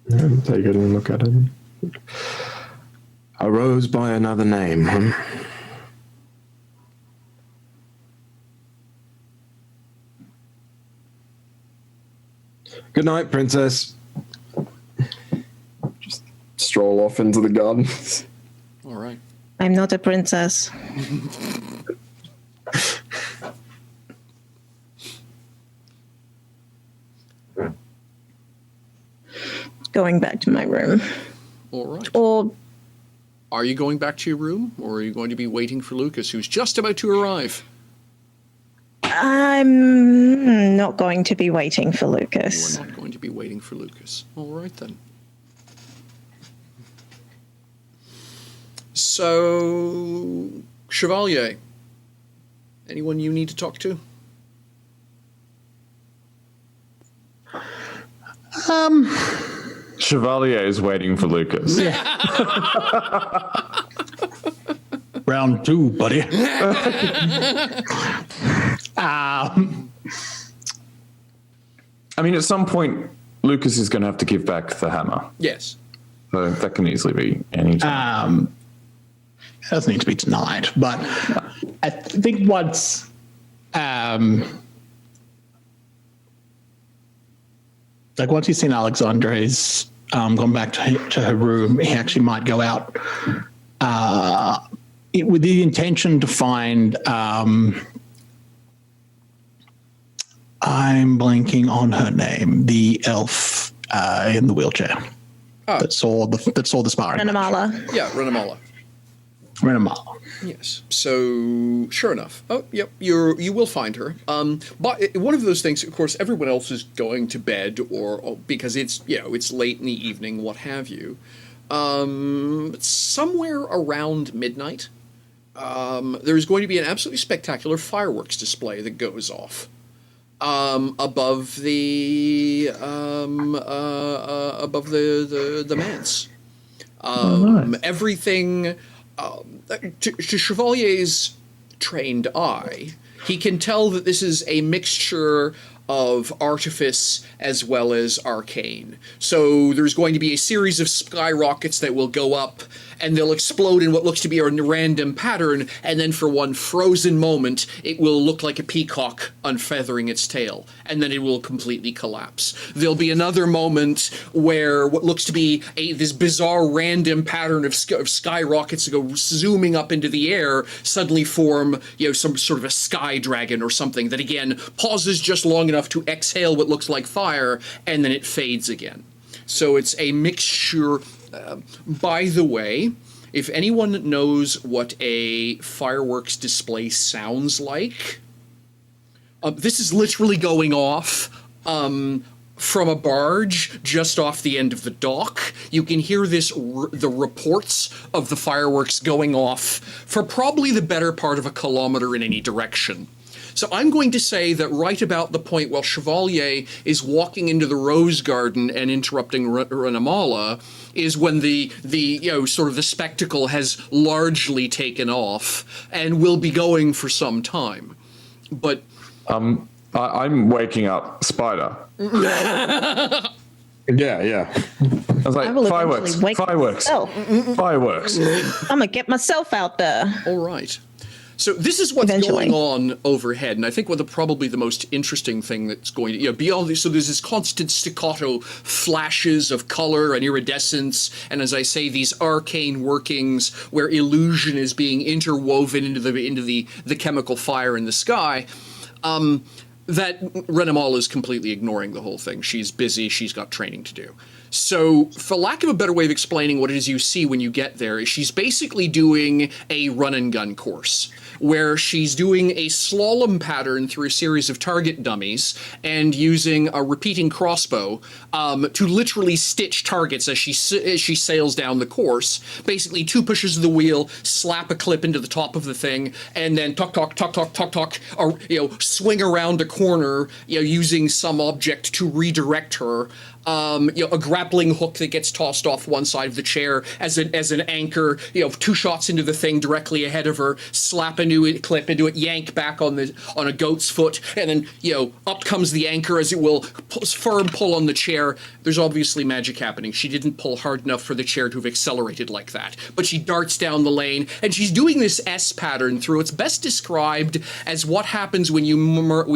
Yeah, take it and look at it. A rose by another name, huh? Good night, princess. Just stroll off into the garden.
All right.
I'm not a princess. Going back to my room.
All right.
Or
Are you going back to your room, or are you going to be waiting for Lucas, who's just about to arrive?
I'm not going to be waiting for Lucas.
We're not going to be waiting for Lucas. All right, then. So, Chevalier, anyone you need to talk to?
Chevalier is waiting for Lucas.
Round two, buddy.
I mean, at some point, Lucas is going to have to give back the hammer.
Yes.
So that can easily be any time.
It doesn't need to be tonight, but I think once once he's seen Alexandre's gone back to her room, he actually might go out with the intention to find I'm blanking on her name, the elf in the wheelchair that saw the sparring.
Renamala.
Yeah, Renamala.
Renamala.
Yes. So, sure enough. Oh, yep. You will find her. But one of those things, of course, everyone else is going to bed, or because it's it's late in the evening, what have you. Somewhere around midnight, there's going to be an absolutely spectacular fireworks display that goes off above the manse.
Nice.
Everything. To Chevalier's trained eye, he can tell that this is a mixture of artifice as well as arcane. So there's going to be a series of skyrockets that will go up, and they'll explode in what looks to be a random pattern, and then for one frozen moment, it will look like a peacock unfeathering its tail, and then it will completely collapse. There'll be another moment where what looks to be this bizarre random pattern of skyrockets that go zooming up into the air suddenly form, some sort of a sky dragon or something that again pauses just long enough to exhale what looks like fire, and then it fades again. So it's a mixture. By the way, if anyone knows what a fireworks display sounds like, this is literally going off from a barge just off the end of the dock. You can hear the reports of the fireworks going off for probably the better part of a kilometer in any direction. So I'm going to say that right about the point while Chevalier is walking into the rose garden and interrupting Renamala is when the sort of the spectacle has largely taken off and will be going for some time. But
I'm waking up Spider.
Yeah.
I was like,
I will
fireworks,
eventually wake
fireworks,
myself.
fireworks.
I'm gonna get myself out there.
all right. So this is what's
Eventually.
going on overhead, and I think probably the most interesting thing that's going to be all this. So there's this constant staccato flashes of color and iridescence, and as I say, these arcane workings where illusion is being interwoven into the chemical fire in the sky. That Renamala is completely ignoring the whole thing. She's busy. She's got training to do. So, for lack of a better way of explaining what it is you see when you get there, is she's basically doing a run and gun course, where she's doing a slalom pattern through a series of target dummies and using a repeating crossbow to literally stitch targets as she sails down the course. Basically, 2 pushes of the wheel, slap a clip into the top of the thing, and then tuck, or swing around a corner, using some object to redirect her. A grappling hook that gets tossed off one side of the chair as an anchor, 2 shots into the thing directly ahead of her, slap a new clip into it, yank back on a goat's foot, and then, up comes the anchor, as it will, firm pull on the chair. There's obviously magic happening. She didn't pull hard enough for the chair to have accelerated like that, but she darts down the lane, and she's doing this S pattern through. It's best described as what happens when you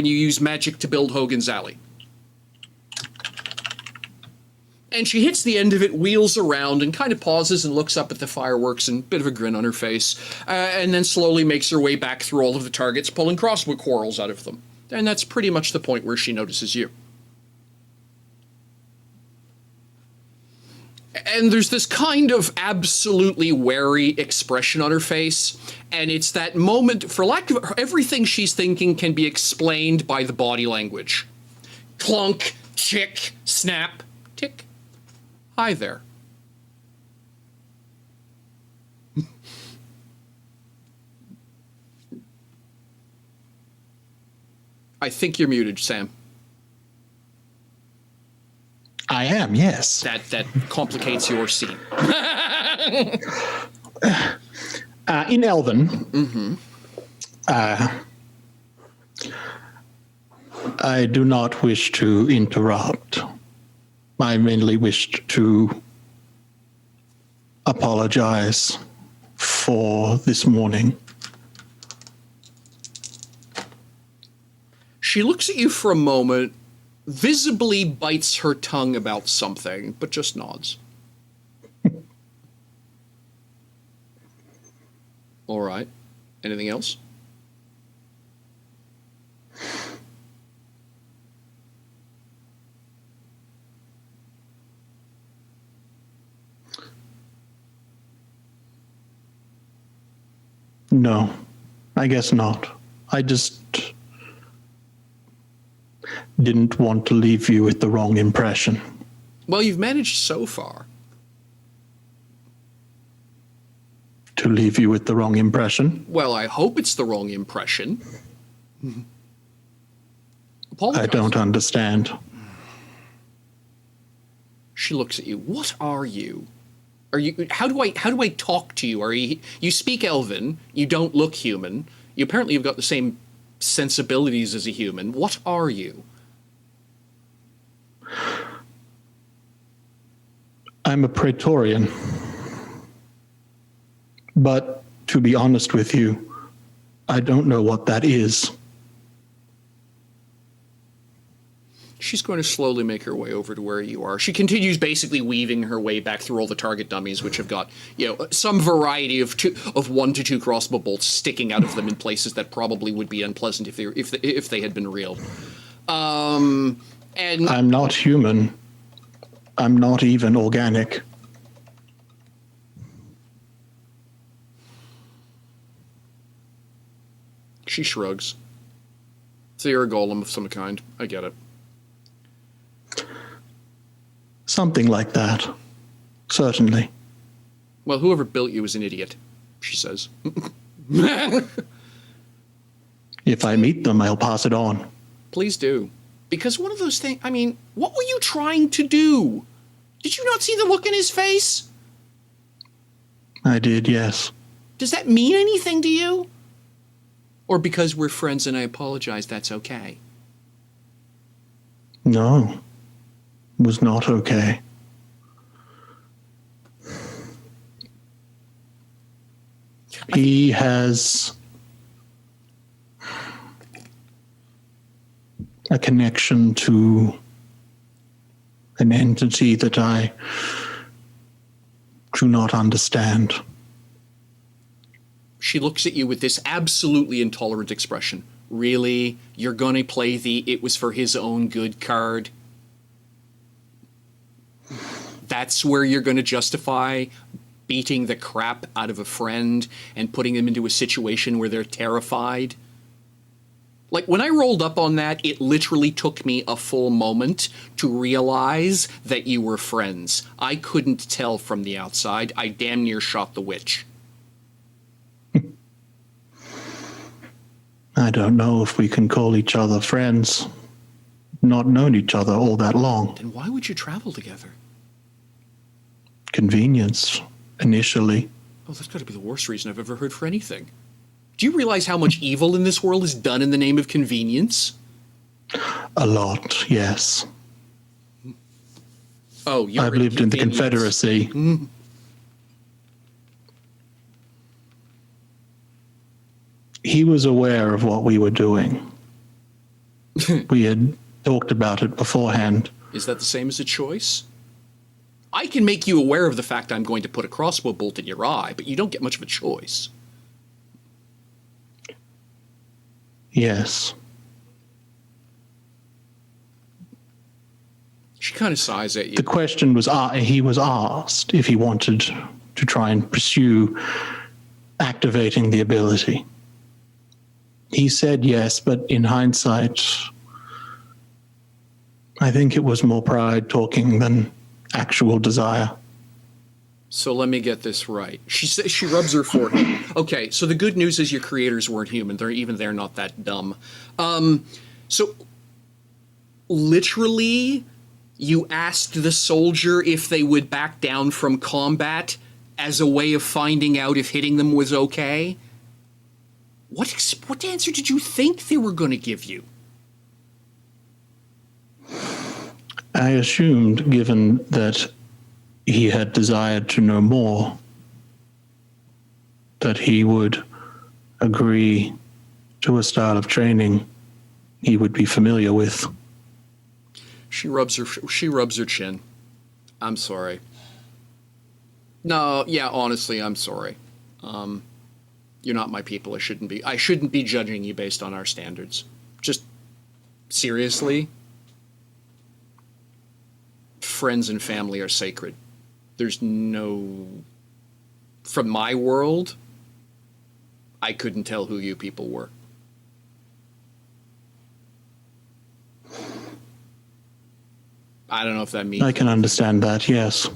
use magic to build Hogan's Alley. And she hits the end of it, wheels around, and kind of pauses and looks up at the fireworks and a bit of a grin on her face, and then slowly makes her way back through all of the targets, pulling crossbow quarrels out of them. And that's pretty much the point where she notices you. And there's this kind of absolutely wary expression on her face, and it's that moment, for lack of everything she's thinking can be explained by the body language. Clunk, chick, snap, tick. Hi there. I think you're muted, Sam.
I am, yes.
That complicates your scene.
In Elven, I do not wish to interrupt. I mainly wished to apologize for this morning.
She looks at you for a moment, visibly bites her tongue about something, but just nods. All right. Anything else?
No, I guess not. I just didn't want to leave you with the wrong impression.
Well, you've managed so far.
To leave you with the wrong impression?
Well, I hope it's the wrong impression. Apologize.
I don't understand.
She looks at you. What are you? Are you? How do I talk to you? Are you? You speak Elven. You don't look human. You apparently have got the same sensibilities as a human. What are you?
I'm a Praetorian. But to be honest with you, I don't know what that is.
She's going to slowly make her way over to where you are. She continues basically weaving her way back through all the target dummies, which have got, some variety of 1 to 2 crossbow bolts sticking out of them in places that probably would be unpleasant if they had been real. And
I'm not human. I'm not even organic.
She shrugs. So you're a golem of some kind. I get it.
Something like that. Certainly.
Well, whoever built you is an idiot, she says.
If I meet them, I'll pass it on.
Please do. Because one of those things, what were you trying to do? Did you not see the look in his face?
I did, yes.
Does that mean anything to you? Or because we're friends and I apologize, that's okay?
No. It was not okay. He has a connection to an entity that I do not understand.
She looks at you with this absolutely intolerant expression. Really? You're gonna play the "it was for his own good" card? That's where you're going to justify beating the crap out of a friend and putting them into a situation where they're terrified? Like, when I rolled up on that, it literally took me a full moment to realize that you were friends. I couldn't tell from the outside. I damn near shot the witch.
I don't know if we can call each other friends. Not known each other all that long.
Then why would you travel together?
Convenience, initially.
Oh, that's got to be the worst reason I've ever heard for anything. Do you realize how much evil in this world is done in the name of convenience?
A lot, yes.
Oh, you're
I've lived in the Confederacy. He was aware of what we were doing. We had talked about it beforehand.
Is that the same as a choice? I can make you aware of the fact I'm going to put a crossbow bolt in your eye, but you don't get much of a choice.
Yes.
She kind of sighs at you.
The question was, he was asked if he wanted to try and pursue activating the ability. He said yes, but in hindsight, I think it was more pride talking than actual desire.
So let me get this right. She rubs her forehead. Okay, so the good news is your creators weren't human. They're not that dumb. So literally, you asked the soldier if they would back down from combat as a way of finding out if hitting them was okay? What answer did you think they were going to give you?
I assumed, given that he had desired to know more, that he would agree to a style of training he would be familiar with.
She rubs her chin. I'm sorry. No, yeah, honestly, I'm sorry. You're not my people. I shouldn't be judging you based on our standards. Just seriously, friends and family are sacred. There's no... From my world, I couldn't tell who you people were. I don't know if that means...
I can understand that, yes.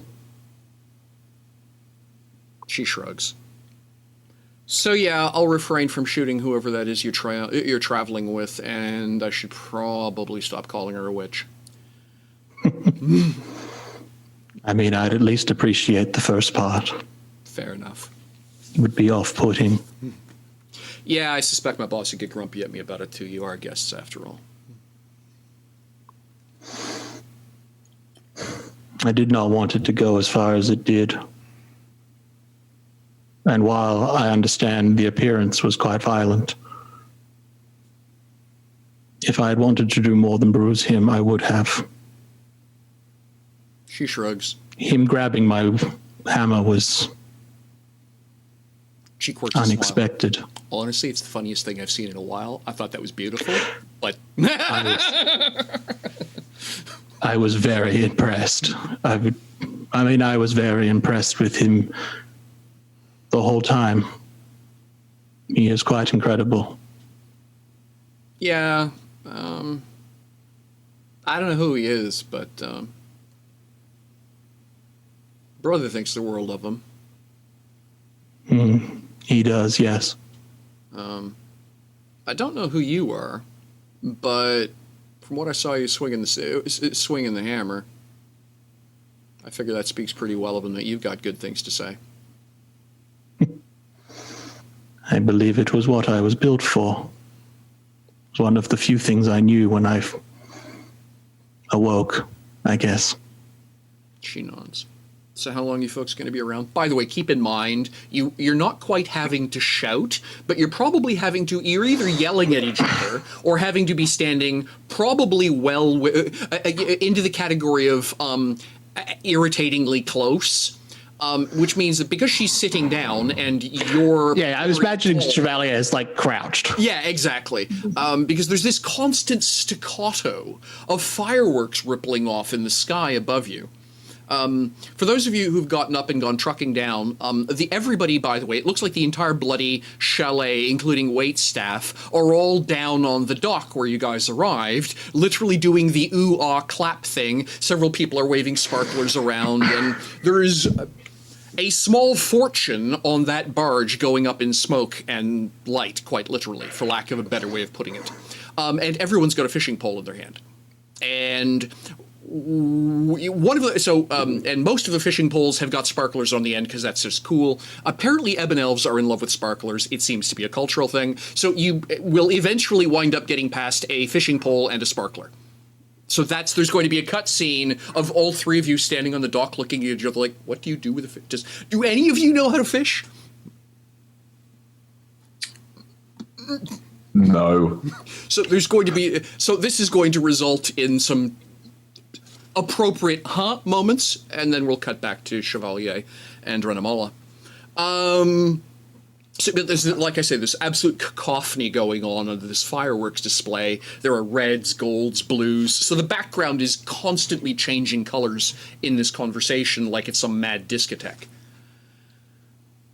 She shrugs. So yeah, I'll refrain from shooting whoever that is you're traveling with, and I should probably stop calling her a witch.
I mean, I'd at least appreciate the first part.
Fair enough.
It would be off-putting.
Yeah, I suspect my boss would get grumpy at me about it too. You are guests after all.
I did not want it to go as far as it did. And while I understand the appearance was quite violent, if I had wanted to do more than bruise him, I would have.
She shrugs.
Him grabbing my hammer was
She quirks a
unexpected.
smile. Honestly, it's the funniest thing I've seen in a while. I thought that was beautiful, but...
I was very impressed. I was very impressed with him the whole time. He is quite incredible.
Yeah. I don't know who he is, but brother thinks the world of him.
He does, yes.
I don't know who you are, but from what I saw you swinging the hammer, I figure that speaks pretty well of him that you've got good things to say.
I believe it was what I was built for. It was one of the few things I knew when I awoke, I guess.
She nods. So how long are you folks going to be around? By the way, keep in mind, you're not quite having to shout, but you're probably you're either yelling at each other or having to be standing probably into the category of irritatingly close. Which means that because she's sitting down and you're...
Yeah, I was imagining Chevalier as, like, crouched.
Yeah, exactly. Because there's this constant staccato of fireworks rippling off in the sky above you. For those of you who've gotten up and gone trucking down, everybody, by the way, it looks like the entire bloody chalet, including wait staff, are all down on the dock where you guys arrived, literally doing the ooh-ah clap thing. Several people are waving sparklers around, and there is a small fortune on that barge going up in smoke and light, quite literally, for lack of a better way of putting it. And everyone's got a fishing pole in their hand. And one of the and most of the fishing poles have got sparklers on the end because that's just cool. Apparently, ebon elves are in love with sparklers. It seems to be a cultural thing. So you will eventually wind up getting past a fishing pole and a sparkler. So there's going to be a cut scene of all three of you standing on the dock looking at each other like, what do you do with a fish? Do any of you know how to fish?
No.
So this is going to result in some appropriate moments, and then we'll cut back to Chevalier and Renamala. So there's, like I say, this absolute cacophony going on under this fireworks display. There are reds, golds, blues. So the background is constantly changing colors in this conversation like it's some mad discotheque.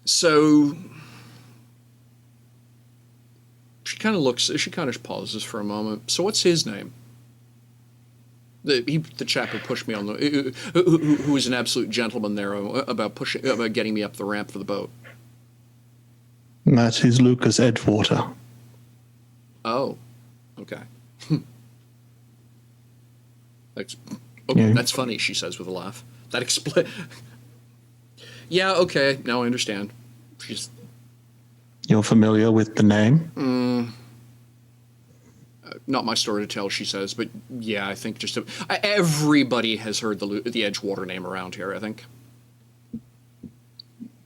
So she kind of pauses for a moment. So what's his name? The chap who pushed me on who was an absolute gentleman there about getting me up the ramp for the boat.
That is Lucas Edgewater.
Oh, okay. That's funny, she says with a laugh. That explains. Yeah, okay, now I understand.
You're familiar with the name?
Not my story to tell, she says, but yeah, I think everybody has heard the Edgewater name around here, I think.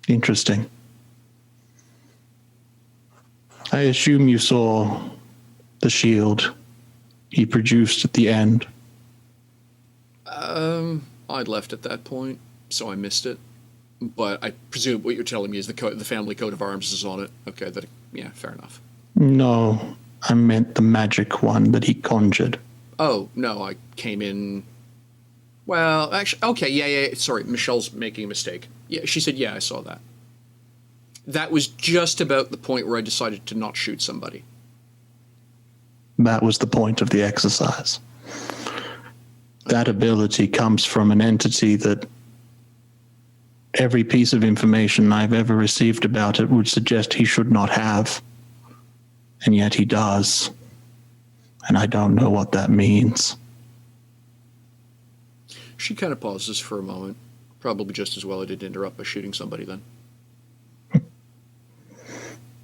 Interesting. I assume you saw the shield he produced at the end.
I'd left at that point, so I missed it. But I presume what you're telling me is the family coat of arms is on it. Okay, yeah, fair enough.
No, I meant the magic one that he conjured.
Oh, no, I came in... Well, actually, okay, yeah, sorry, Michelle's making a mistake. Yeah, she said, yeah, I saw that. That was just about the point where I decided to not shoot somebody.
That was the point of the exercise. That ability comes from an entity that every piece of information I've ever received about it would suggest he should not have. And yet he does. And I don't know what that means.
She kind of pauses for a moment. Probably just as well I didn't interrupt by shooting somebody then.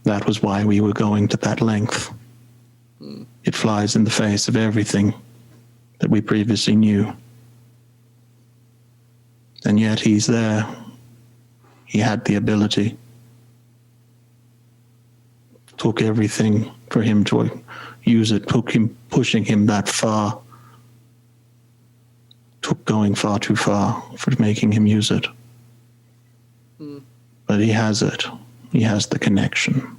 That was why we were going to that length. It flies in the face of everything that we previously knew. And yet he's there. He had the ability. Took everything for him to use it, pushing him that far. Took going far too far for making him use it. But he has it. He has the connection.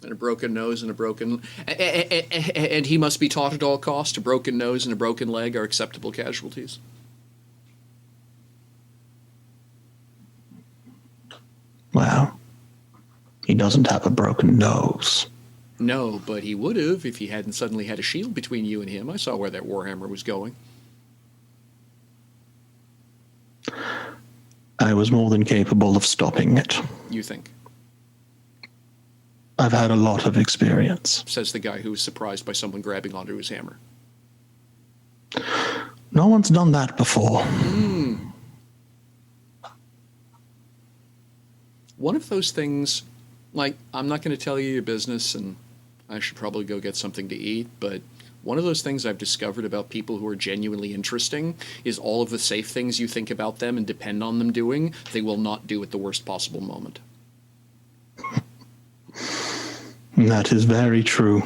And a broken nose and a broken... And he must be taught at all costs a broken nose and a broken leg are acceptable casualties.
Well, he doesn't have a broken nose.
No, but he would have if he hadn't suddenly had a shield between you and him. I saw where that Warhammer was going.
I was more than capable of stopping it.
You think?
I've had a lot of experience.
Says the guy who was surprised by someone grabbing onto his hammer.
No one's done that before.
One of those things, like, I'm not going to tell you your business, and I should probably go get something to eat, but one of those things I've discovered about people who are genuinely interesting is all of the safe things you think about them and depend on them doing, they will not do at the worst possible moment.
That is very true.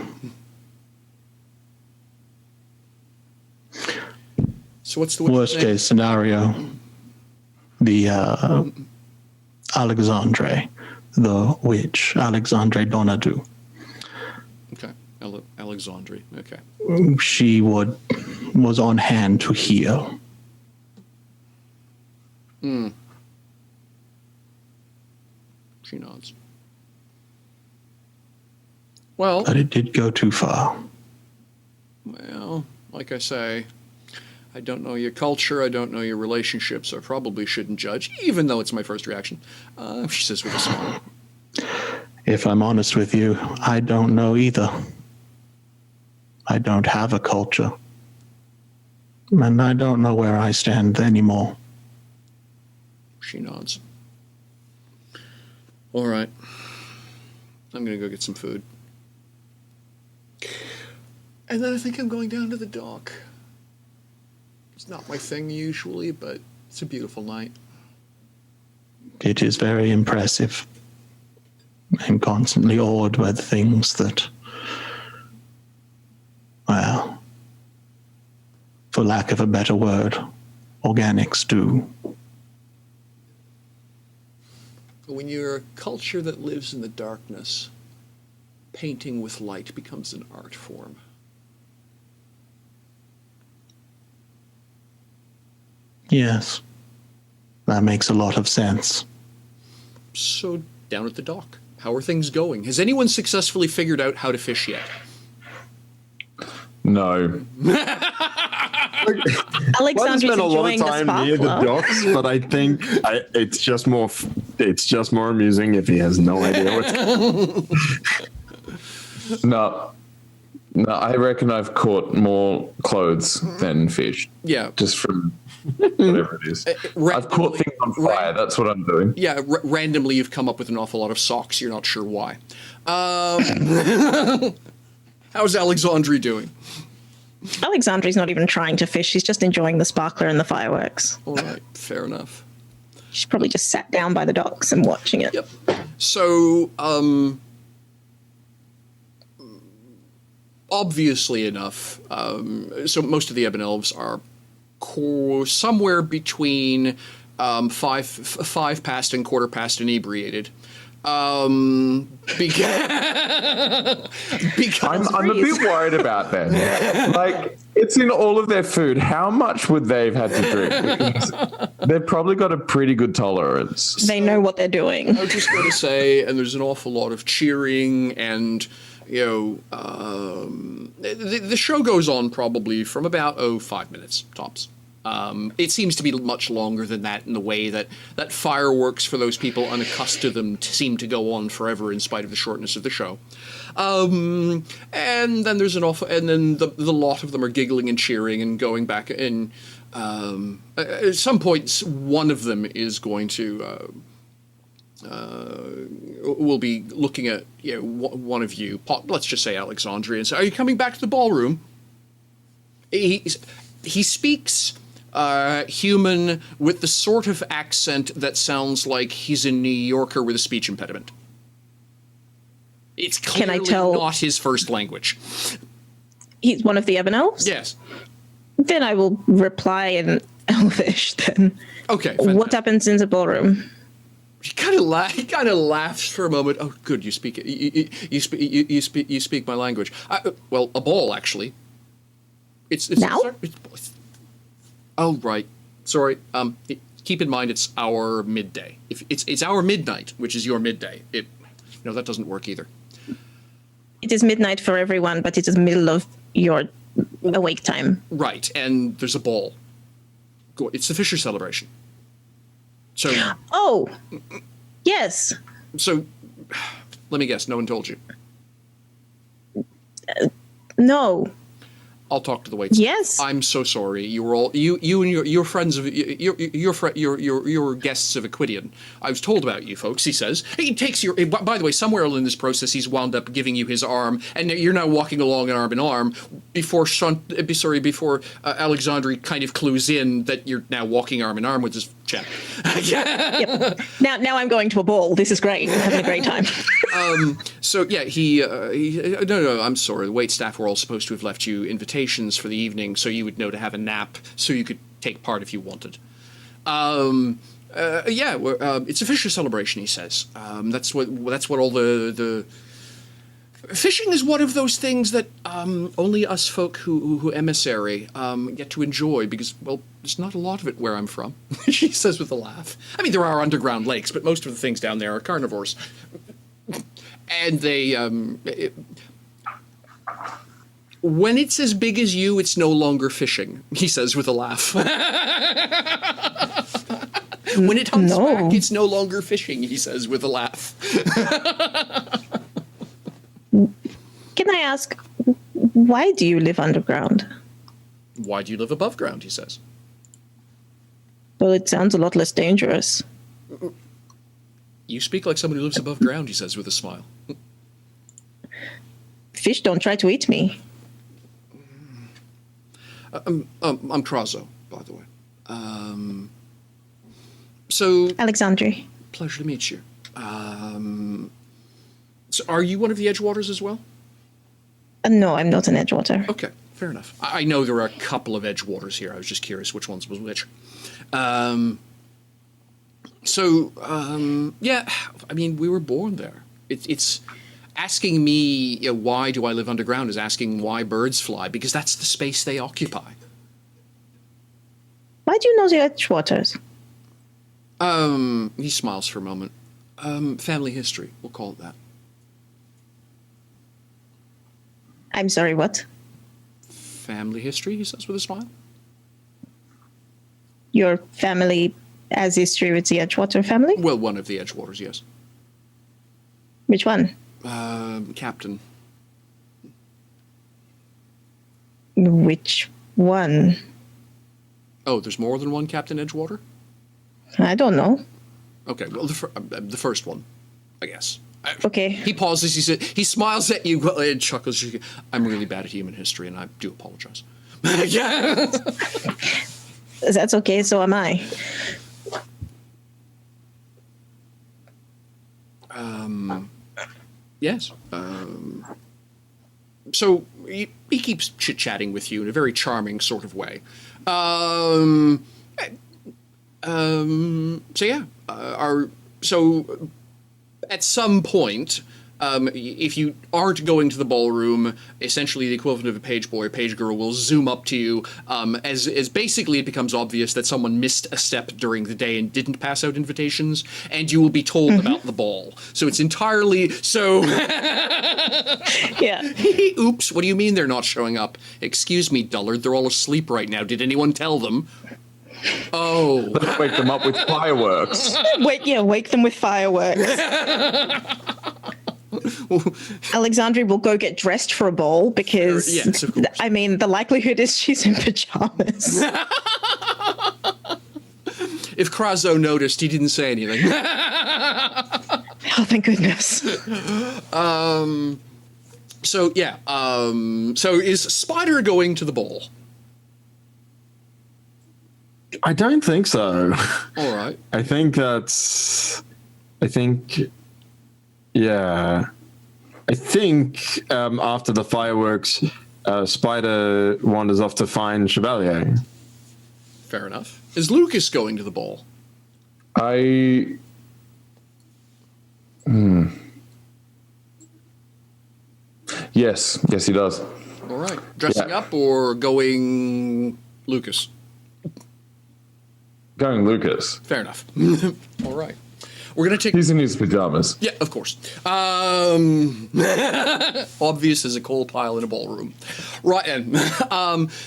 So what's the
worst case scenario? The Alexandre, the witch, Alexandre Donadu.
Okay. Alexandri. Okay.
She was on hand to hear.
She nods. Well,
But it did go too far.
well, like I say, I don't know your culture. I don't know your relationships. I probably shouldn't judge, even though it's my first reaction. She says with a smile.
If I'm honest with you, I don't know either. I don't have a culture. And I don't know where I stand anymore.
She nods. All right. I'm going to go get some food. And then I think I'm going down to the dock. It's not my thing usually, but it's a beautiful night.
It is very impressive. I'm constantly awed by the things that, well, for lack of a better word, organics do.
When you're a culture that lives in the darkness, painting with light becomes an art form.
Yes, that makes a lot of sense.
So, down at the dock, how are things going? Has anyone successfully figured out how to fish yet?
No.
Alexandri's
spent a lot of
enjoying the
time near the
sparkler.
docks, but I think it's just more amusing if he has no idea what's.
No. No, I reckon I've caught more clothes than fish.
Yeah.
Just from whatever it is. I've caught things on fire. That's what I'm doing.
Yeah, randomly you've come up with an awful lot of socks. You're not sure why. How's Alexandri doing?
Alexandri's not even trying to fish. She's just enjoying the sparkler and the fireworks.
All right, fair enough.
She's probably just sat down by the docks and watching it.
Yep. So, obviously enough, so most of the Ebon Elves are somewhere between 5 past and quarter past inebriated. Because
I'm a bit worried about that. Like, it's in all of their food. How much would they have had to drink? Because they've probably got a pretty good tolerance.
They know what they're doing.
I was just going to say, and there's an awful lot of cheering, and the show goes on probably from about 5 minutes tops. It seems to be much longer than that in the way that fireworks for those people unaccustomed to them seem to go on forever in spite of the shortness of the show. And then there's and then the lot of them are giggling and cheering and going back. And at some points, one of them is going to will be looking at one of you. Let's just say Alexandria, and say, "Are you coming back to the ballroom?" He speaks human with the sort of accent that sounds like he's a New Yorker with a speech impediment. It's clearly not his first language.
He's one of the Ebon Elves?
Yes.
Then I will reply in Elvish then.
Okay. Fantastic.
What happens in the ballroom?
He kind of laughs for a moment. Oh, good, you speak it. You speak my language. Well, a ball actually. It's
now.
Oh, right. Sorry. Keep in mind it's our midday. If it's our midnight, which is your midday. No, that doesn't work either.
It is midnight for everyone, but it is middle of your awake time.
Right, and there's a ball. It's the Fisher celebration. So.
Oh, yes.
So, let me guess. No one told you.
No.
I'll talk to the waitstaff.
Yes.
I'm so sorry. You were all you and your friends of your guests of Equidian. I was told about you folks. He says he takes your. By the way, somewhere in this process, he's wound up giving you his arm, and you're now walking along arm in arm. Before Alexandri kind of clues in that you're now walking arm in arm with this chap.
Yep. Now I'm going to a ball. This is great. I'm having a great time.
So yeah, he no, I'm sorry. The waitstaff were all supposed to have left you invitations for the evening, so you would know to have a nap, so you could take part if you wanted. It's a Fisher celebration, he says. That's what all the Fishing is one of those things that only us folk who emissary get to enjoy because, well, there's not a lot of it where I'm from, she says with a laugh. I mean, there are underground lakes, but most of the things down there are carnivores. And they, when it's as big as you, it's no longer fishing, he says with a laugh. When it comes back, it's no longer fishing, he says with a laugh.
Can I ask, why do you live underground?
Why do you live above ground, he says.
Well, it sounds a lot less dangerous.
You speak like somebody who lives above ground, he says with a smile.
Fish don't try to eat me.
I'm Krazo, by the way. So...
Alexandri.
Pleasure to meet you. So are you one of the Edgewaters as well?
No, I'm not an Edgewater.
Okay, fair enough. I know there are a couple of Edgewaters here. I was just curious which ones was which. Yeah, I mean, we were born there. It's asking me, you know, why do I live underground is asking why birds fly, because that's the space they occupy.
Why do you know the Edgewaters?
He smiles for a moment. Family history, we'll call it that.
I'm sorry, what?
Family history, he says with a smile.
Your family has history with the Edgewater family?
Well, one of the Edgewaters, yes.
Which one?
Captain.
Which one?
Oh, there's more than one Captain Edgewater?
I don't know.
Okay, well, the first one, I guess.
Okay.
He pauses, he smiles at you and chuckles. I'm really bad at human history, and I do apologize. Yeah.
That's okay, so am I.
Yes. So he keeps chit-chatting with you in a very charming sort of way. So yeah, so at some point, if you aren't going to the ballroom, essentially the equivalent of a page boy or page girl will zoom up to you as basically it becomes obvious that someone missed a step during the day and didn't pass out invitations, and you will be told about the ball. So it's entirely so.
Yeah.
Oops, what do you mean they're not showing up? Excuse me, dullard, they're all asleep right now. Did anyone tell them? Oh.
Let's wake them up with fireworks.
Wake them with fireworks. Alexandria will go get dressed for a ball because,
yes, of course.
I mean, the likelihood is she's in pajamas.
If Krazo noticed, he didn't say anything.
Oh, thank goodness.
So, yeah. So is Spider going to the ball?
I don't think so.
All right.
I think, yeah. I think after the fireworks, Spider wanders off to find Chevalier.
Fair enough. Is Lucas going to the ball?
Yes, he does.
All right. Dressing up or going Lucas?
Going Lucas.
Fair enough. All right. We're going to take...
He's in his pajamas.
Yeah, of course. Obvious as a coal pile in a ballroom. Right, and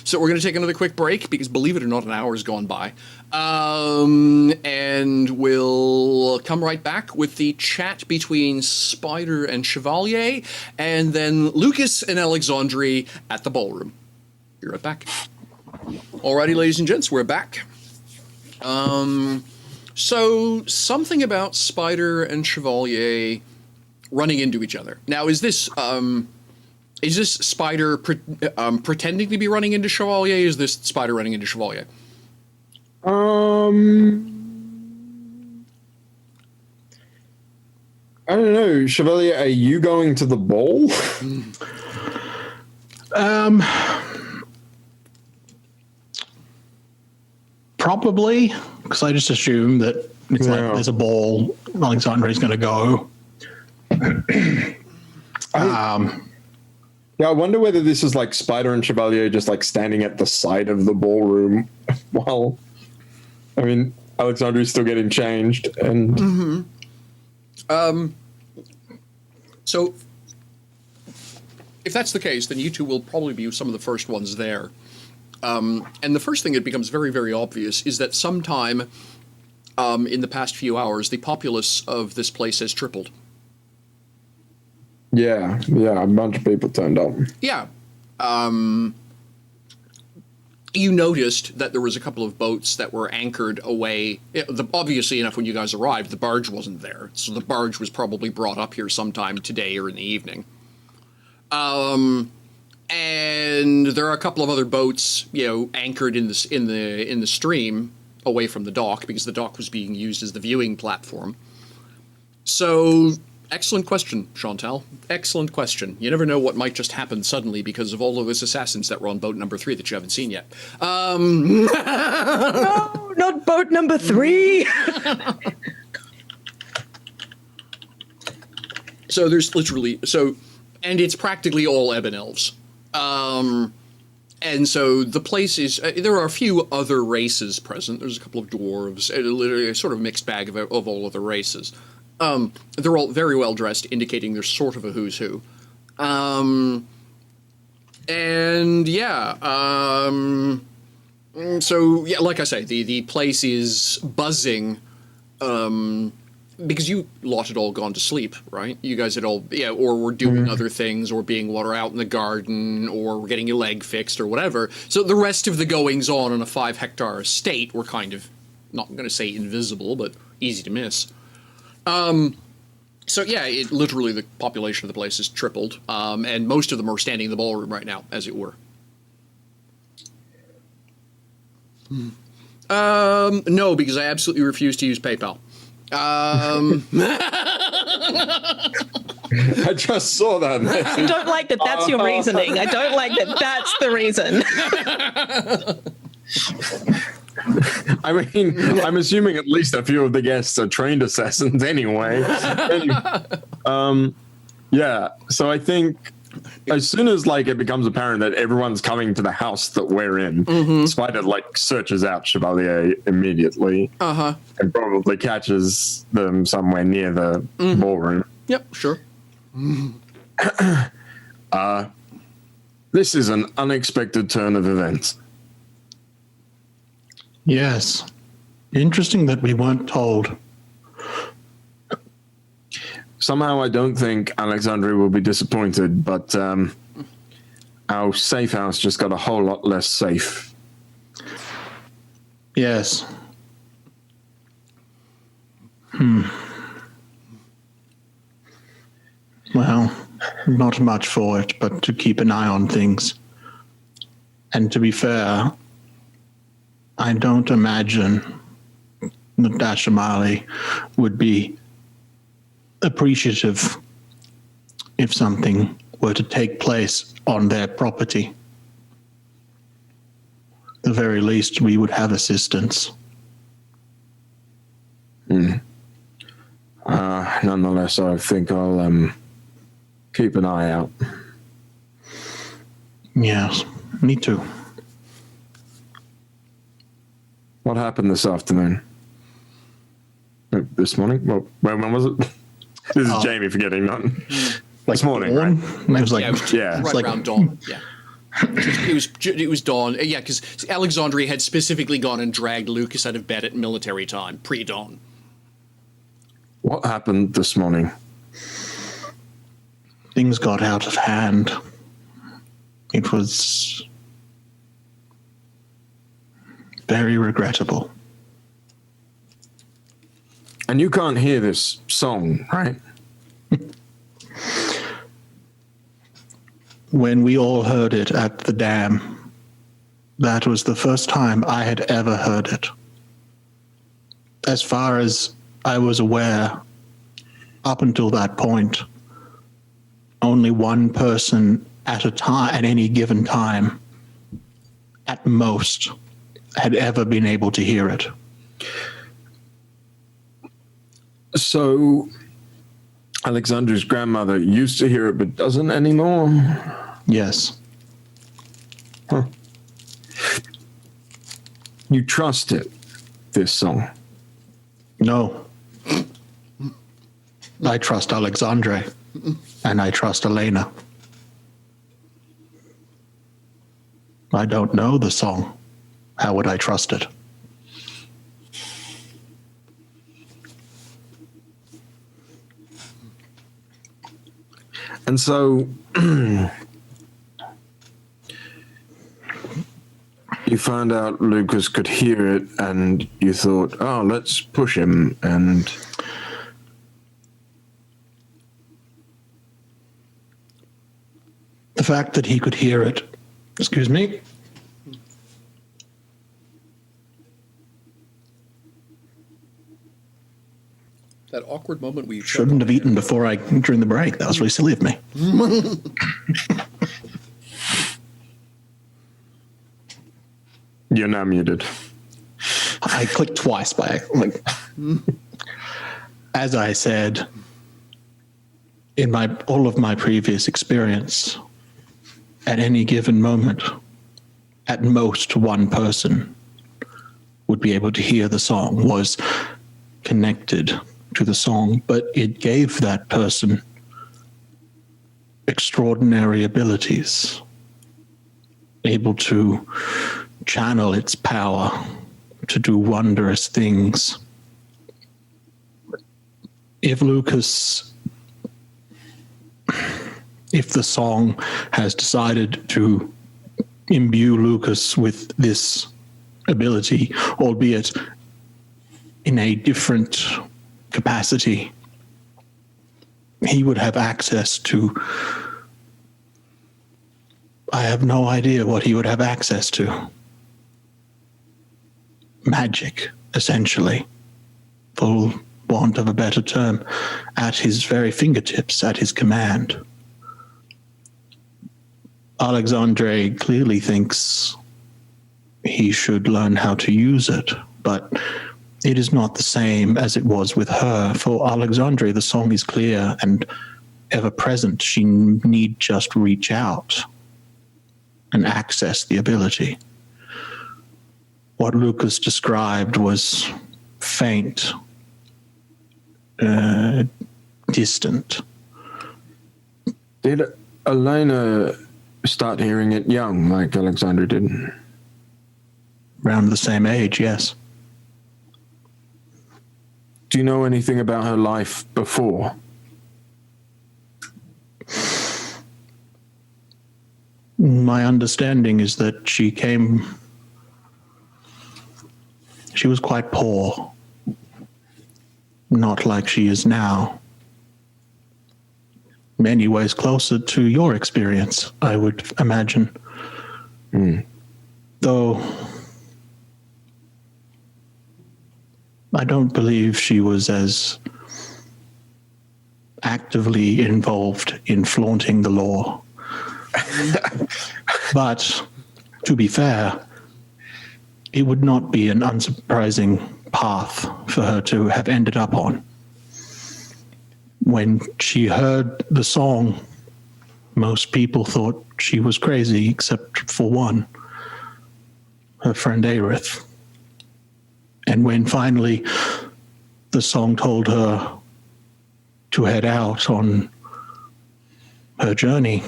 so we're going to take another quick break because, believe it or not, an hour's gone by. And we'll come right back with the chat between Spider and Chevalier, and then Lucas and Alexandri at the ballroom. Be right back. Alrighty, ladies and gents, we're back. So something about Spider and Chevalier running into each other. Now, is this Spider pretending to be running into Chevalier? Is this Spider running into Chevalier?
I don't know, Chevalier. Are you going to the ball?
Probably, because I just assume that it's like there's a ball, Alexandria's going to go.
Yeah, I wonder whether this is like Spider and Chevalier just like standing at the side of the ballroom while, I mean, Alexandria's still getting changed and.
So, if that's the case, then you two will probably be some of the first ones there. And the first thing that becomes very, very obvious is that sometime in the past few hours, the populace of this place has tripled.
Yeah, a bunch of people turned up.
Yeah. You noticed that there was a couple of boats that were anchored away. Obviously enough, when you guys arrived, the barge wasn't there. So the barge was probably brought up here sometime today or in the evening. And there are a couple of other boats, anchored in the stream away from the dock, because the dock was being used as the viewing platform. So, excellent question, Chantal. Excellent question. You never know what might just happen suddenly because of all of those assassins that were on boat number 3 that you haven't seen yet.
No, not boat number 3.
So there's literally, and it's practically all ebon elves. And so the place is, there are a few other races present. There's a couple of dwarves, literally a sort of mixed bag of all other races. They're all very well dressed, indicating they're sort of a who's who. So yeah, like I say, the place is buzzing, because you lot had all gone to sleep, right? You guys had all, or were doing other things, or being water out in the garden, or were getting your leg fixed, or whatever. So the rest of the goings on a 5-hectare estate were kind of, not going to say invisible, but easy to miss. So yeah, literally the population of the place has tripled, and most of them are standing in the ballroom right now, as it were. No, because I absolutely refuse to use PayPal.
I just saw that message.
I don't like that that's your reasoning. I don't like that that's the reason.
I mean, I'm assuming at least a few of the guests are trained assassins anyway. Yeah, so I think as soon as it becomes apparent that everyone's coming to the house that we're in, Spider searches out Chevalier immediately, and probably catches them somewhere near the ballroom.
Yep, sure.
This is an unexpected turn of events.
Yes. Interesting that we weren't told.
Somehow I don't think Alexandria will be disappointed, but our safe house just got a whole lot less safe.
Yes. Well, not much for it, but to keep an eye on things. And to be fair, I don't imagine that Dashamali would be appreciative if something were to take place on their property. At the very least, we would have assistance.
Nonetheless, I think I'll keep an eye out.
Yes, me too.
What happened this afternoon? This morning? Well, when was it? This is Jamie forgetting, not this morning. Right?
It was
right around dawn. Yeah. It was dawn. Yeah, because Alexandria had specifically gone and dragged Lucas out of bed at military time, pre-dawn.
What happened this morning?
Things got out of hand. It was very regrettable.
And you can't hear this song, right?
When we all heard it at the dam, that was the first time I had ever heard it. As far as I was aware, up until that point, only one person at a time, at any given time, at most, had ever been able to hear it.
So Alexandra's grandmother used to hear it but doesn't anymore.
Yes.
Huh. You trust it, this song?
No. I trust Alexandre, and I trust Elena. I don't know the song. How would I trust it?
And so you found out Lucas could hear it, and you thought, oh, let's push him. And
the fact that he could hear it, excuse me,
That awkward moment where you
shouldn't have eaten during the break. That was really silly of me.
you're now muted.
I clicked twice as I said, in all of my previous experience, at any given moment, at most one person would be able to hear the song, was connected to the song, but it gave that person extraordinary abilities, able to channel its power to do wondrous things. If the song has decided to imbue Lucas with this ability, albeit in a different capacity, he would have access to, I have no idea what he would have access to. Magic, essentially, for want of a better term, at his very fingertips, at his command. Alexandre clearly thinks he should learn how to use it, but it is not the same as it was with her. For Alexandre, the song is clear and ever present. She need just reach out and access the ability. What Lucas described was faint, distant.
Did Elena start hearing it young, like Alexandra did?
Around the same age, yes.
Do you know anything about her life before?
My understanding is that she was quite poor, not like she is now. Many ways closer to your experience, I would imagine. Though I don't believe she was as actively involved in flaunting the law. But to be fair, it would not be an unsurprising path for her to have ended up on. When she heard the song, most people thought she was crazy, except for one, her friend Aerith. And when finally the song told her to head out on her journey,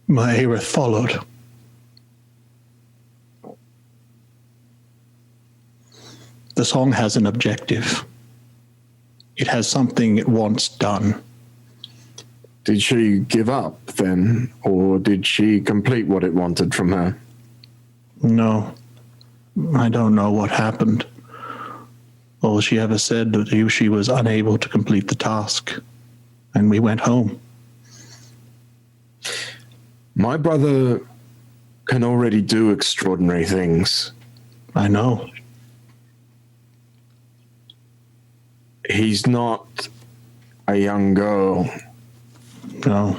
my Aerith followed. The song has an objective. It has something it wants done.
Did she give up then, or did she complete what it wanted from her?
No, I don't know what happened. All she ever said that she was unable to complete the task, and we went home.
My brother can already do extraordinary things.
I know.
He's not a young girl.
No.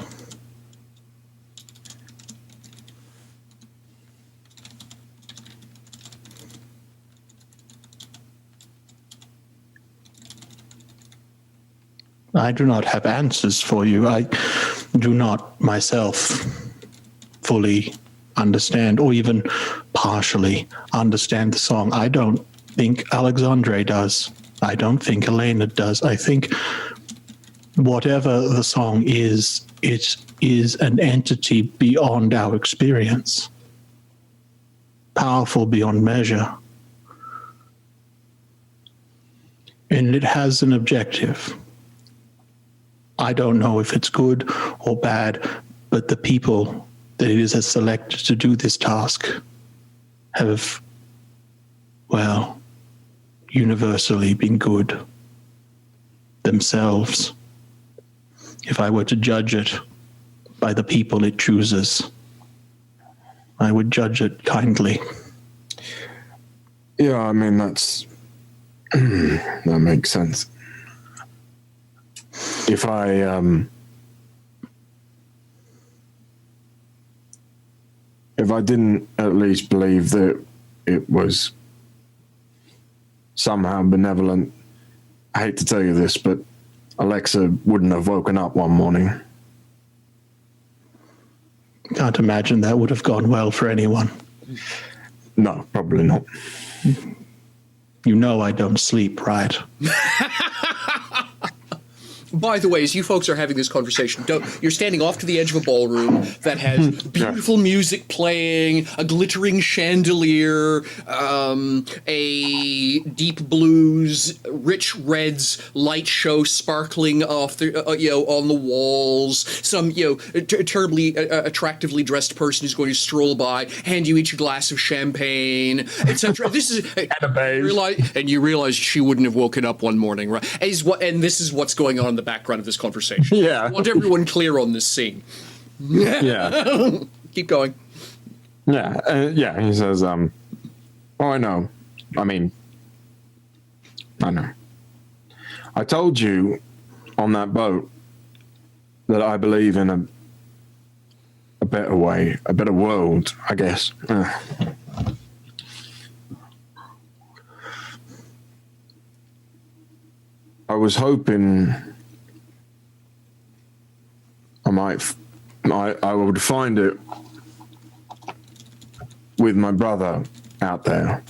I do not have answers for you. I do not myself fully understand or even partially understand the song. I don't think Alexandre does. I don't think Elena does. I think whatever the song is, it is an entity beyond our experience, powerful beyond measure. And it has an objective. I don't know if it's good or bad, but the people that it has selected to do this task have, well, universally been good themselves. If I were to judge it by the people it chooses, I would judge it kindly.
Yeah, I mean, that's that makes sense. If I didn't at least believe that it was somehow benevolent, I hate to tell you this, but Alexa wouldn't have woken up one morning.
Can't imagine that would have gone well for anyone.
No, probably not.
You know I don't sleep, right?
By the way, as you folks are having this conversation, you're standing off to the edge of a ballroom that has beautiful music playing, a glittering chandelier, a deep blues, rich reds light show sparkling off the on the walls. Some terribly attractively dressed person who's going to stroll by, hand you each a glass of champagne, etc. This is and you realize she wouldn't have woken up one morning, right? And this is what's going on in the background of this conversation.
Yeah.
I want everyone clear on this scene.
Yeah.
Keep going.
Yeah. Yeah. He says, oh, I know. I mean, I know. I told you on that boat that I believe in a better way, a better world, I guess. I was hoping I would find it with my brother out there.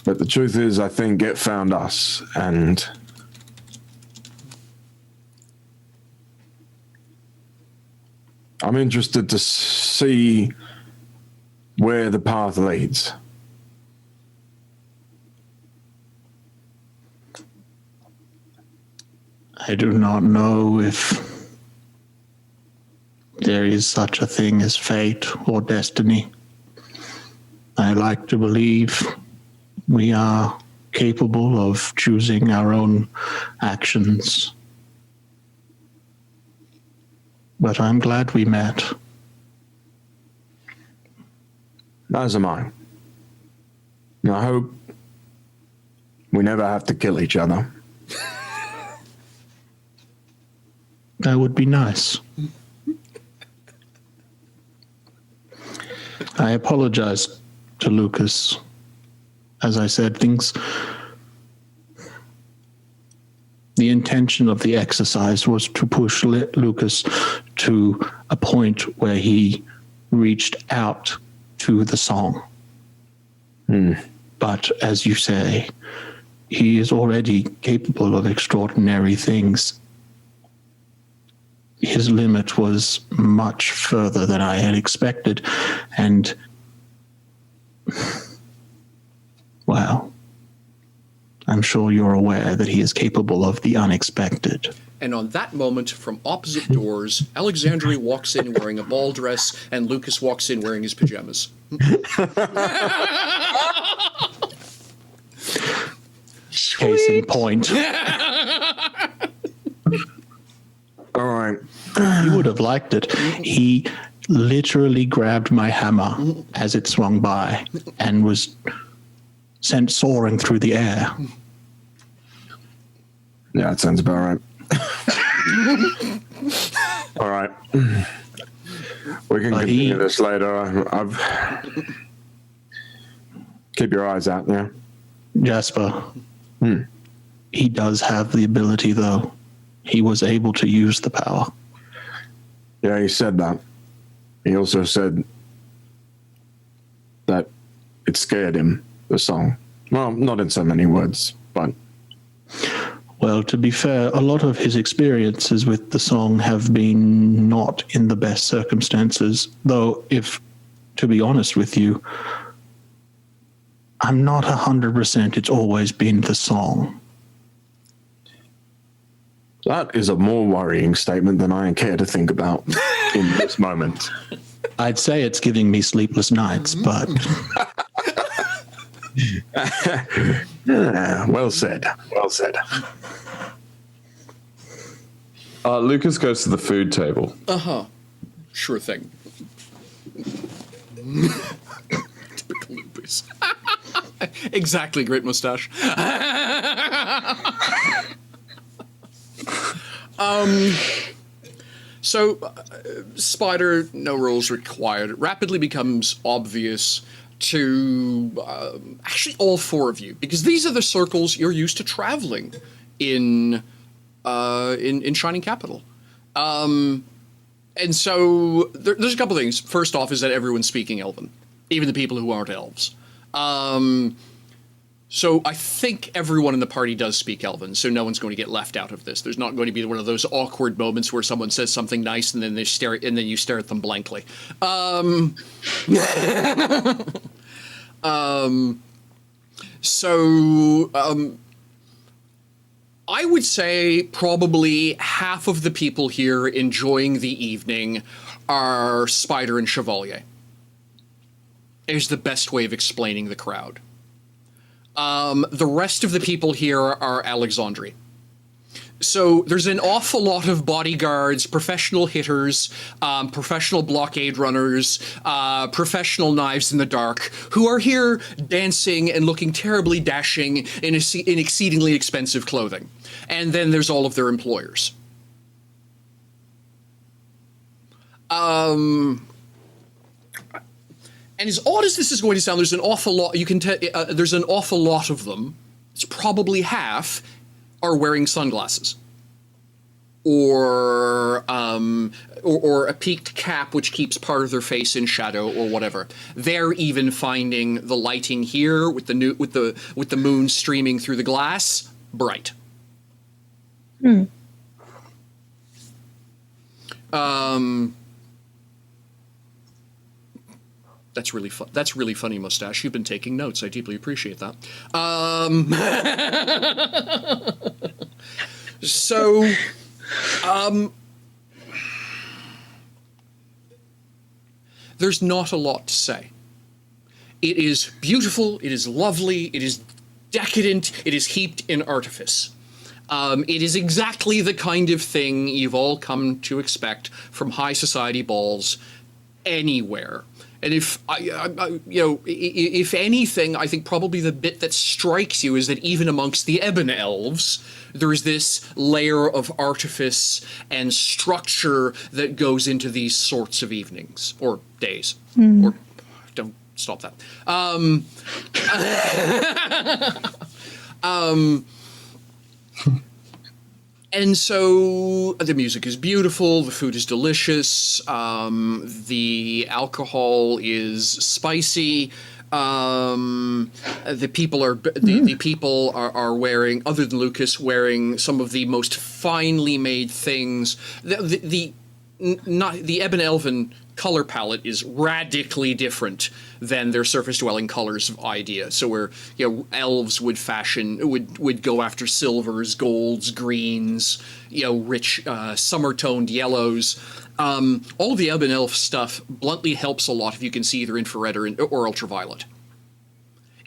But the truth is, I think it found us, and I'm interested to see where the path leads.
I do not know if there is such a thing as fate or destiny. I like to believe we are capable of choosing our own actions. But I'm glad we met.
As am I. And I hope we never have to kill each other.
That would be nice. I apologize to Lucas. As I said, the intention of the exercise was to push Lucas to a point where he reached out to the song. But as you say, he is already capable of extraordinary things. His limit was much further than I had expected, and well, I'm sure you're aware that he is capable of the unexpected.
And on that moment, from opposite doors, Alexandre walks in wearing a ball dress, and Lucas walks in wearing his pajamas.
Case in point.
All right.
He would have liked it. He literally grabbed my hammer as it swung by and was sent soaring through the air.
Yeah, that sounds about right. All right. We can continue this later. Keep your eyes out there.
Jasper, He does have the ability, though. He was able to use the power.
Yeah, he said that. He also said that it scared him, the song. Well, not in so many words, but...
Well, to be fair, a lot of his experiences with the song have been not in the best circumstances, though, if, to be honest with you, I'm not 100% it's always been the song.
That is a more worrying statement than I care to think about in this moment.
I'd say it's giving me sleepless nights, but...
Yeah, well said. Well said.
Lucas goes to the food table.
Sure thing. Typical lupus. Exactly, great mustache. Spider, no rules required. It rapidly becomes obvious to actually all four of you, because these are the circles you're used to traveling in Shining Capital. And so there's a couple things. First off is that everyone's speaking Elven, even the people who aren't elves. So I think everyone in the party does speak Elven, so no one's going to get left out of this. There's not going to be one of those awkward moments where someone says something nice and then you stare at them blankly. I would say probably half of the people here enjoying the evening are Spider and Chevalier. Is the best way of explaining the crowd. The rest of the people here are Alexandri. So there's an awful lot of bodyguards, professional hitters, professional blockade runners, professional knives in the dark, who are here dancing and looking terribly dashing in exceedingly expensive clothing. And then there's all of their employers. And as odd as this is going to sound, there's an awful lot. There's an awful lot of them. It's probably half are wearing sunglasses, or a peaked cap which keeps part of their face in shadow, or whatever. They're even finding the lighting here with the moon streaming through the glass bright. That's really fun. That's really funny, mustache. You've been taking notes. I deeply appreciate that. There's not a lot to say. It is beautiful. It is lovely. It is decadent. It is heaped in artifice. It is exactly the kind of thing you've all come to expect from high society balls anywhere. And if if anything, I think probably the bit that strikes you is that even amongst the Ebon Elves, there is this layer of artifice and structure that goes into these sorts of evenings or days. Or don't stop that. And so the music is beautiful, the food is delicious, the alcohol is spicy, the people are wearing, other than Lucas, wearing some of the most finely made things. The Ebon Elven color palette is radically different than their surface dwelling colors idea. So where elves would go after silvers, golds, greens, rich summer toned yellows. All of the Ebon Elf stuff bluntly helps a lot if you can see either infrared or ultraviolet.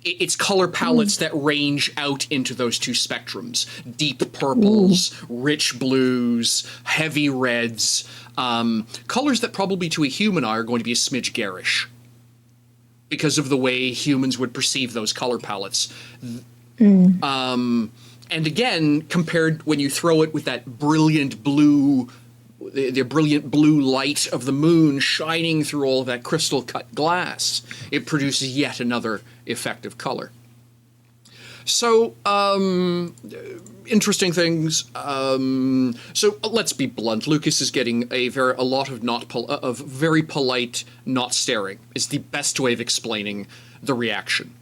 It's color palettes that range out into those two spectrums: deep purples, rich blues, heavy reds, colors that probably to a human eye are going to be a smidge garish because of the way humans would perceive those color palettes. And again, compared when you throw it with that brilliant blue, the brilliant blue light of the moon shining through all of that crystal cut glass, it produces yet another effect of color. So, interesting things. So let's be blunt. Lucas is getting a lot of very polite not staring. Is the best way of explaining the reaction.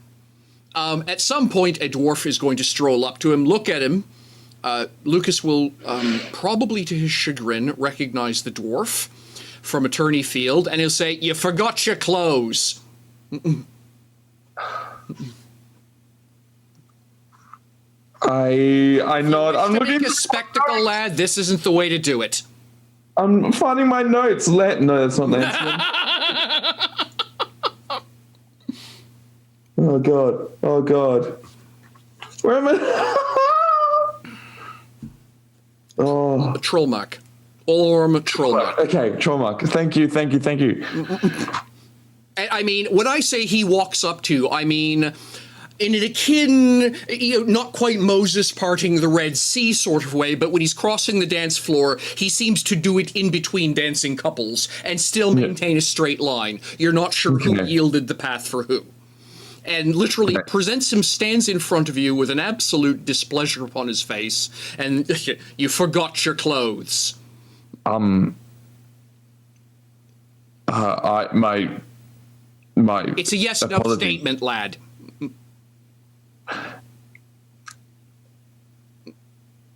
At some point, a dwarf is going to stroll up to him, look at him. Lucas will, probably to his chagrin, recognize the dwarf from Attorney Field, and he'll say, "You forgot your clothes."
I nod. I'm
To
looking
make a spectacle, lad. This isn't the way to do it.
I'm finding my notes. No, that's not Lancelot. Oh god. Oh god. Where am I? Oh.
Trollmark. Olorm Trollmark.
Okay, Trollmark. Thank you.
I mean, when I say he walks up to, I mean, in an akin, not quite Moses parting the Red Sea sort of way, but when he's crossing the dance floor, he seems to do it in between dancing couples and still maintain a straight line. You're not sure who yielded the path for who. And literally presents him, stands in front of you with an absolute displeasure upon his face, and you forgot your clothes.
My
It's a yes/no
apology.
statement, lad.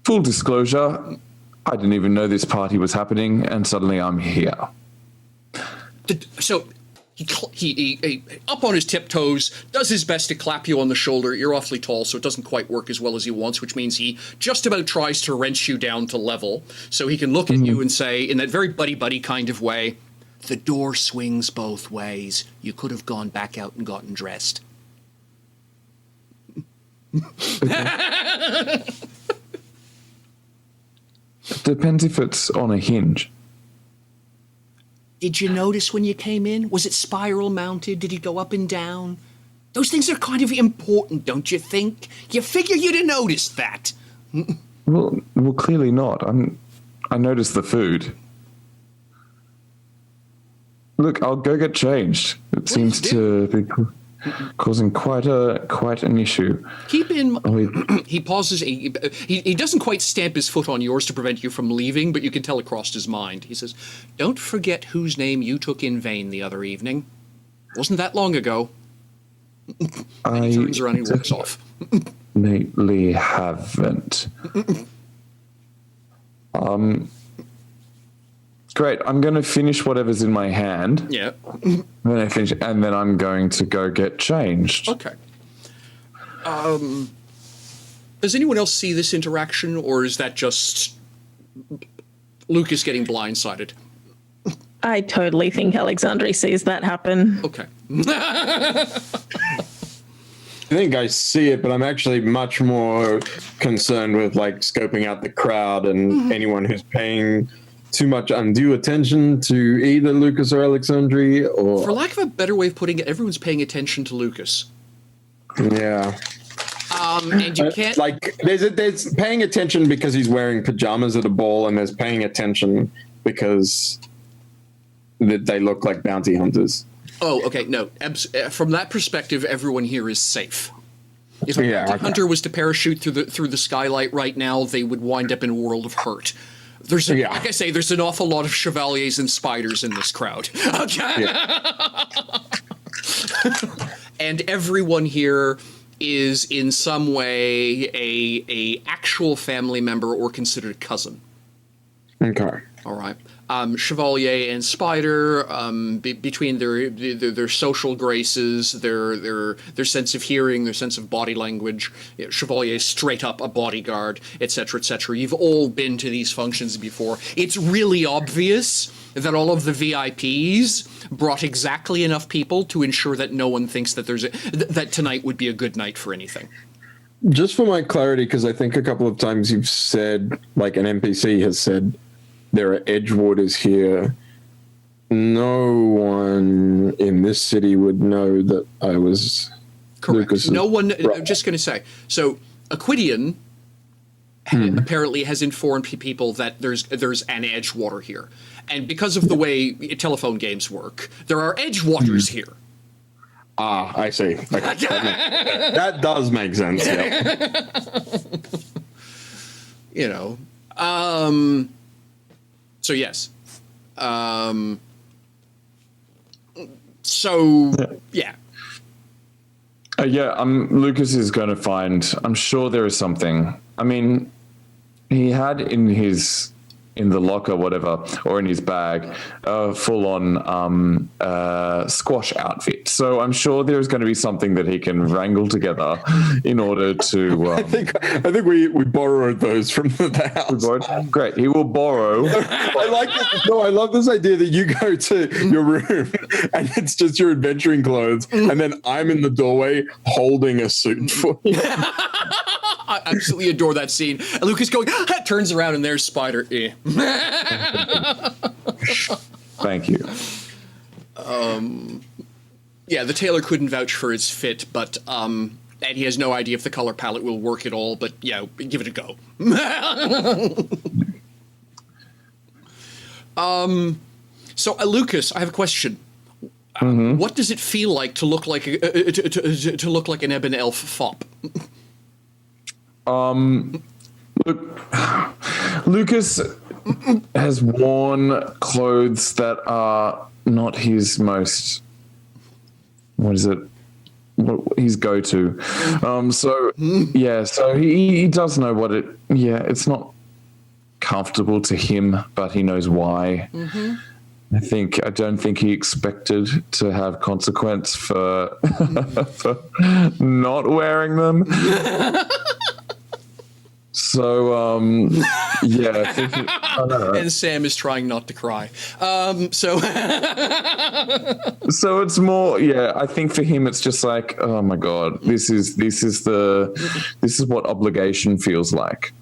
Full disclosure, I didn't even know this party was happening, and suddenly I'm here.
So he up on his tiptoes, does his best to clap you on the shoulder. You're awfully tall, so it doesn't quite work as well as he wants, which means he just about tries to wrench you down to level so he can look at you and say, in that very buddy-buddy kind of way, "The door swings both ways. You could have gone back out and gotten dressed."
Depends if it's on a hinge.
Did you notice when you came in? Was it spiral mounted? Did he go up and down? Those things are kind of important, don't you think? You figure you'd have noticed that.
Well, clearly not. I noticed the food. Look, I'll go get changed. It seems to be causing quite an issue.
Keep in. He pauses. He doesn't quite stamp his foot on yours to prevent you from leaving, but you can tell across his mind. He says, "Don't forget whose name you took in vain the other evening. Wasn't that long ago." And he turns around and walks off.
Lately haven't. Great. I'm going to finish whatever's in my hand.
Yeah.
Then I finish, and then I'm going to go get changed.
Okay. Does anyone else see this interaction, or is that just Lucas getting blindsided?
I totally think Alexandre sees that happen.
Okay.
I think I see it, but I'm actually much more concerned with like scoping out the crowd and anyone who's paying too much undue attention to either Lucas or Alexandre, or
For lack of a better way of putting it, everyone's paying attention to Lucas.
yeah.
And you can't
Like there's paying attention because he's wearing pajamas at a ball, and there's paying attention because they look like bounty hunters.
Oh, okay. No, from that perspective, everyone here is safe. If a
Yeah,
bounty
okay.
hunter was to parachute through the skylight right now, they would wind up in a world of hurt. There's,
Yeah.
like I say, there's an awful lot of chevaliers and spiders in this crowd. Okay. And everyone here is in some way a actual family member or considered a cousin.
Okay.
All right. Chevalier and Spider, between their social graces, their sense of hearing, their sense of body language, Chevalier is straight up a bodyguard, etc., etc. You've all been to these functions before. It's really obvious that all of the VIPs brought exactly enough people to ensure that no one thinks that that tonight would be a good night for anything.
Just for my clarity, because I think a couple of times you've said, like an NPC has said, there are Edgewaters here. No one in this city would know that I was
Correct.
Lucas's
No one.
brother.
I'm just going to say. So, Aquidian apparently has informed people that there's an Edgewater here, and because of the way telephone games work, there are Edgewaters here.
I see. Okay. That does make sense. Yeah.
You know. So yes. So yeah.
Lucas is going to find. I'm sure there is something. I mean, he had in the locker, whatever, or in his bag, full-on squash outfit. So I'm sure there is going to be something that he can wrangle together in order to.
I think we borrowed those from the house.
Great, he will borrow.
I like this. No, I love this idea that you go to your room and it's just your adventuring clothes, and then I'm in the doorway holding a suit for you.
I absolutely adore that scene. And Lucas going, turns around and there's Spider.
Thank you.
Yeah, the tailor couldn't vouch for its fit, but and he has no idea if the color palette will work at all. But yeah, give it a go. So Lucas, I have a question. What does it feel like to look like to look like an ebon elf fop?
Look, Lucas has worn clothes that are not his most. What is it? His go-to. So he does know what it. Yeah, it's not comfortable to him, but he knows why. I don't think he expected to have consequence for for not wearing them. So,
And Sam is trying not to cry. So
it's more, I think for him it's just like, oh my God, this is what obligation feels like.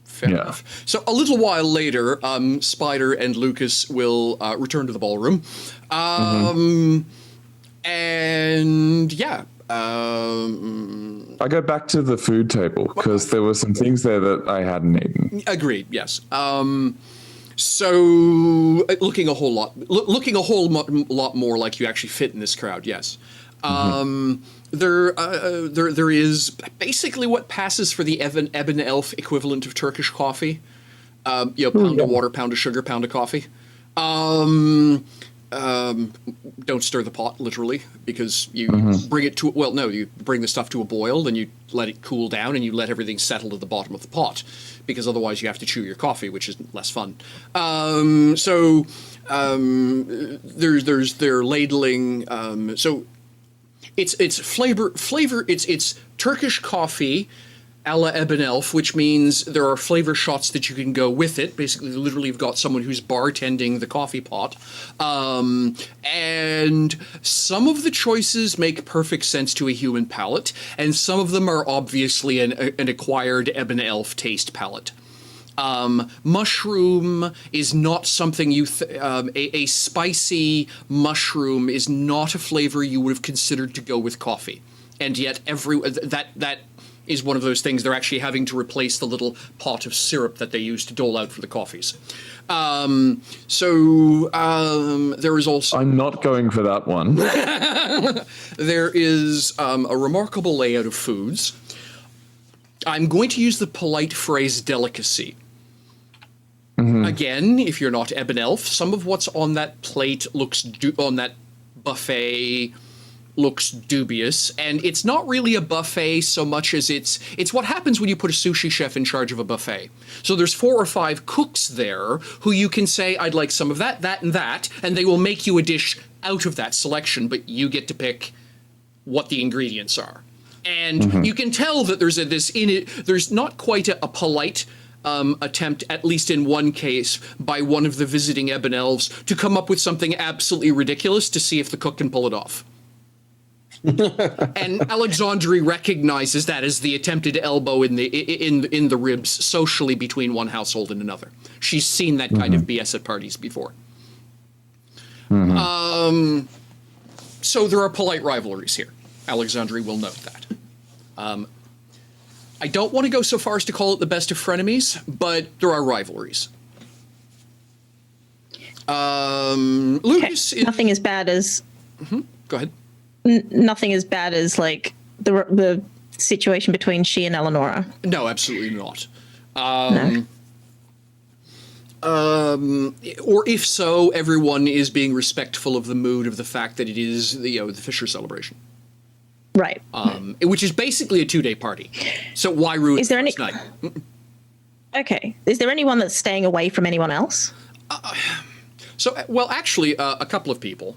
Fair enough. So a little while later, Spider and Lucas will return to the ballroom. And yeah.
I go back to the food table because there were some things there that I hadn't eaten.
Agreed. Yes. So looking a whole lot more like you actually fit in this crowd. Yes. There is basically what passes for the ebon elf equivalent of Turkish coffee. Pound of water, pound of sugar, pound of coffee. Don't stir the pot, literally, because you bring it to, you bring the stuff to a boil, then you let it cool down, and you let everything settle at the bottom of the pot, because otherwise you have to chew your coffee, which is less fun. They're ladling, so it's flavor, it's Turkish coffee, a la Ebon Elf, which means there are flavor shots that you can go with it. Basically, literally, you've got someone who's bartending the coffee pot. And some of the choices make perfect sense to a human palate, and some of them are obviously an acquired Ebon Elf taste palette. Mushroom is not something a spicy mushroom is not a flavor you would have considered to go with coffee. And yet that is one of those things they're actually having to replace the little pot of syrup that they use to dole out for the coffees. There is also...
I'm not going for that one.
There is a remarkable layout of foods. I'm going to use the polite phrase delicacy. Again, if you're not Ebon Elf, some of what's on that plate on that buffet looks dubious, and it's not really a buffet so much as it's what happens when you put a sushi chef in charge of a buffet. So there's 4 or 5 cooks there who you can say, I'd like some of that, that, and that, and they will make you a dish out of that selection, but you get to pick what the ingredients are. And you can tell that there's not quite a polite attempt, at least in one case, by one of the visiting Ebon Elves to come up with something absolutely ridiculous to see if the cook can pull it off. And Alexandri recognizes that as the attempted elbow in the ribs socially between one household and another. She's seen that kind of BS at parties before. So there are polite rivalries here. Alexandri will note that. I don't want to go so far as to call it the best of frenemies, but there are rivalries. Lucas,
nothing as bad as.
Go ahead.
nothing as bad as like the situation between she and Eleonora.
No, absolutely not.
No.
Or if so, everyone is being respectful of the mood of the fact that it is the Fisher celebration.
Right.
Which is basically a 2-day party. So why ruin
Is there
the
any?
first night?
Okay. Is there anyone that's staying away from anyone else?
So, well, actually, a couple of people.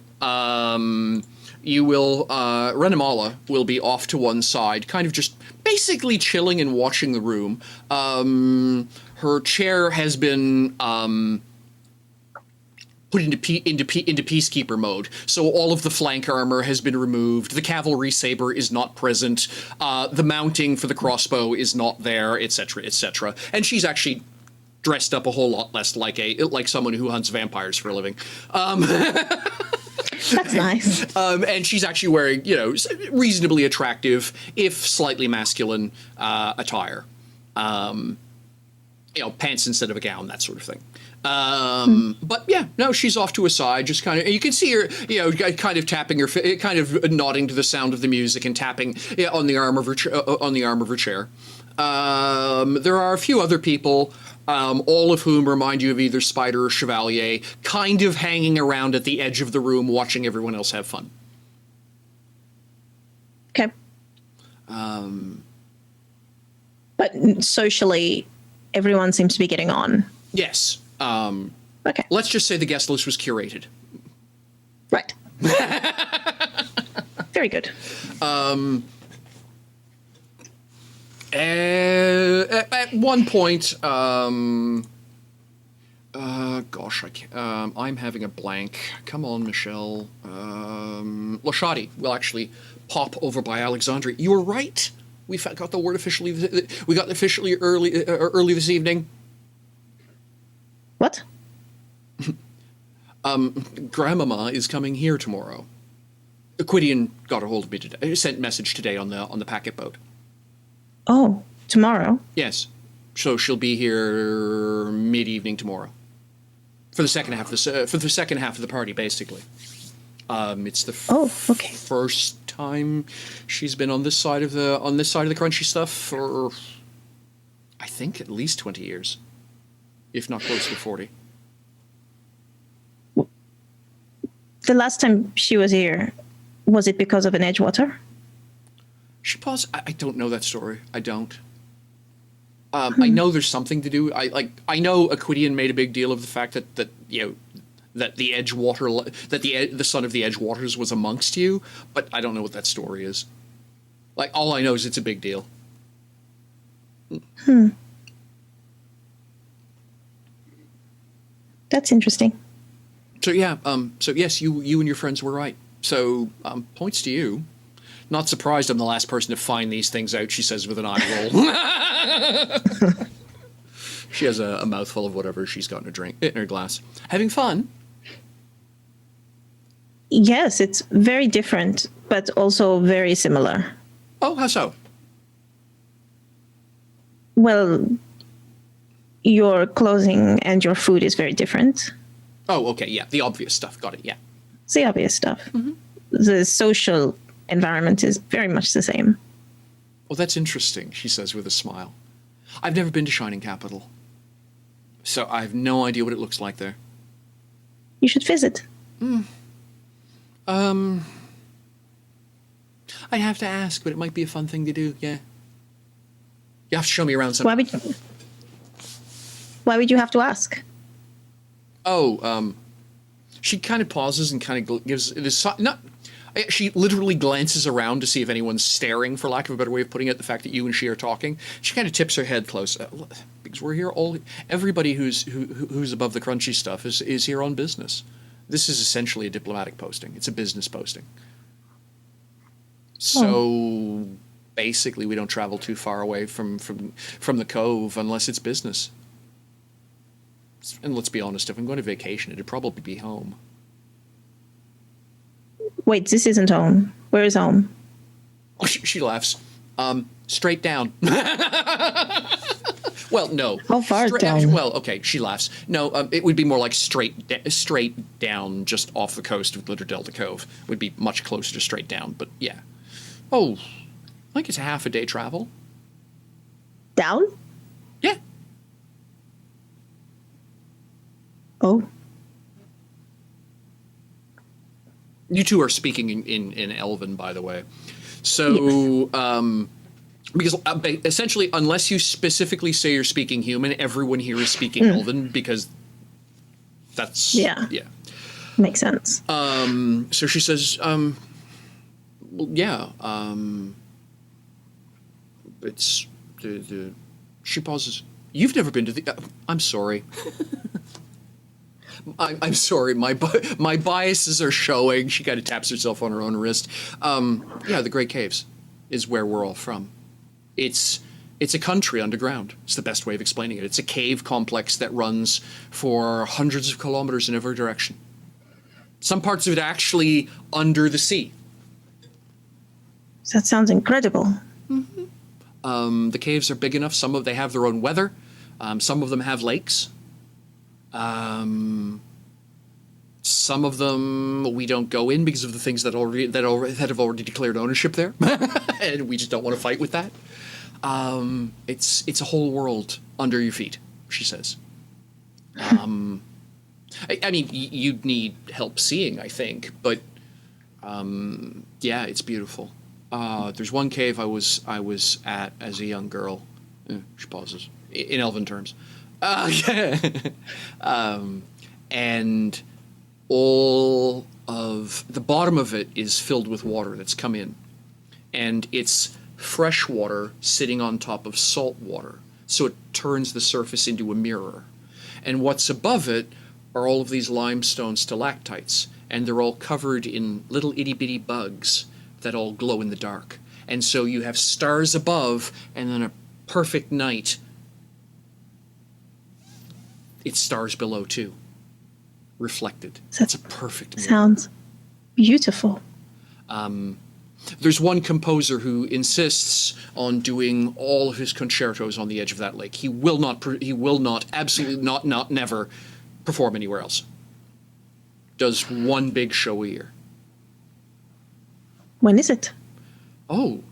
You will, Renamala will be off to one side, kind of just basically chilling and watching the room. Her chair has been put into peacekeeper mode, so all of the flank armor has been removed. The cavalry saber is not present. The mounting for the crossbow is not there, etc., etc. And she's actually dressed up a whole lot less like someone who hunts vampires for a living.
That's nice.
And she's actually wearing, reasonably attractive, if slightly masculine, attire. Pants instead of a gown, that sort of thing. But yeah, no, she's off to a side, just kind of, you can see her, kind of tapping her, kind of nodding to the sound of the music and tapping on the arm of her, chair. There are a few other people, all of whom remind you of either Spider or Chevalier, kind of hanging around at the edge of the room, watching everyone else have fun.
Okay. But socially, everyone seems to be getting on.
Yes.
Okay.
Let's just say the guest list was curated.
Right. Very good.
At one point, gosh, I'm having a blank. Come on, Michelle. Lashadi will actually pop over by Alexandria. You were right. We got the word officially. We got officially early this evening.
What?
Grandmama is coming here tomorrow. Quidian got a hold of me today. Sent message today on the packet boat.
Oh, tomorrow?
Yes. So she'll be here mid-evening tomorrow. For the second half of the party, basically. It's the first time she's been on this side of the crunchy stuff for, I think, at least 20 years, if not close to 40.
The last time she was here, was it because of an Edgewater?
She paused. I don't know that story. I don't. I know there's something to do. I know Aquidian made a big deal of the fact that the Edgewater, that the son of the Edgewaters was amongst you, but I don't know what that story is. Like, all I know is it's a big deal.
That's interesting.
So yeah, so yes, you and your friends were right. So points to you. Not surprised I'm the last person to find these things out, she says with an eye roll. She has a mouthful of whatever she's got in her glass. Having fun?
Yes, it's very different, but also very similar.
Oh, how so?
Well, your clothing and your food is very different.
Oh, okay, yeah, the obvious stuff. Got it, yeah.
It's the obvious stuff. The social environment is very much the same.
Well, that's interesting, she says with a smile. I've never been to Shining Capital, so I have no idea what it looks like there.
You should visit.
I'd have to ask, but it might be a fun thing to do, yeah. You have to show me around some.
Why would you have to ask?
Oh, she kind of pauses and kind of gives this. She literally glances around to see if anyone's staring, for lack of a better way of putting it. The fact that you and she are talking, she kind of tips her head close because we're here. Everybody who's above the crunchy stuff is here on business. This is essentially a diplomatic posting. It's a business posting. So basically, we don't travel too far away from the cove unless it's business. And let's be honest, if I'm going to vacation, it'd probably be home.
Wait, this isn't home. Where is home?
Oh, she laughs. Straight down. Well, no.
How far down?
Well, okay, she laughs. No, it would be more like straight down, just off the coast of Glitter Delta Cove. Would be much closer to straight down, but yeah. Oh, I think it's a half a day travel.
Down?
Yeah.
Oh.
You two are speaking in Elven, by the way. So,
Yes.
Because essentially, unless you specifically say you're speaking human, everyone here is speaking Elven because that's
Yeah. Makes sense.
So she says, well, yeah, it's the. She pauses. You've never been to the. I'm sorry. I'm sorry. My biases are showing. She kind of taps herself on her own wrist. Yeah, the Great Caves is where we're all from. It's a country underground. It's the best way of explaining it. It's a cave complex that runs for hundreds of kilometers in every direction. Some parts of it actually under the sea.
That sounds incredible.
The caves are big enough. They have their own weather. Some of them have lakes. Some of them we don't go in because of the things that have already declared ownership there, and we just don't want to fight with that. It's a whole world under your feet, she says. I mean, you'd need help seeing, I think, but yeah, it's beautiful. There's one cave I was at as a young girl. She pauses in Elven terms. And all of the bottom of it is filled with water that's come in, and it's fresh water sitting on top of salt water, so it turns the surface into a mirror. And what's above it are all of these limestone stalactites, and they're all covered in little itty-bitty bugs that all glow in the dark. And so you have stars above, and then a perfect night, it's stars below too, reflected. That's a perfect mirror.
Sounds beautiful.
There's one composer who insists on doing all of his concertos on the edge of that lake. He will not, absolutely not, never perform anywhere else. Does one big show a year.
When is it?
Oh,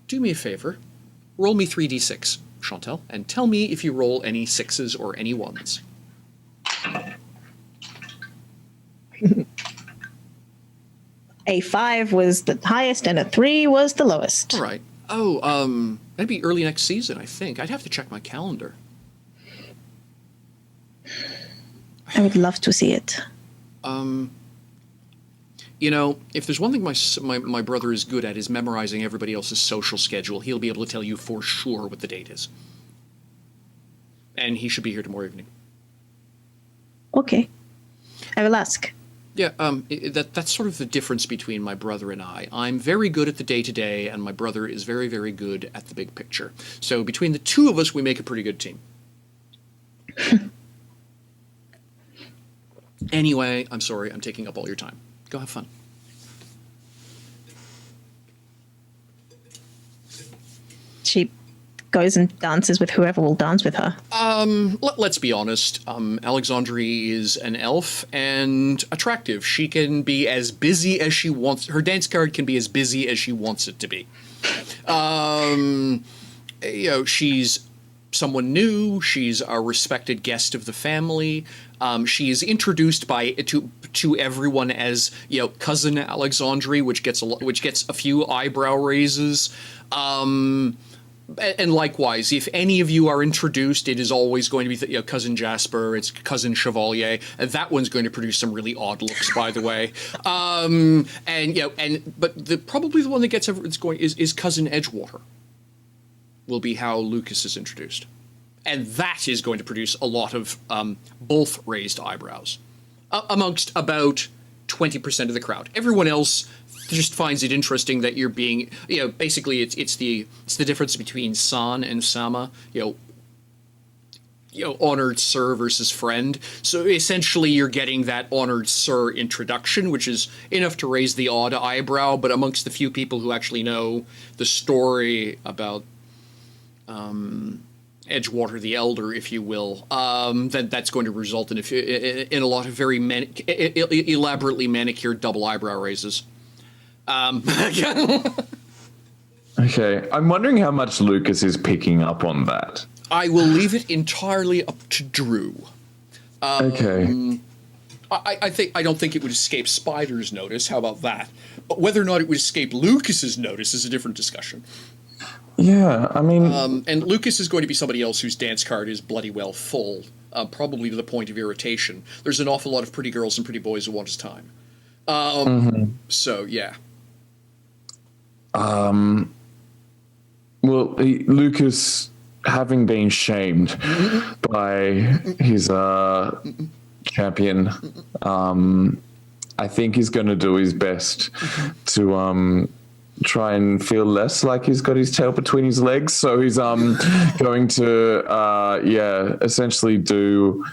do me a favor. Roll me 3d6, Chantal, and tell me if you roll any sixes or any ones.
A 5 was the highest and a 3 was the lowest.
All right. Oh, that'd be early next season, I think. I'd have to check my calendar.
I would love to see it.
You know, if there's one thing my brother is good at is memorizing everybody else's social schedule. He'll be able to tell you for sure what the date is. And he should be here tomorrow evening.
Okay. I will ask.
Yeah, that's sort of the difference between my brother and I. I'm very good at the day-to-day, and my brother is very, very good at the big picture. So between the two of us, we make a pretty good team. Anyway, I'm sorry, I'm taking up all your time. Go have fun.
She goes and dances with whoever will dance with her.
Let's be honest. Alexandrie is an elf and attractive. She can be as busy as she wants. Her dance card can be as busy as she wants it to be. You know, she's someone new. She's a respected guest of the family. She is introduced to everyone as, you know, cousin Alexandrie, which gets a few eyebrow raises. And likewise, if any of you are introduced, it is always going to be, you know, cousin Jasper. It's cousin Chevalier. That one's going to produce some really odd looks, by the way. And you know, but probably the one that gets is cousin Edgewater. Will be how Lucas is introduced, and that is going to produce a lot of both raised eyebrows amongst about 20% of the crowd. Everyone else just finds it interesting that you're being, you know, basically it's the difference between San and Sama, you know, honored sir versus friend. So essentially you're getting that honored sir introduction, which is enough to raise the odd eyebrow, but amongst the few people who actually know the story about Edgewater the Elder, if you will, then that's going to result in a lot of very elaborately manicured double eyebrow raises.
Okay, I'm wondering how much Lucas is picking up on that.
I will leave it entirely up to Drew.
Okay.
I don't think it would escape Spider's notice. How about that? But whether or not it would escape Lucas's notice is a different discussion.
Yeah, I mean...
and Lucas is going to be somebody else whose dance card is bloody well full, probably to the point of irritation. There's an awful lot of pretty girls and pretty boys who want his time. So, yeah.
Well, Lucas, having been shamed by his champion, I think he's going to do his best to try and feel less like he's got his tail between his legs. So he's going to, essentially do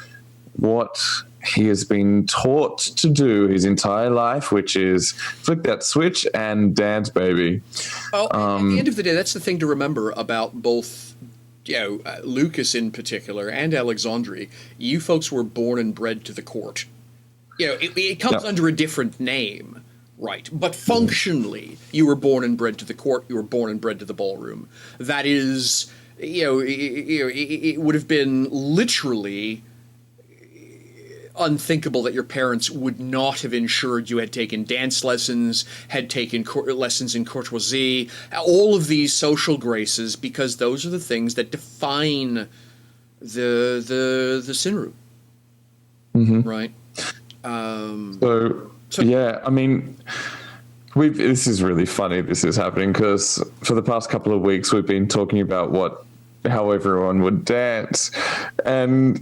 what he has been taught to do his entire life, which is flick that switch and dance, baby.
Well, at the end of the day, that's the thing to remember about both, Lucas in particular and Alexandri. You folks were born and bred to the court. It comes under a different name, right? But functionally, you were born and bred to the court. You were born and bred to the ballroom. That is, it would have been literally unthinkable that your parents would not have ensured you had taken dance lessons, had taken lessons in courtoisie, all of these social graces, because those are the things that define the Sinru. Right?
So, yeah, I mean, this is really funny this is happening, because for the past couple of weeks we've been talking about how everyone would dance, and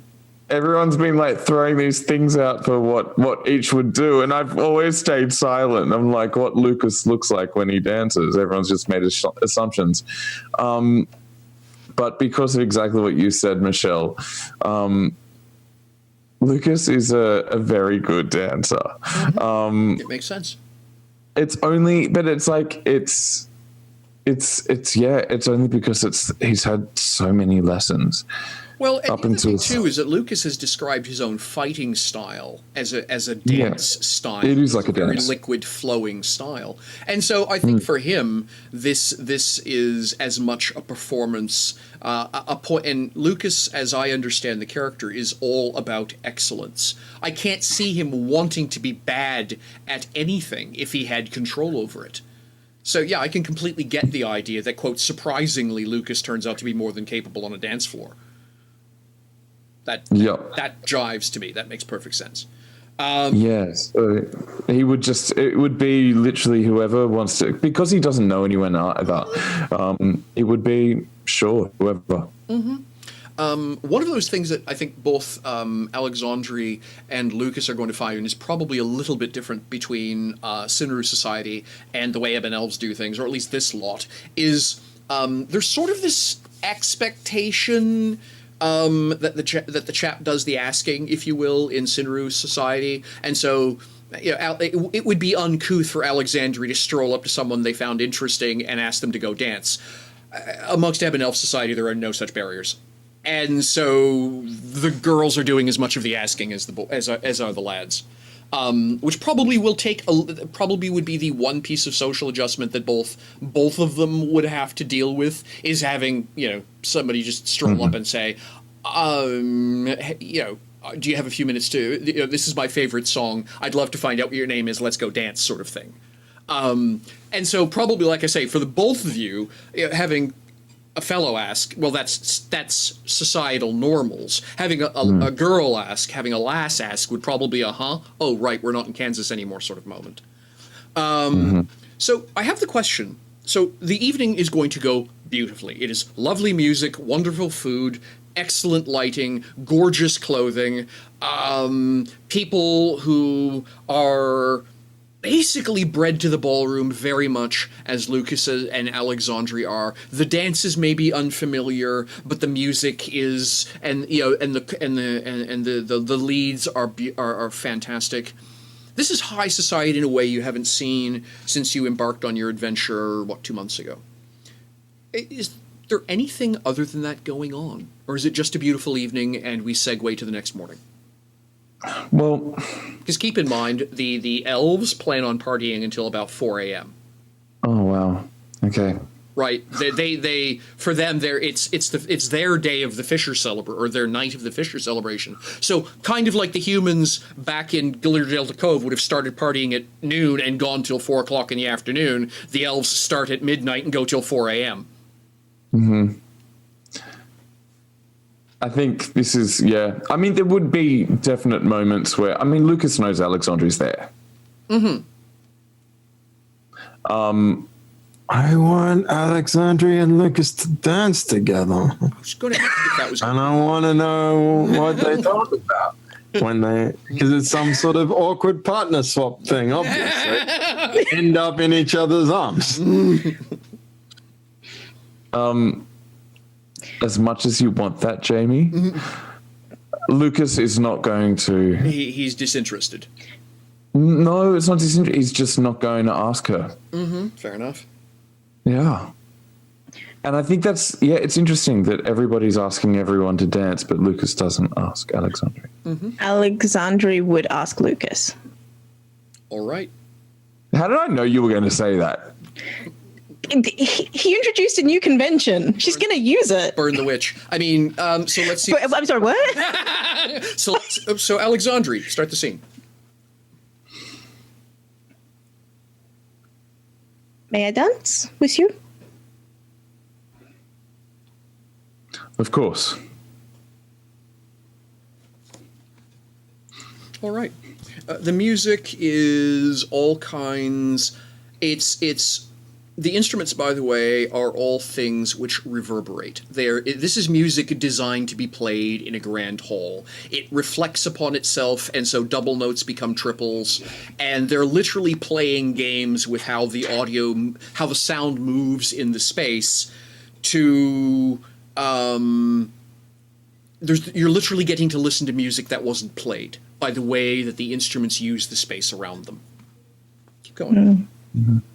everyone's been like throwing these things out for what each would do, and I've always stayed silent. I'm like, what Lucas looks like when he dances. Everyone's just made assumptions. But because of exactly what you said, Michelle, Lucas is a very good dancer.
It makes sense.
It's only because he's had so many lessons.
Well, and the other thing too is that Lucas has described his own fighting style as a dance style.
It is like a
very
dance,
liquid, flowing style, and so I think for him, this is as much a performance, a point. And Lucas, as I understand the character, is all about excellence. I can't see him wanting to be bad at anything if he had control over it. So yeah, I can completely get the idea that, quote, surprisingly, Lucas turns out to be more than capable on a dance floor. That jives to me. That makes perfect sense.
Yes, he would it would be literally whoever wants to, because he doesn't know anyone either. It would be whoever.
One of those things that I think both Alexandri and Lucas are going to find is probably a little bit different between Sinru Society and the way Ebon Elves do things, or at least this lot, is there's sort of this expectation that the chap does the asking, if you will, in Sinru Society, and so it would be uncouth for Alexandri to stroll up to someone they found interesting and ask them to go dance. Amongst Ebon Elf Society, there are no such barriers, and so the girls are doing as much of the asking as are the lads. Which probably would be the one piece of social adjustment that both of them would have to deal with, is having somebody just stroll up and say, do you have a few minutes to? This is my favorite song. I'd love to find out what your name is. Let's go dance, sort of thing. And so probably, like I say, for the both of you, having a fellow ask, well, that's societal normals. Having a girl ask, having a lass ask would probably be oh, right, we're not in Kansas anymore sort of moment. So I have the question. So the evening is going to go beautifully. It is lovely music, wonderful food, excellent lighting, gorgeous clothing, people who are basically bred to the ballroom very much as Lucas and Alexandri are. The dances may be unfamiliar, but the music is, and the leads are fantastic. This is high society in a way you haven't seen since you embarked on your adventure, 2 months ago. there anything other than that going on? Or is it just a beautiful evening and we segue to the next morning?
Well,
Because keep in mind, the elves plan on partying until about 4 a.m.
oh wow. Okay.
Right? They for them, it's their day of the Fisher celebration, or their night of the Fisher celebration. So kind of like the humans back in Glitter Delta Cove would have started partying at noon and gone till 4 o'clock in the afternoon. The elves start at midnight and go till 4 a.m.
I think this is, yeah. I mean, there would be definite moments where, I mean, Lucas knows Alexandri's there.
I want Alexandria and Lucas to dance together.
I was going to ask if that was.
And I want to know what they talk about because it's some sort of awkward partner swap thing, obviously. End up in each other's arms.
As much as you want that, Jamie, Lucas is not going to.
He's disinterested.
No, it's not disinterested. He's just not going to ask her.
Fair enough.
Yeah. And I think that's, yeah, it's interesting that everybody's asking everyone to dance, but Lucas doesn't ask Alexandria.
Alexandri would ask Lucas.
All right.
How did I know you were going to say that?
He introduced a new convention. She's going to use it.
Burn the witch. I mean, so let's see.
But, I'm sorry, what?
So Alexandri, start the scene.
May I dance with you?
Of course.
All right. The music is all kinds. It's the instruments, by the way, are all things which reverberate. This is music designed to be played in a grand hall. It reflects upon itself, and so double notes become triples. And they're literally playing games with how the sound moves in the space to. You're literally getting to listen to music that wasn't played by the way that the instruments use the space around them. Keep going.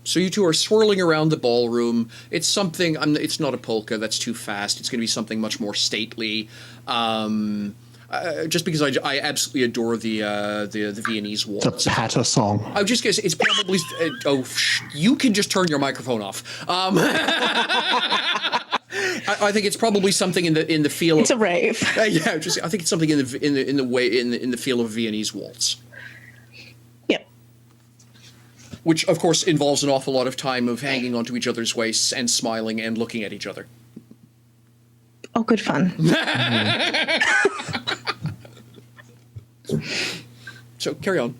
So you two are swirling around the ballroom. It's something. It's not a polka. That's too fast. It's going to be something much more stately. Just because I absolutely adore the Viennese waltz.
It's a patter song.
I was just going to say it's probably. You can just turn your microphone off. I think it's probably something in the feel.
It's a rave.
Yeah, I think it's something in the feel of Viennese waltz.
Yep.
Which, of course, involves an awful lot of time of hanging onto each other's waists and smiling and looking at each other.
Oh, good fun.
So, carry on.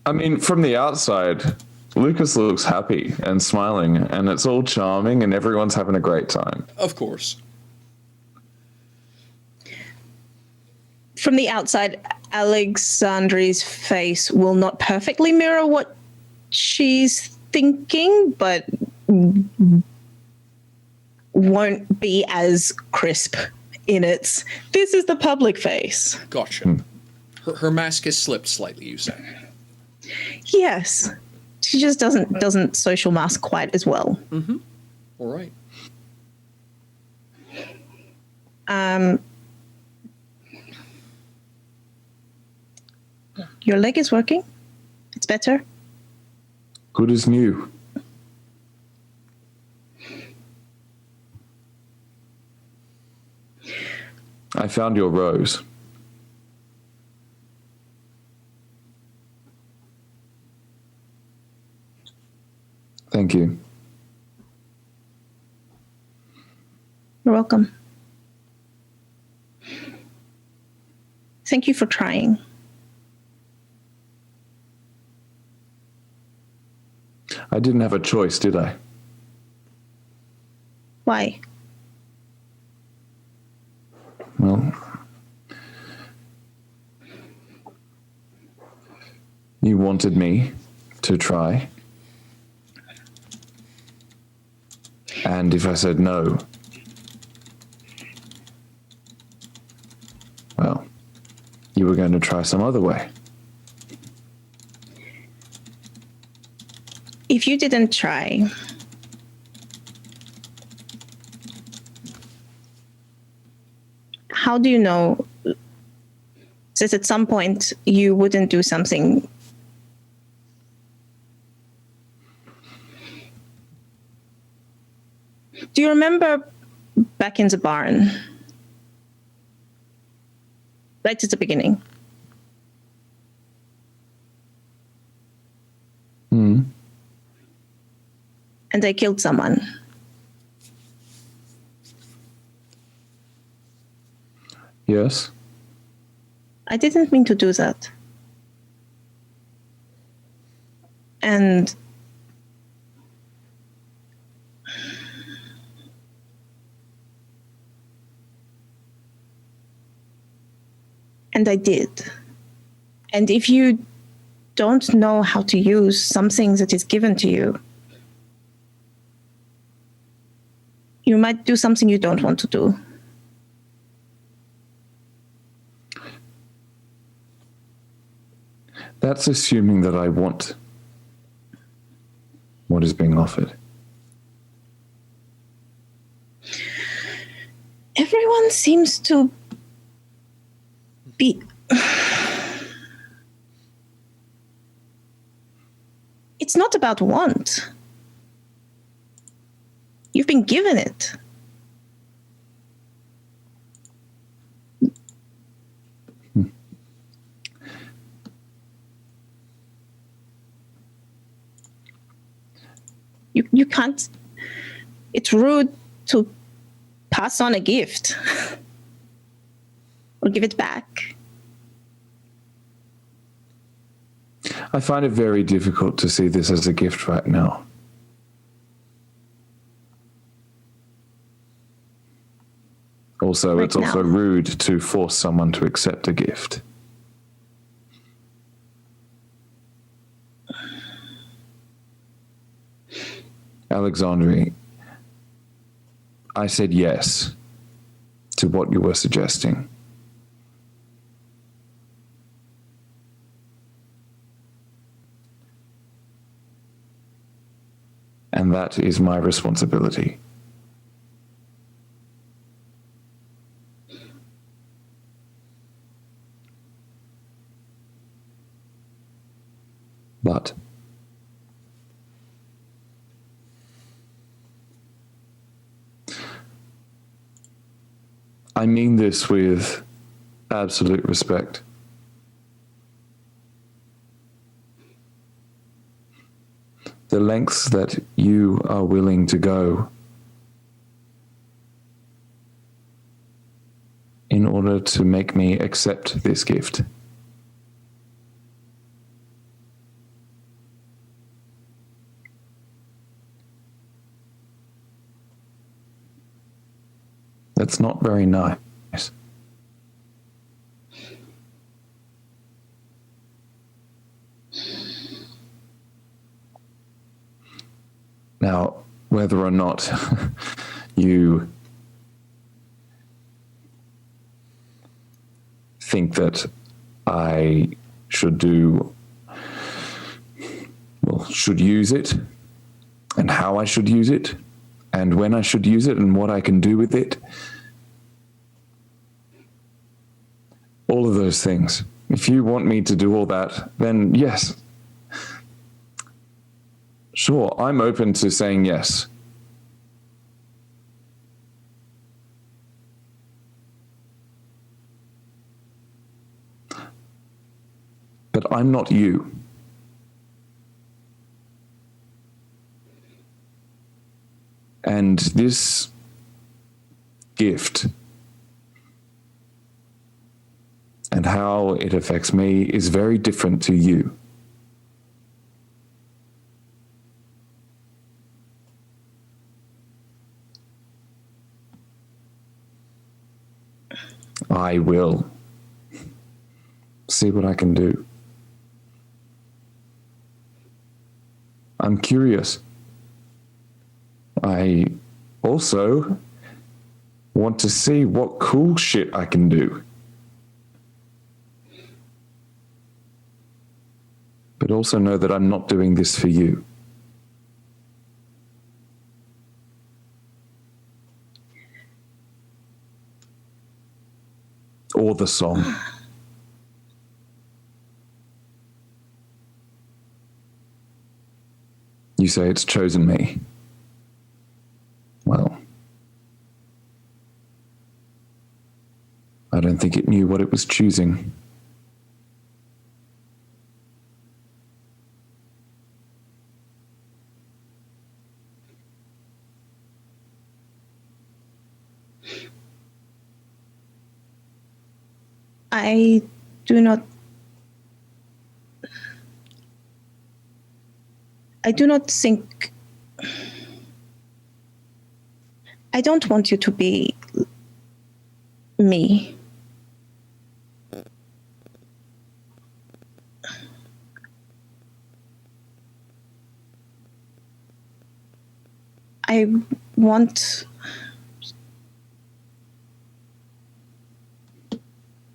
I mean, from the outside, Lucas looks happy and smiling, and it's all charming, and everyone's having a great time.
Of course.
From the outside, Alexandri's face will not perfectly mirror what she's thinking, but won't be as crisp in its, this is the public face.
Gotcha. Her mask has slipped slightly, you say.
Yes. She just doesn't social mask quite as well.
All right.
Your leg is working. It's better.
Good as new. I found your rose. Thank you.
You're welcome. Thank you for trying.
I didn't have a choice, did I?
Why?
Well, you wanted me to try. And if I said no, well, you were going to try some other way.
If you didn't try, how do you know? Says at some point you wouldn't do something. Do you remember back in the barn? Right at the beginning. And I killed someone.
Yes.
I didn't mean to do that. And I did. And if you don't know how to use something that is given to you, you might do something you don't want to do.
That's assuming that I want what is being offered.
Everyone seems to be... It's not about want. You've been given it. You can't... It's rude to pass on a gift or give it back.
I find it very difficult to see this as a gift right now. Also,
Right
it's also
now.
rude to force someone to accept a gift. Alexandri, I said yes to what you were suggesting. And that is my responsibility. But I mean this with absolute respect. The lengths that you are willing to go in order to make me accept this gift. That's not very nice. Now, whether or not you think that I should should use it, and how I should use it, and when I should use it, and what I can do with it, all of those things. If you want me to do all that, then yes. Sure, I'm open to saying yes. But I'm not you. And this gift and how it affects me is very different to you. I will see what I can do. I'm curious. I also want to see what cool shit I can do. But also know that I'm not doing this for you. or the song. You say it's chosen me. Well, I don't think it knew what it was choosing.
I do not think. I don't want you to be me. I want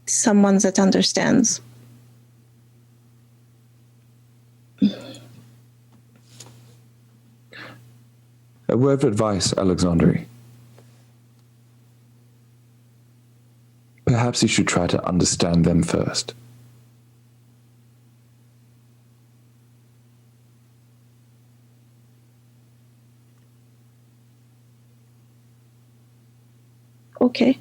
someone that understands.
A word of advice, Alexandri. Perhaps you should try to understand them first.
Okay.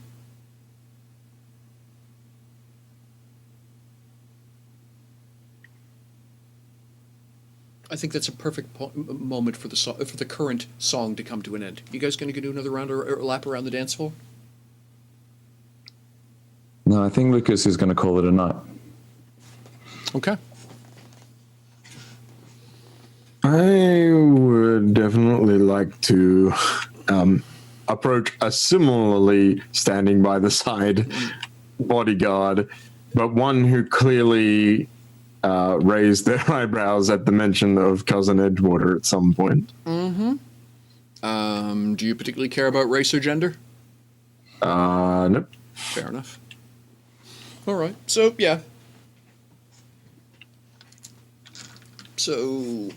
I think that's a perfect moment for the current song to come to an end. You guys going to do another round or lap around the dance floor?
No, I think Lucas is going to call it a night.
Okay.
I would definitely like to approach a similarly standing by the side bodyguard, but one who clearly raised their eyebrows at the mention of Cousin Edgewater at some point.
Mm-hmm. Do you particularly care about race or gender?
Nope.
Fair enough. All right. So, yeah. So,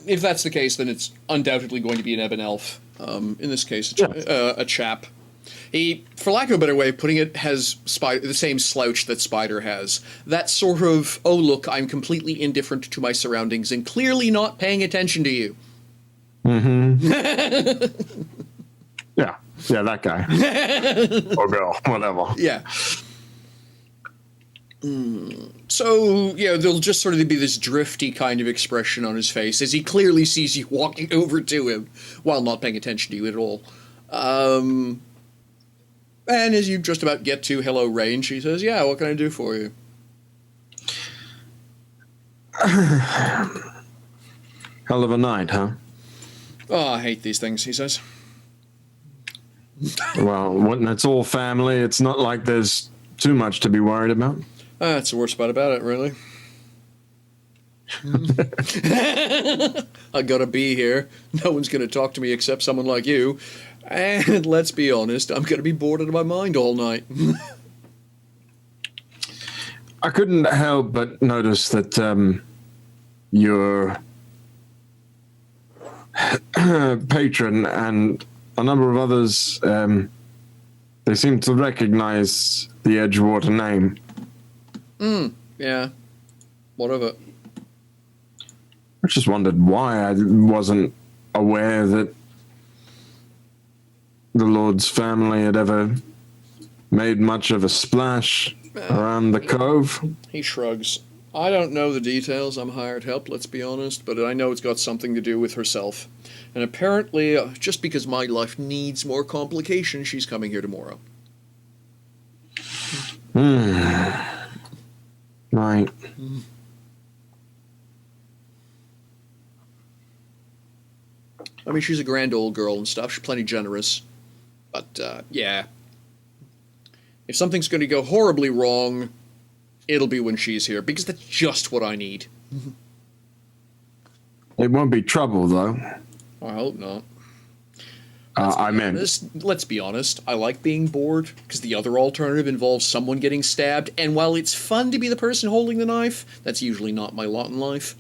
if that's the case, then it's undoubtedly going to be an ebon elf. In this case, a chap. He, for lack of a better way of putting it, has the same slouch that Spider has. That sort of, oh, look, I'm completely indifferent to my surroundings and clearly not paying attention to you.
Mm-hmm. Yeah, that guy. Or girl, whatever.
Yeah. So, yeah, there'll just sort of be this drifty kind of expression on his face as he clearly sees you walking over to him while not paying attention to you at all. And as you just about get to hello range, he says, yeah, what can I do for you?
Hell of a night, huh?
Oh, I hate these things, he says.
Well, when it's all family, it's not like there's too much to be worried about.
That's the worst part about it, really. I gotta be here. No one's gonna talk to me except someone like you. And let's be honest, I'm gonna be bored out of my mind all night.
I couldn't help but notice that your patron and a number of others, they seem to recognize the Edgewater name.
Yeah. What of it?
I just wondered why I wasn't aware that the Lord's family had ever made much of a splash around the cove.
He shrugs. I don't know the details. I'm hired help, let's be honest, but I know it's got something to do with herself. And apparently, just because my life needs more complications, she's coming here tomorrow.
Right.
I mean, she's a grand old girl and stuff. She's plenty generous. But, yeah. If something's going to go horribly wrong, it'll be when she's here, because that's just what I need.
It won't be trouble, though.
I hope not. Let's be honest. I like being bored, because the other alternative involves someone getting stabbed, and while it's fun to be the person holding the knife, that's usually not my lot in life.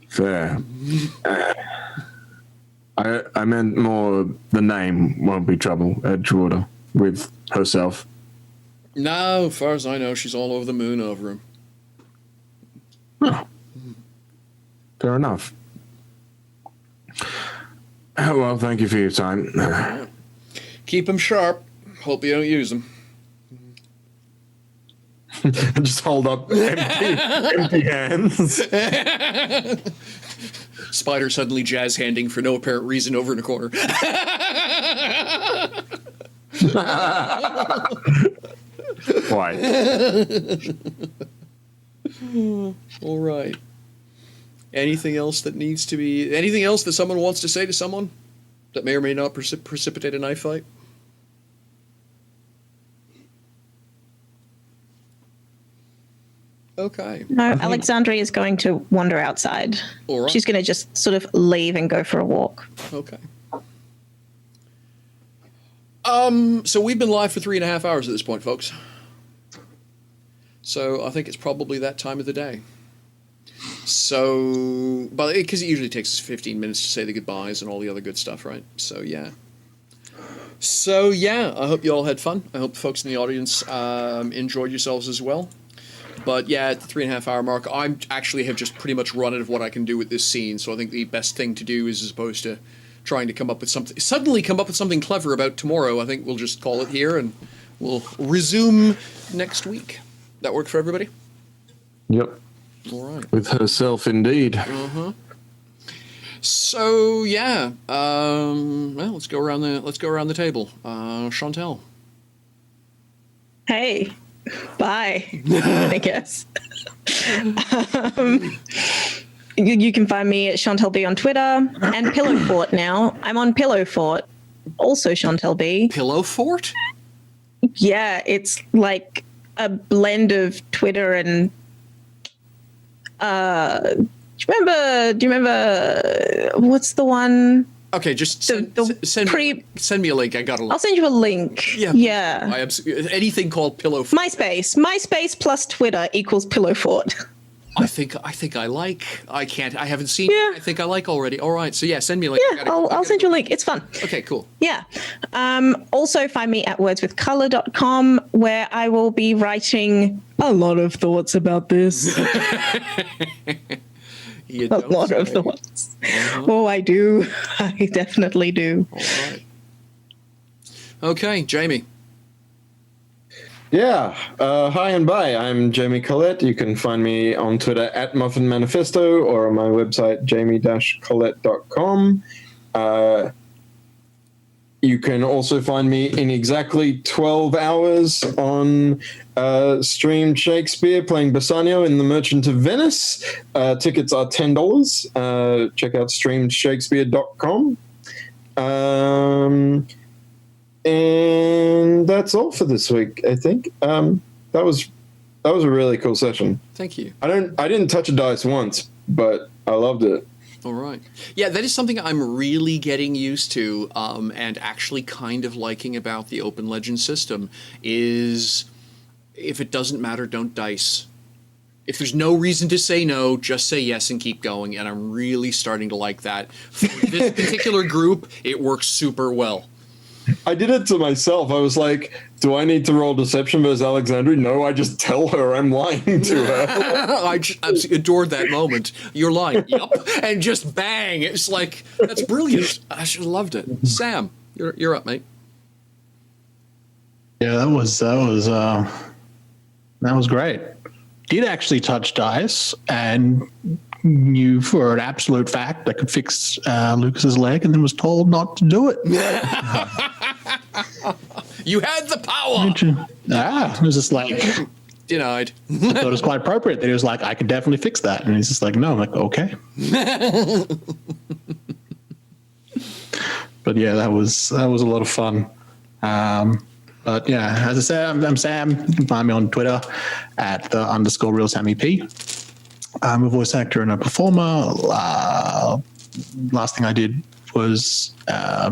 Fair. I meant more the name won't be trouble, Edgewater, with herself.
No, as far as I know, she's all over the moon over him.
Oh. Fair enough. Oh, well, thank you for your time.
Keep him sharp. Hope you don't use him.
Just hold up empty hands.
Spider suddenly jazz handing for no apparent reason over in a corner.
Why?
All right. Anything else that someone wants to say to someone that may or may not precipitate a knife fight? Okay.
No, Alexandria is going to wander outside.
All right.
She's going to just sort of leave and go for a walk.
Okay. So we've been live for 3.5 hours at this point, folks. So I think it's probably that time of the day. So, but because it usually takes us 15 minutes to say the goodbyes and all the other good stuff, right? So yeah. I hope you all had fun. I hope the folks in the audience enjoyed yourselves as well. But yeah, at the 3.5 hour mark, I actually have just pretty much run out of what I can do with this scene. So I think the best thing to do is, as opposed to trying to come up with something clever about tomorrow, I think we'll just call it here and we'll resume next week. That work for everybody?
Yep.
All right.
With herself, indeed.
Uh-huh. So yeah, well, let's go around the table. Chantel.
Hey, bye, I guess. You can find me at Chantel B on Twitter and Pillow Fort now. I'm on Pillow Fort, also Chantel B.
Pillow Fort?
Yeah, it's like a blend of Twitter and do you remember what's the one?
Okay, just send me a link. I got a link.
I'll send you a link. Yeah.
Anything called Pillow Fort.
MySpace plus Twitter equals Pillow Fort.
I haven't seen it. I think I like already. All right. So yeah, send me a link.
Yeah, I'll send you a link. It's fun.
Okay, cool.
Yeah. Also find me at wordswithcolor.com, where I will be writing a lot of thoughts about this. A lot of thoughts. Uh-huh. Oh, I do. I definitely do.
All right. Okay, Jamie.
Yeah. Hi and bye. I'm Jamie Collette. You can find me on Twitter at Muffin Manifesto or on my website, jamie-collette.com. You can also find me in exactly 12 hours on Streamed Shakespeare playing Bassanio in The Merchant of Venice. Tickets are $10. Check out streamedshakespeare.com. And that's all for this week, I think. That was a really cool session.
Thank you.
I didn't touch a dice once, but I loved it.
All right. Yeah, that is something I'm really getting used to, and actually kind of liking about the Open Legend system is if it doesn't matter, don't dice. If there's no reason to say no, just say yes and keep going. And I'm really starting to like that. For this particular group, it works super well.
I did it to myself. I was like, do I need to roll deception versus Alexandria? No, I just tell her I'm lying to her.
I adored that moment. You're lying. Yep. And just bang. It's like, that's brilliant. I should have loved it. Sam, you're up, mate.
Yeah, that was great. Did actually touch dice and knew for an absolute fact I could fix Lucas's leg, and then was told not to do it.
You had the power.
It was just like
denied.
I thought it was quite appropriate that he was like, I could definitely fix that, and he's just like, no. I'm like, okay. But yeah, that was a lot of fun. But yeah, as I said, I'm Sam. You can find me on Twitter at @_RealSammyP. I'm a voice actor and a performer. Last thing I did was a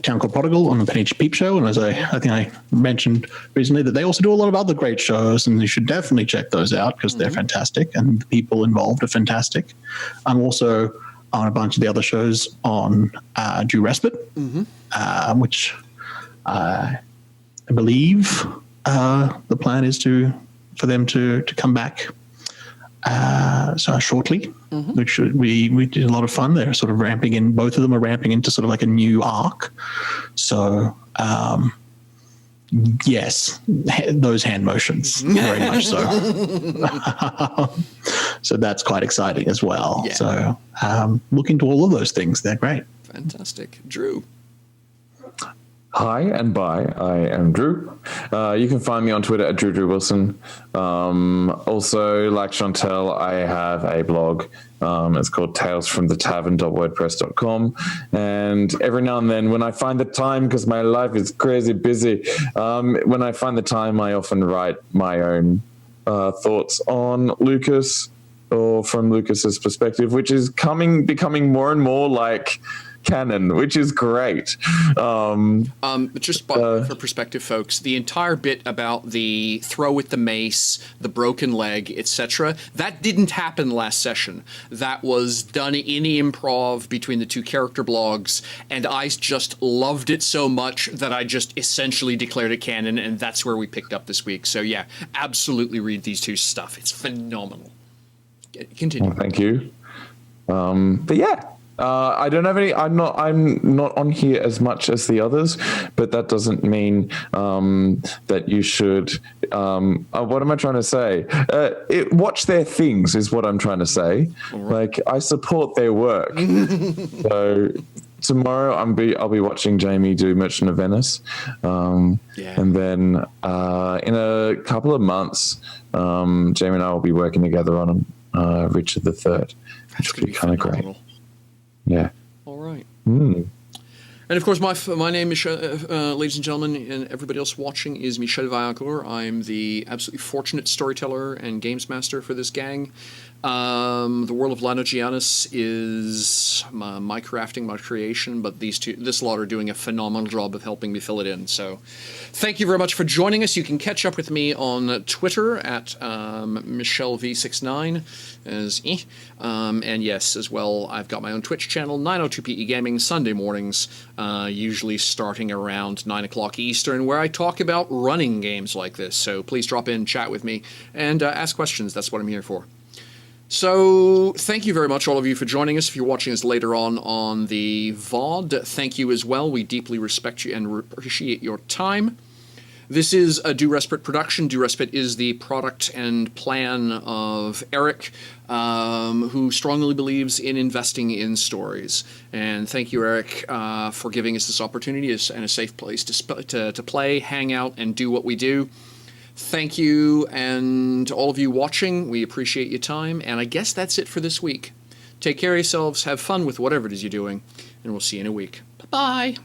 town called Prodigal on the Penny Peep Show, and as I think I mentioned recently, that they also do a lot of other great shows, and you should definitely check those out because they're fantastic, and the people involved are fantastic. I'm also on a bunch of the other shows on due respite, which I believe the plan is for them to come back so shortly. Which we did a lot of fun. They're sort of ramping in. Both of them are ramping into sort of like a new arc. So yes, those hand motions, very much so. So that's quite exciting as well.
Yeah.
So look into all of those things. They're great.
Fantastic. Drew.
Hi and bye. I am Drew. You can find me on Twitter at Drew Wilson. Also, like Chantel, I have a blog. It's called talesfromthetavern.wordpress.com. And every now and then, when I find the time, because my life is crazy busy, when I find the time, I often write my own thoughts on Lucas, or from Lucas's perspective, which is becoming more and more like canon, which is great.
Just for perspective, folks, the entire bit about the throw with the mace, the broken leg, etc., that didn't happen last session. That was done in improv between the two character blogs, and I just loved it so much that I just essentially declared it canon, and that's where we picked up this week. So yeah, absolutely read these two stuff. It's phenomenal. Continue.
Well, thank you. But yeah. I don't have any. I'm not on here as much as the others, but that doesn't mean that you should. What am I trying to say? Watch their things is what I'm trying to say. Like, I support their work. So tomorrow I'll be watching Jamie do Merchant of Venice, and then in a couple of months, Jamie and I will be working together on Richard III, which will be kind of great. Yeah.
All right.
Mm.
And of course, my name is, ladies and gentlemen, and everybody else watching, is Michel Vaillancourt. I'm the absolutely fortunate storyteller and games master for this gang. The world of Lanogiianes is my crafting, my creation, but this lot are doing a phenomenal job of helping me fill it in. So thank you very much for joining us. You can catch up with me on Twitter at MichelV69 and yes, as well, I've got my own Twitch channel, 902PE Gaming, Sunday mornings, usually starting around 9 o'clock Eastern, where I talk about running games like this. So please drop in, chat with me, and ask questions. That's what I'm here for. So thank you very much, all of you, for joining us. If you're watching us later on the VOD, thank you as well. We deeply respect you and appreciate your time. This is a Do Respite production. Do Respite is the product and plan of Eric, who strongly believes in investing in stories. And thank you, Eric, for giving us this opportunity and a safe place to play, hang out, and do what we do. Thank you, and all of you watching, we appreciate your time, and I guess that's it for this week. Take care of yourselves, have fun with whatever it is you're doing, and we'll see you in a week. Bye-bye.